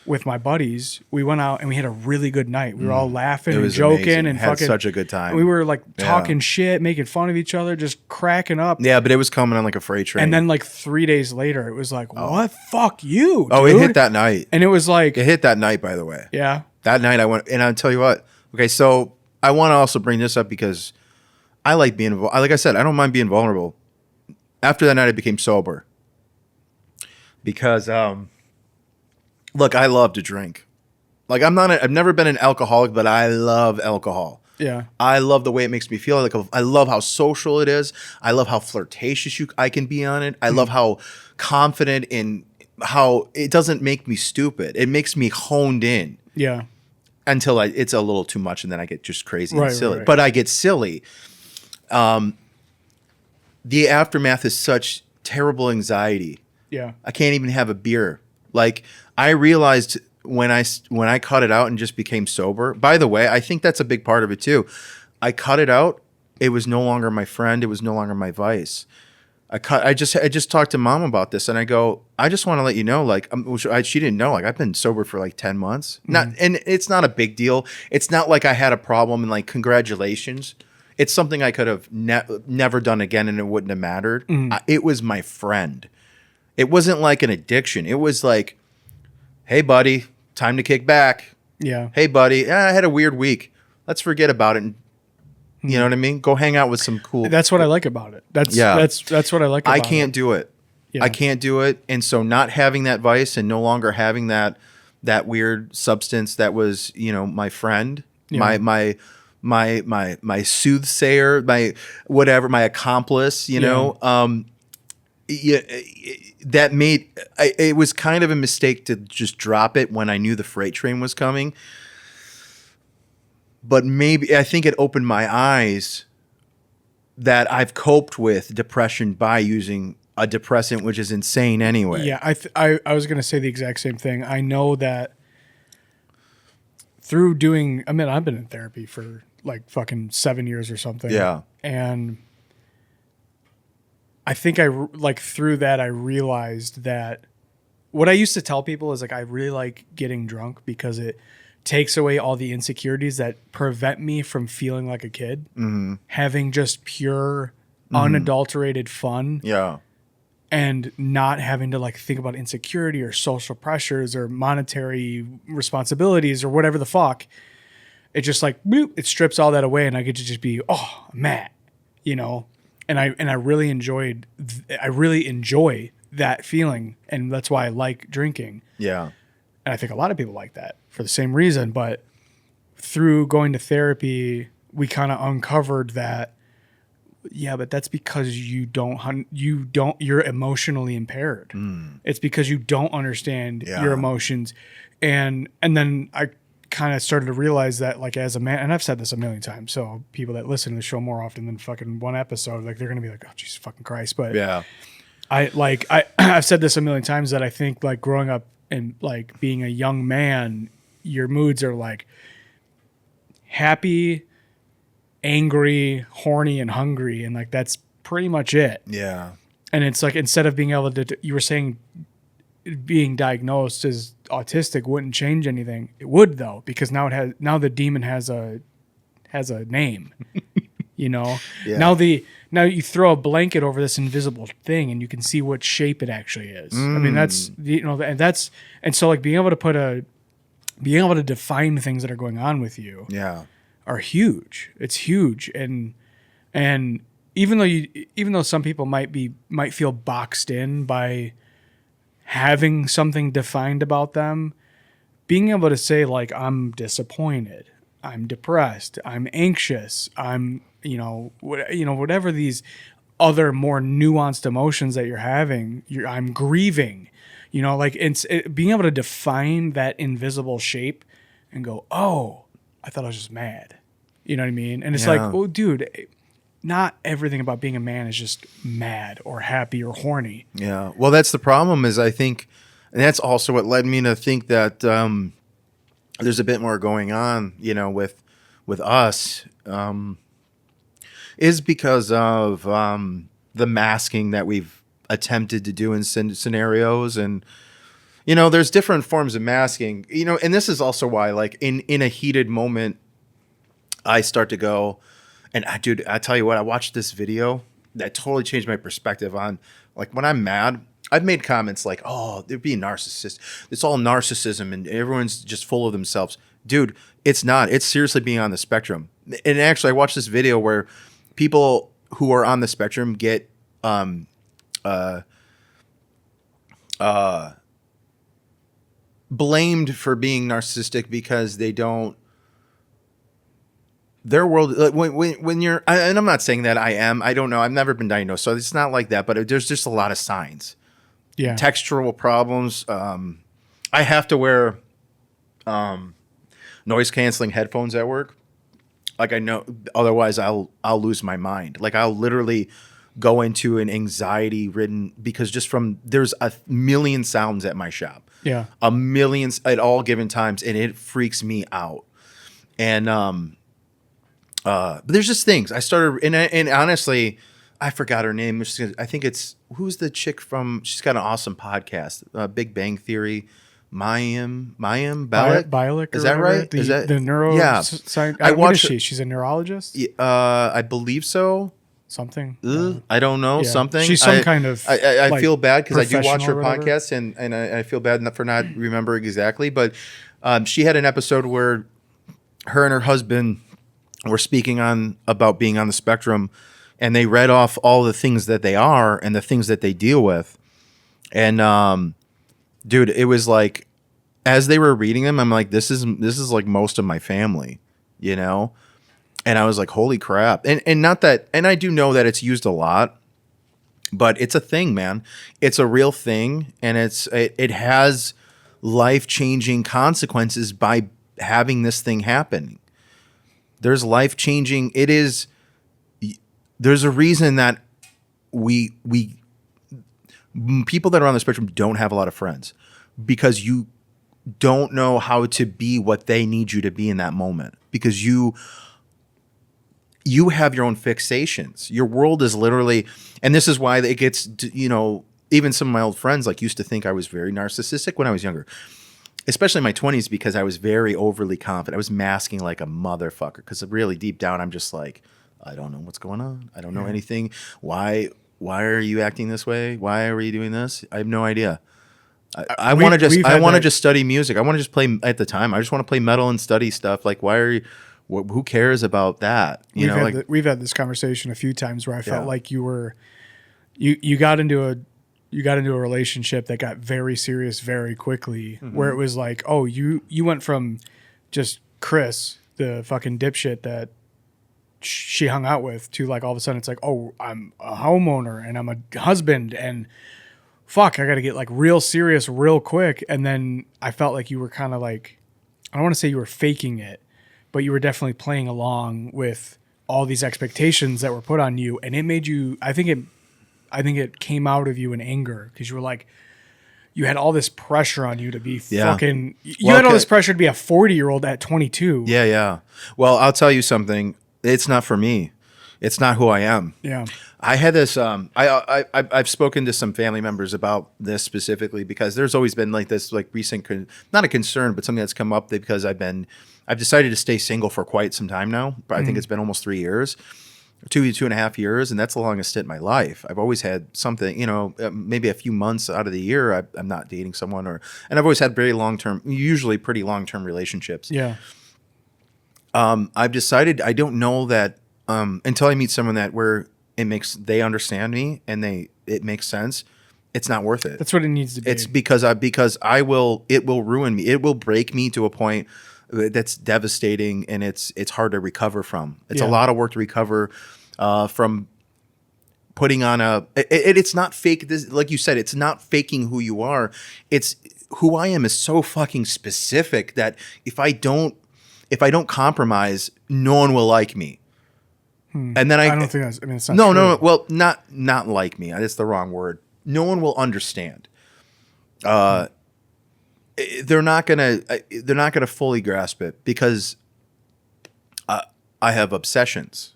with my buddies. We went out and we had a really good night. We were all laughing It and was joking amazing. and Had fucking such a good time. We were like talking shit, making fun of each other, just cracking up. Yeah, but it was coming on like a freight train. And then like 3 days later, it was like, what? Fuck you, oh, dude. it hit that night. And it was like, It hit that night, by the way. yeah, That night I went, and I'll tell you what. Okay, so I want to also bring this up because I like being, like I said, I don't mind being vulnerable. After that night, I became sober. Because, look, I love to drink. Like I've never been an alcoholic, but I love alcohol. yeah, I love the way it makes me feel. Like I love how social it is. I love how flirtatious I can be on it. I love how confident in how it doesn't make me stupid. It makes me honed in yeah, until it's a little too much, and then I get just crazy and Right, silly. right. But I get silly. The aftermath is such terrible anxiety. yeah, I can't even have a beer. Like I realized when I cut it out and just became sober. By the way, I think that's a big part of it too. I cut it out. It was no longer my friend. It was no longer my vice. I just talked to Mom about this, and I go, I just want to let you know, like, she didn't know, like, I've been sober for like 10 months. And it's not a big deal. It's not like I had a problem and like, congratulations. It's something I could have never done again, and it wouldn't have mattered. It was my friend. It wasn't like an addiction. It was like, hey, buddy, time to kick back. yeah. Hey, buddy, I had a weird week. Let's forget about it. And, you know what I mean? Go hang out with some cool. That's what I like about it. That's what I like about I it. can't do it. Yeah. I can't do it. And so not having that vice and no longer having that weird substance that was, my friend, Yeah. my soothsayer, my whatever, my accomplice, that made it was kind of a mistake to just drop it when I knew the freight train was coming. But maybe I think it opened my eyes that I've coped with depression by using a depressant, which is insane anyway. Yeah, I was gonna say the exact same thing. I know that through doing. I mean, I've been in therapy for like fucking 7 years or something. Yeah. And I think through that, I realized that what I used to tell people is like, I really like getting drunk because it takes away all the insecurities that prevent me from feeling like a kid, having just pure, unadulterated fun. Yeah. And not having to like think about insecurity or social pressures or monetary responsibilities or whatever the fuck. It just like, boop, it strips all that away and I get to just be, Matt, and I really enjoy that feeling. And that's why I like drinking. Yeah. And I think a lot of people like that for the same reason. But through going to therapy, we kind of uncovered that, yeah, but that's because you're emotionally impaired. It's because you don't understand your emotions. And then I kind of started to realize that, like, as a man, and I've said this a million times, so people that listen to the show more often than fucking one episode, like, they're going to be like, oh, Jesus fucking Christ. But Yeah. I've said this a million times that I think, like, growing up and, like, being a young man, your moods are, like, happy, angry, horny, and hungry. And, like, that's pretty much it. Yeah. And it's like, instead of being able to, you were saying being diagnosed as autistic wouldn't change anything. It would though, because now the demon has a name, you know. Yeah. Now you throw a blanket over this invisible thing and you can see what shape it actually is. I mean, that's, and so like being able to define things that are going on with you Yeah. are huge. It's huge. And even though some people might feel boxed in by having something defined about them, being able to say like, I'm disappointed, I'm depressed, I'm anxious, I'm, whatever these other more nuanced emotions that you're having, I'm grieving, like being able to define that invisible shape and go, oh, I thought I was just mad. You know what I mean? And it's like, oh, dude, not everything about being a man is just mad or happy or horny. Yeah. Well, that's the problem is I think, and that's also what led me to think that there's a bit more going on, with us, is because of the masking that we've attempted to do in scenarios. And, there's different forms of masking, and this is also why, like in a heated moment, I start to go, and dude, I tell you what, I watched this video that totally changed my perspective on, like, when I'm mad, I've made comments like, oh, they're being narcissist. It's all narcissism and everyone's just full of themselves. Dude, it's not. It's seriously being on the spectrum. And actually, I watched this video where people who are on the spectrum get blamed for being narcissistic because they don't, their world, like when you're, and I'm not saying that I don't know, I've never been diagnosed, so it's not like that, but there's just a lot of signs. Yeah. Textural problems. I have to wear noise canceling headphones at work. Like, I know, otherwise I'll lose my mind. Like, I'll literally go into an anxiety ridden, because there's a million sounds at my shop. Yeah. A million at all given times, and it freaks me out. And but there's just things I started, and honestly, I forgot her name. I think who's the chick from? She's got an awesome podcast, Big Bang Theory. Mayim Bialik. Is that right? Is that the neuro? Yeah. What is she? She's a neurologist. I believe so. Something. I don't know. Yeah. Something. She's some kind of. I feel bad because I do watch her professional or whatever. podcast, and I feel bad for not remembering exactly. But she had an episode where her and her husband were speaking about being on the spectrum, and they read off all the things that they are and the things that they deal with. And dude, it was like, as they were reading them, I'm like, this is like most of my family, And I was like, holy crap. And not that, and I do know that it's used a lot, but it's a thing, man. It's a real thing, and it has life-changing consequences by having this thing happen. There's life-changing, there's a reason that people that are on the spectrum don't have a lot of friends, because you don't know how to be what they need you to be in that moment, because you have your own fixations. Your world is literally, and this is why it gets, even some of my old friends used to think I was very narcissistic when I was younger, especially in my 20s, because I was very overly confident. I was masking like a motherfucker, because really deep down, I'm just like, I don't know what's going on. I don't know anything. Why are you acting this way? Why are you doing this? I have no idea. I want to just study music. I want to just play at the time. I just want to play metal and study stuff. Like, why are you, who cares about that? We've had this conversation a few times where I felt like you got into a relationship that got very serious very quickly, where it was like, oh, you went from just Chris, the fucking dipshit that she hung out with, to like all of a sudden it's like, oh, I'm a homeowner and I'm a husband, and fuck, I got to get like real serious real quick. And then I felt like you were kind of like, I don't want to say you were faking it, but you were definitely playing along with all these expectations that were put on you, and it made you, I think it came out of you in anger, because you were like, you had all this pressure on you to be fucking, had all this pressure to be a 40-year-old at 22. Yeah. Well, I'll tell you something. It's not for me. It's not who I am. Yeah. I had this. I've spoken to some family members about this specifically because there's always been like this like recent not a concern, but something that's come up because I've decided to stay single for quite some time now. But I think it's been almost 3 years, 2.5 years, and that's the longest stint in my life. I've always had something, maybe a few months out of the year I'm not dating someone, and I've always had very usually pretty long-term relationships. Yeah. I've decided I don't know that until I meet someone where they understand me and it makes sense. It's not worth it. That's what it needs to be. It's because it will ruin me. It will break me to a point that's devastating, and it's hard to recover from. It's a lot of work to recover from putting on it's not fake. Like you said, it's not faking who you are. It's who I am is so fucking specific that if I don't compromise, no one will like me. And then I don't think that's. I mean, it's not. no. true. Well, not like me. That's the wrong word. No one will understand. They're not gonna fully grasp it because I have obsessions,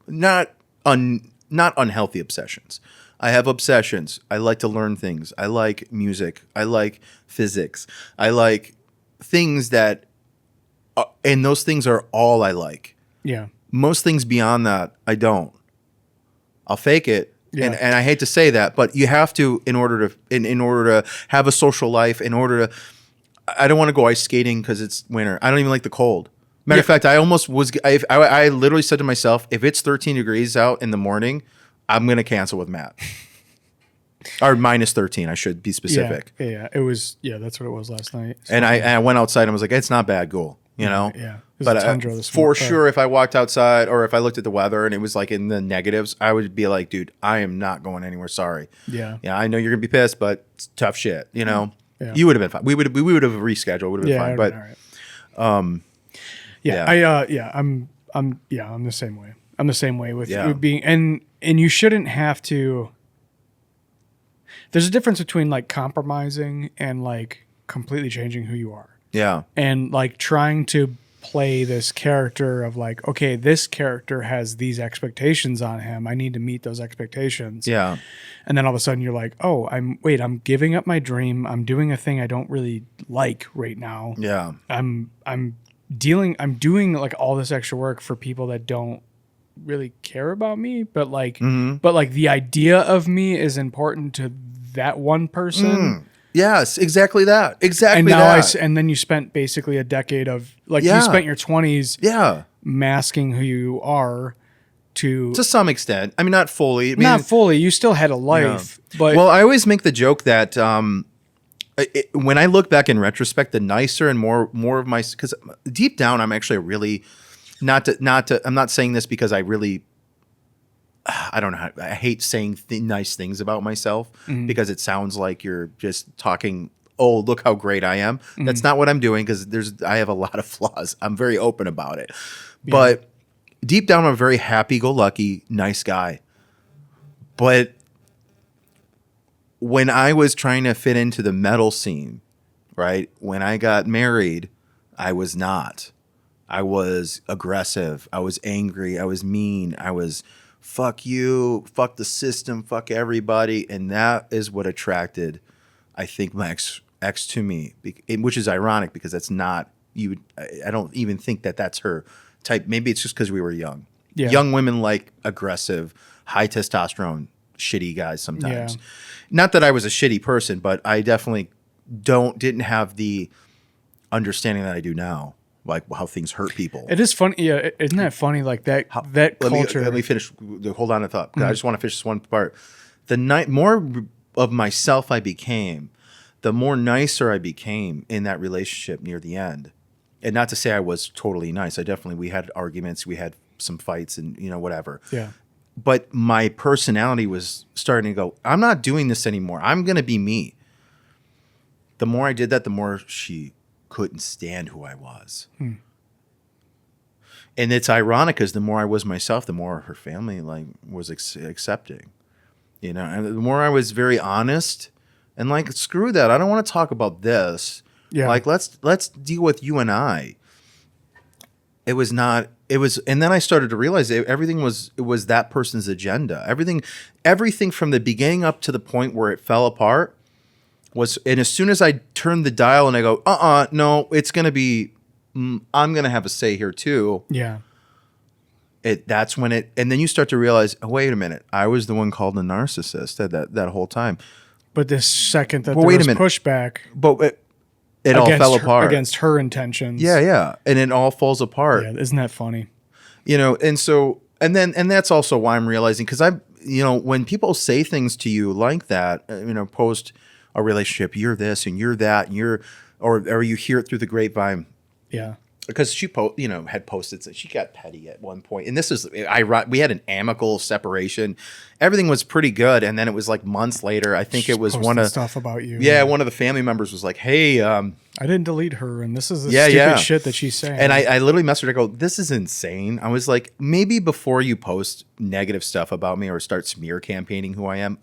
not unhealthy obsessions. I have obsessions. I like to learn things. I like music. I like physics. I like things that, and those things are all I like. Yeah. Most things beyond that, I don't. I'll fake it, Yeah. and I hate to say that, but you have to in order to have a social life. I don't want to go ice skating because it's winter. I don't even like the cold. Matter of fact, I almost was. I literally said to myself, if it's 13 degrees out in the morning, I'm gonna cancel with Matt. Or minus 13. I should be specific. Yeah. It was. Yeah, that's what it was last night. And I went outside and was like, it's not bad, cool. Yeah. It was But a tundra this for morning. sure, if I walked outside or if I looked at the weather and it was like in the negatives, I would be like, dude, I am not going anywhere. Sorry. Yeah. Yeah, I know you're gonna be pissed, but it's tough shit. Yeah. You would have been fine. We would have rescheduled. Would have been fine. But I'm the same way. I'm the same way with Yeah. being, and you shouldn't have to. There's a difference between like compromising and like completely changing who you are. yeah, And like trying to play this character of like, okay, this character has these expectations on him. I need to meet those expectations. yeah, And then all of a sudden you're like, oh, I'm giving up my dream. I'm doing a thing I don't really like right now. yeah, I'm doing like all this extra work for people that don't really care about me, but like the idea of me is important to that one person. yes, exactly that. Exactly And now that. and then you spent basically a decade of like Yeah. you spent your 20s yeah, masking who you are to some extent. I mean, not fully. I mean, not fully. You still had a life, but well, I always make the joke that when I look back in retrospect, the nicer and more of my, because deep down, I'm actually really not to. I'm not saying this because I really. I don't know. I hate saying nice things about myself because it sounds like you're just talking. Oh, look how great I am. That's not what I'm doing because I have a lot of flaws. I'm very open about it, but deep down, I'm a very happy-go-lucky, nice guy. But when I was trying to fit into the metal scene, right? When I got married, I was not. I was aggressive. I was angry. I was mean. I was fuck you, fuck the system, fuck everybody. And that is what attracted, I think, my ex to me, which is ironic because that's not, I don't even think that's her type. Maybe it's just because we were young. Yeah. Young women like aggressive, high testosterone, shitty guys sometimes. Yeah. Not that I was a shitty person, but I definitely didn't have the understanding that I do now, like how things hurt people. it is funny. Yeah, isn't that funny? Like that culture. Let me finish. Hold on to thought. 'Cause I just want to finish this one part. The more of myself I became, the more nicer I became in that relationship near the end. And not to say I was totally nice. We had arguments, we had some fights, and whatever. Yeah. But my personality was starting to go, I'm not doing this anymore. I'm going to be me. The more I did that, the more she couldn't stand who I was. And it's ironic because the more I was myself, the more her family was accepting. And the more I was very honest and like, screw that. I don't want to talk about this. Yeah. Like, let's deal with you and I. It was not. It was, and then I started to realize everything was. It was that person's agenda. Everything from the beginning up to the point where it fell apart was. And as soon as I turned the dial and I go, no, it's gonna be. I'm gonna have a say here too. Yeah. That's when it. And then you start to realize, oh, wait a minute, I was the one called a narcissist that whole time. But the second that Well, there wait a was minute. pushback, But it all fell apart against her intentions. Yeah, and it all falls apart. Yeah, isn't that funny? And so and that's also why I'm realizing, because when people say things to you like that, post a relationship, you're this and you're that, and or you hear it through the grapevine. Yeah. Because she had posted that she got petty at one point, and this is we had an amicable separation, everything was pretty good, and then it was like months later. I think it was one of stuff about you. Yeah, one of the family members was like, "Hey, I didn't delete her, and this is the stupid shit that she's saying." And I literally messaged her. I go, "This is insane." I was like, maybe before you post negative stuff about me or start smear campaigning who I am,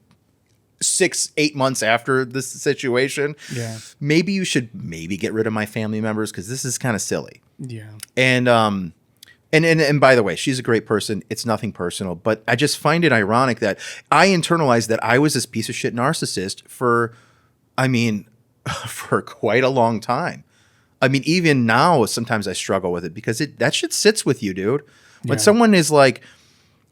6-8 months after this situation, maybe you should get rid of my family members, because this is kind of silly. Yeah. And by the way, she's a great person. It's nothing personal, but I just find it ironic that I internalized that I was this piece of shit narcissist for quite a long time. I mean, even now, sometimes I struggle with it, because that shit sits with you, dude. When someone is like,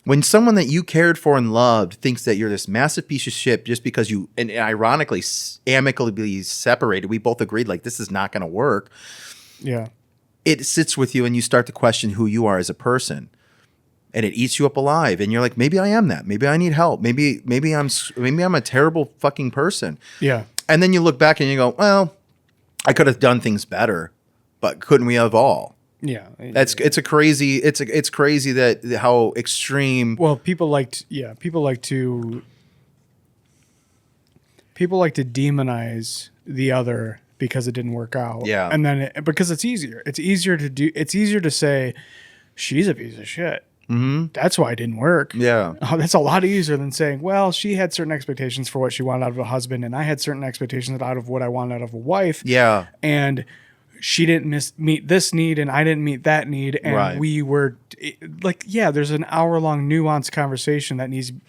when someone that you cared for and loved thinks that you're this massive piece of shit just because you, and ironically, amicably separated, we both agreed like this is not going to work. Yeah. It sits with you, and you start to question who you are as a person, and it eats you up alive. And you're like, maybe I am that. Maybe I need help. Maybe I'm a terrible fucking person. Yeah. And then you look back and you go, well, I could have done things better, but couldn't we have all? Yeah. It's crazy that how extreme. Well, people like to demonize the other because it didn't work out. Yeah. And then because it's easier. It's easier to say she's a piece of shit. Mm-hmm. That's why it didn't work. Yeah. Oh, that's a lot easier than saying, well, she had certain expectations for what she wanted out of a husband, and I had certain expectations out of what I wanted out of a wife. Yeah. And she didn't meet this need, and I didn't meet that need, and we were like, there's an hour-long nuanced conversation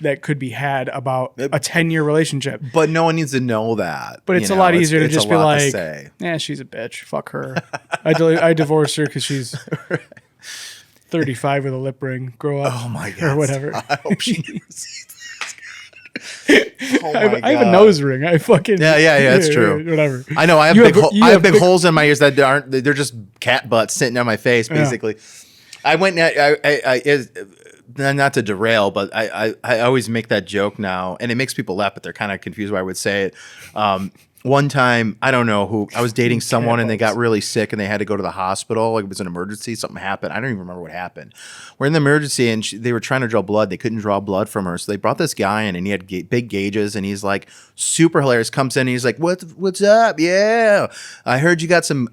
that could be had about a 10-year relationship. But no one needs to know that. But it's a lot easier to just be like, she's a bitch, fuck her. I divorced her because she's 35 with a lip ring. Grow up. Oh my God. Or whatever. I hope she never sees this. I have a nose ring. I fucking it's true. Whatever. I know. I have big holes in my ears that aren't. They're just cat butts sitting on my face, basically. Yeah. I went. Not to derail, but I always make that joke now, and it makes people laugh, but they're kind of confused why I would say it. One time, I don't know who, I was dating someone and they got really sick and they had to go to the hospital. Like it was an emergency. Something happened. I don't even remember what happened. We're in the emergency and they were trying to draw blood. They couldn't draw blood from her. So they brought this guy in and he had big gauges and he's like super hilarious. Comes in and he's like, what's up? Yeah. I heard you got some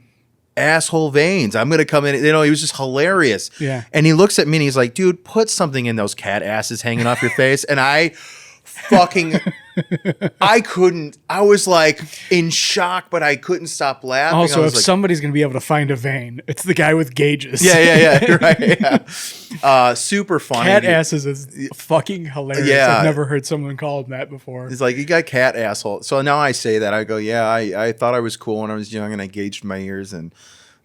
asshole veins. I'm going to come in. He was just hilarious. Yeah. And he looks at me and he's like, dude, put something in those cat asses hanging off your face. And I was like in shock, but I couldn't stop laughing. Also, if somebody's going to be able to find a vein, it's the guy with gauges. Yeah. You're right. Yeah. Super funny. Cat asses is fucking hilarious. Yeah. I've never heard someone call him that before. He's like, you got cat asshole. So now I say that. I go, I thought I was cool when I was young and I gauged my ears and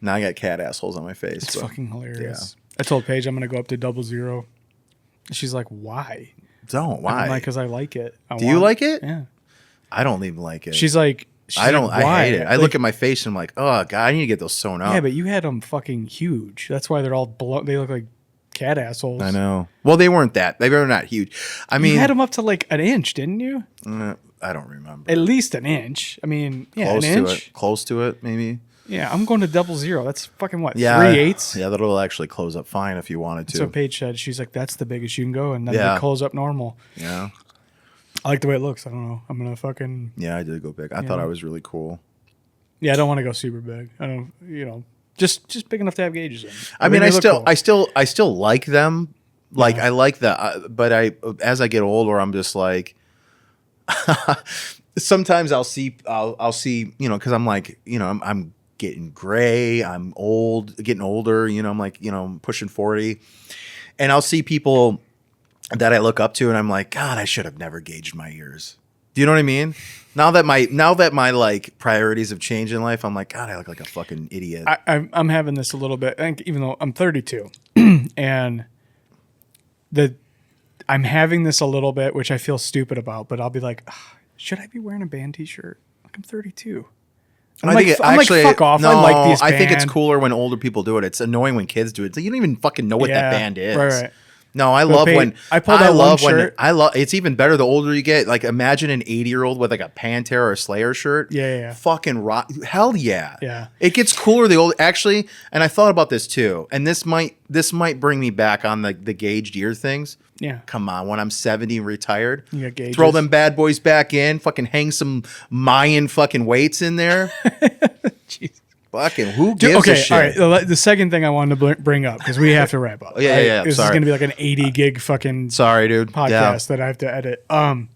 now I got cat assholes on my face. It's fucking hilarious. Yeah. I told Paige I'm going to go up to 00. She's like, why? Don't. Why? I'm like, because I like it. You like it? Yeah. I don't even like it. She's like, I hate it. I look at my face and I'm like, oh God, I need to get those sewn up. Yeah, but you had them fucking huge. That's why they're all they look like cat assholes. I know. Well, they weren't that. They were not huge. I mean, you had them up to like an inch, didn't you? I don't remember. At least an inch. I mean, yeah, Close to it, maybe. Yeah, I'm going to 00. That's fucking what? Yeah, 3/8. Yeah, that'll actually close up fine if you wanted to. So Paige said, she's like, that's the biggest you can go, and then they close up normal. Yeah. I like the way it looks. I don't know. I'm gonna fucking. Yeah, I did go big. I thought I was really cool. Yeah, I don't want to go super big. I don't. Just big enough to have gauges in. I mean, I still like them. Like I like that, but as I get older, I'm just like. Sometimes I'll see, because I'm like, I'm getting gray. I'm old, getting older. You know, I'm like, you know, pushing 40, and I'll see people that I look up to, and I'm like, God, I should have never gauged my ears. Do you know what I mean? Now that my like priorities have changed in life, I'm like, God, I look like a fucking idiot. I'm having this a little bit, I think, even though I'm 32, and I'm having this a little bit, which I feel stupid about, but I'll be like, should I be wearing a band t-shirt? Like, I'm 32. I'm like, fuck off. No, I like these I think it's band. cooler when older people do it. It's annoying when kids do it. It's like, you don't even fucking know what that band is. Right. No, I love when I pulled out one shirt. I love. It's even better the older you get. Like, imagine an 80-year-old with like a Pantera or a Slayer shirt. Yeah. Fucking rock. Hell yeah. Yeah. It gets cooler the older. Actually, and I thought about this too. And this might bring me back on the gauged ear things. Yeah. Come on, when I'm 70 retired, You got gauges. throw them bad boys back in. Fucking hang some Mayan fucking weights in there. Jesus. Fucking who gives Okay, a shit? all right. The second thing I wanted to bring up, because we have to wrap up. Oh, yeah, right? yeah. This Sorry. is going to be like an 80 gig fucking Sorry, dude. podcast that I have to edit. The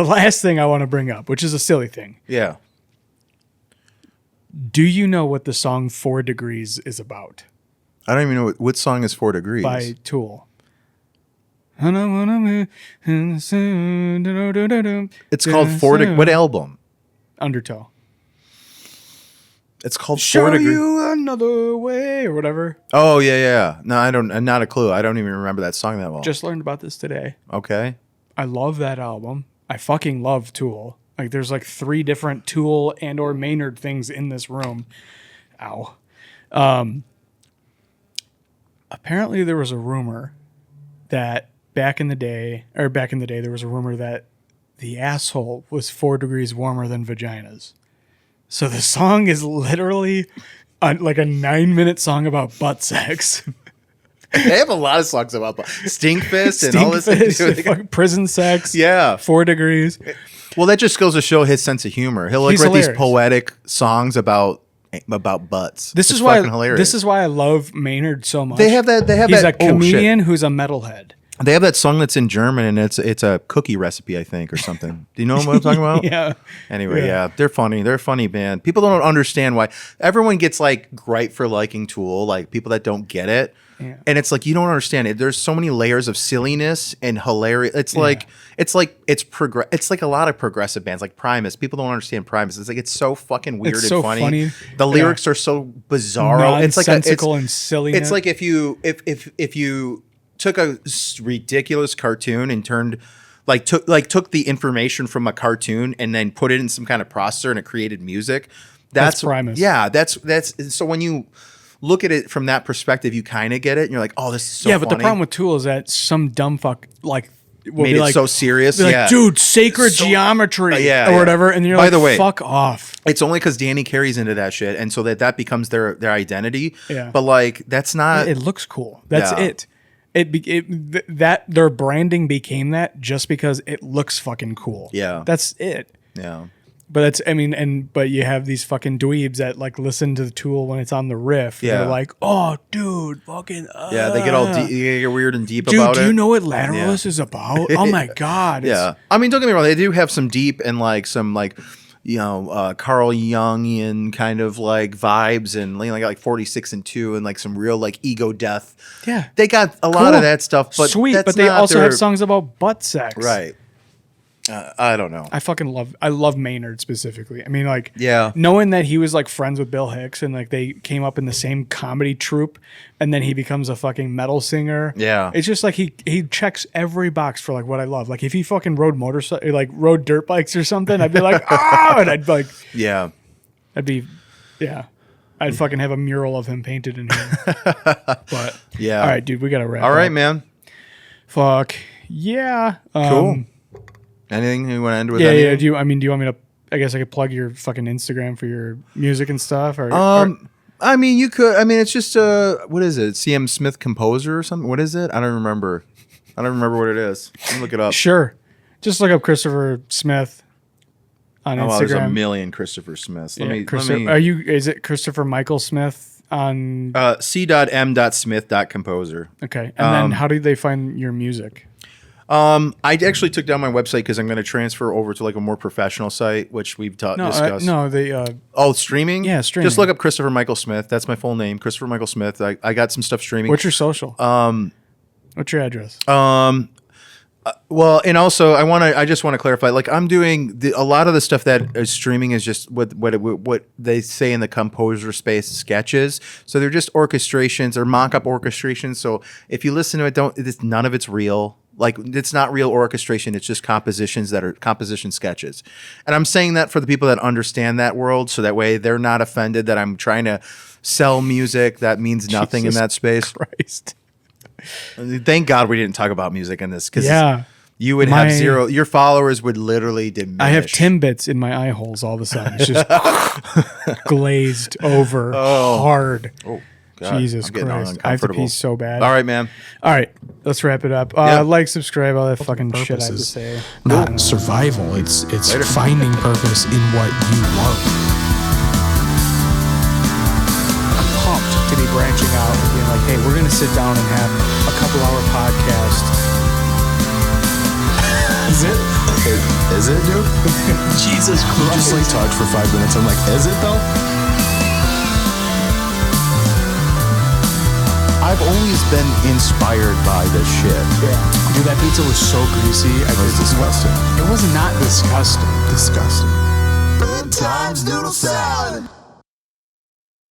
last thing I want to bring up, which is a silly thing. Yeah. Do you know what the song 4 Degrees is about? I don't even know what song is 4 Degrees. By Tool. It's called 4 Degrees. What album? Undertow. It's called 4 Show Degrees. you another way or whatever. Oh, yeah. No, I don't. Not a clue. I don't even remember that song that well. Just learned about this today. Okay. I love that album. I fucking love Tool. Like, there's like 3 different Tool and or Maynard things in this room. Ow. Apparently there was a rumor that back in the day, there was a rumor that the asshole was 4 degrees warmer than vaginas. So the song is literally like a 9-minute song about butt sex. They have a lot of songs about Stinkfist and all this. Fucking prison sex. Yeah. 4 degrees. Well, that just goes to show his sense of humor. He'll like He's write these hilarious. poetic songs about butts. This It's is why fucking hilarious. This is why I love Maynard so much. They have that. They have He's that. a comedian who's a metalhead. They have that song that's in German, and it's a cookie recipe, I think, or something. Do you know what I'm talking about? Yeah. Anyway, Yeah. yeah, they're funny. They're a funny band. People don't understand why. Everyone gets like gripe for liking Tool, like people that don't get it. Yeah. And it's like, you don't understand it. There's so many layers of silliness and hilarious. It's like it's like a lot of progressive bands like Primus. People don't understand Primus. It's like it's so fucking weird It's and so funny. funny. The lyrics are so bizarre. Nonsensical and silly. It's like if you took a ridiculous cartoon and took the information from a cartoon and then put it in some kind of processor and it created music. That's Primus. Yeah, that's so when you look at it from that perspective, you kind of get it, and you're like, "Oh, this is so." but the problem with Tool is that some dumb fuck will made be it like, so serious. be like, Yeah, dude, sacred geometry, or whatever, and you're By like, the way, fuck off. it's only because Danny Carey's into that shit, and so that becomes their identity. Yeah. But like, that's not. It looks cool. That's Yeah. it. That their branding became that just because it looks fucking cool. Yeah. That's it. Yeah. But but you have these fucking dweebs that like listen to the Tool when it's on the riff. Yeah. They're like, oh, dude, fucking. Yeah, they get all they get weird and deep Dude, about it. do you know what Lateralus is about? Oh my god. Yeah, I mean, don't get me wrong. They do have some deep and like some like, Carl Jungian kind of like vibes and like 46 and 2 and like some real like ego death. Yeah. They got a lot of that stuff, but sweet. that's But they not also their- have songs about butt sex. right. I don't know. I love Maynard specifically. I mean, like, Yeah. knowing that he was like friends with Bill Hicks and like they came up in the same comedy troupe and then he becomes a fucking metal singer. Yeah. It's just like he checks every box for like what I love. Like if he fucking rode dirt bikes or something, I'd be like, and I'd like, Yeah. I'd fucking have a mural of him painted in here. But Yeah. all right, dude, we gotta wrap. All right, up. man. Fuck yeah. Cool. Anything you want to end with? Yeah, anything? yeah. Do you want me to? I guess I could plug your fucking Instagram for your music and stuff. Or I mean, you could. I mean, it's just what is it? CM Smith Composer or something? What is it? I don't remember. I don't remember what it is. Let me look it up. sure, just look up Christopher Smith on Oh, wow, there's a Instagram. million Christopher Smiths. Yeah, Is it Christopher Michael Smith on? C.M.Smith.composer. Okay, and then how do they find your music? I actually took down my website because I'm going to transfer over to like a more professional site, which we've discussed. Streaming? Yeah, streaming. Just look up Christopher Michael Smith. That's my full name, Christopher Michael Smith. I got some stuff streaming. What's your social? What's your address? Well, and also I just want to clarify. Like I'm doing a lot of the stuff that is streaming is just what they say in the composer space, sketches. So they're just orchestrations or mock-up orchestrations. So if you listen to it, none of it's real. Like it's not real orchestration. It's just compositions that are composition sketches. And I'm saying that for the people that understand that world, so that way they're not offended that I'm trying to sell music that means nothing in that space. Christ. Thank God we didn't talk about music in this, because you would have zero. Your followers would literally diminish. I have Timbits in my eye holes all of a sudden. It's just glazed over hard. Oh, God. Jesus Christ. I have to pee so bad. All right, man. All right, let's wrap it up. Like, subscribe, all that fucking shit I have to say. Not survival. It's finding purpose in what you love. To be branching out and being like, hey, we're going to sit down and have a couple-hour podcast. Is it? Is it, dude? Jesus Christ. We just like talked for 5 minutes. I'm like, is it though? I've always been inspired by this shit. Yeah. Dude, that pizza was so greasy. It was disgusting. It was not disgusting. Disgusting. Good times, Noodle Salad.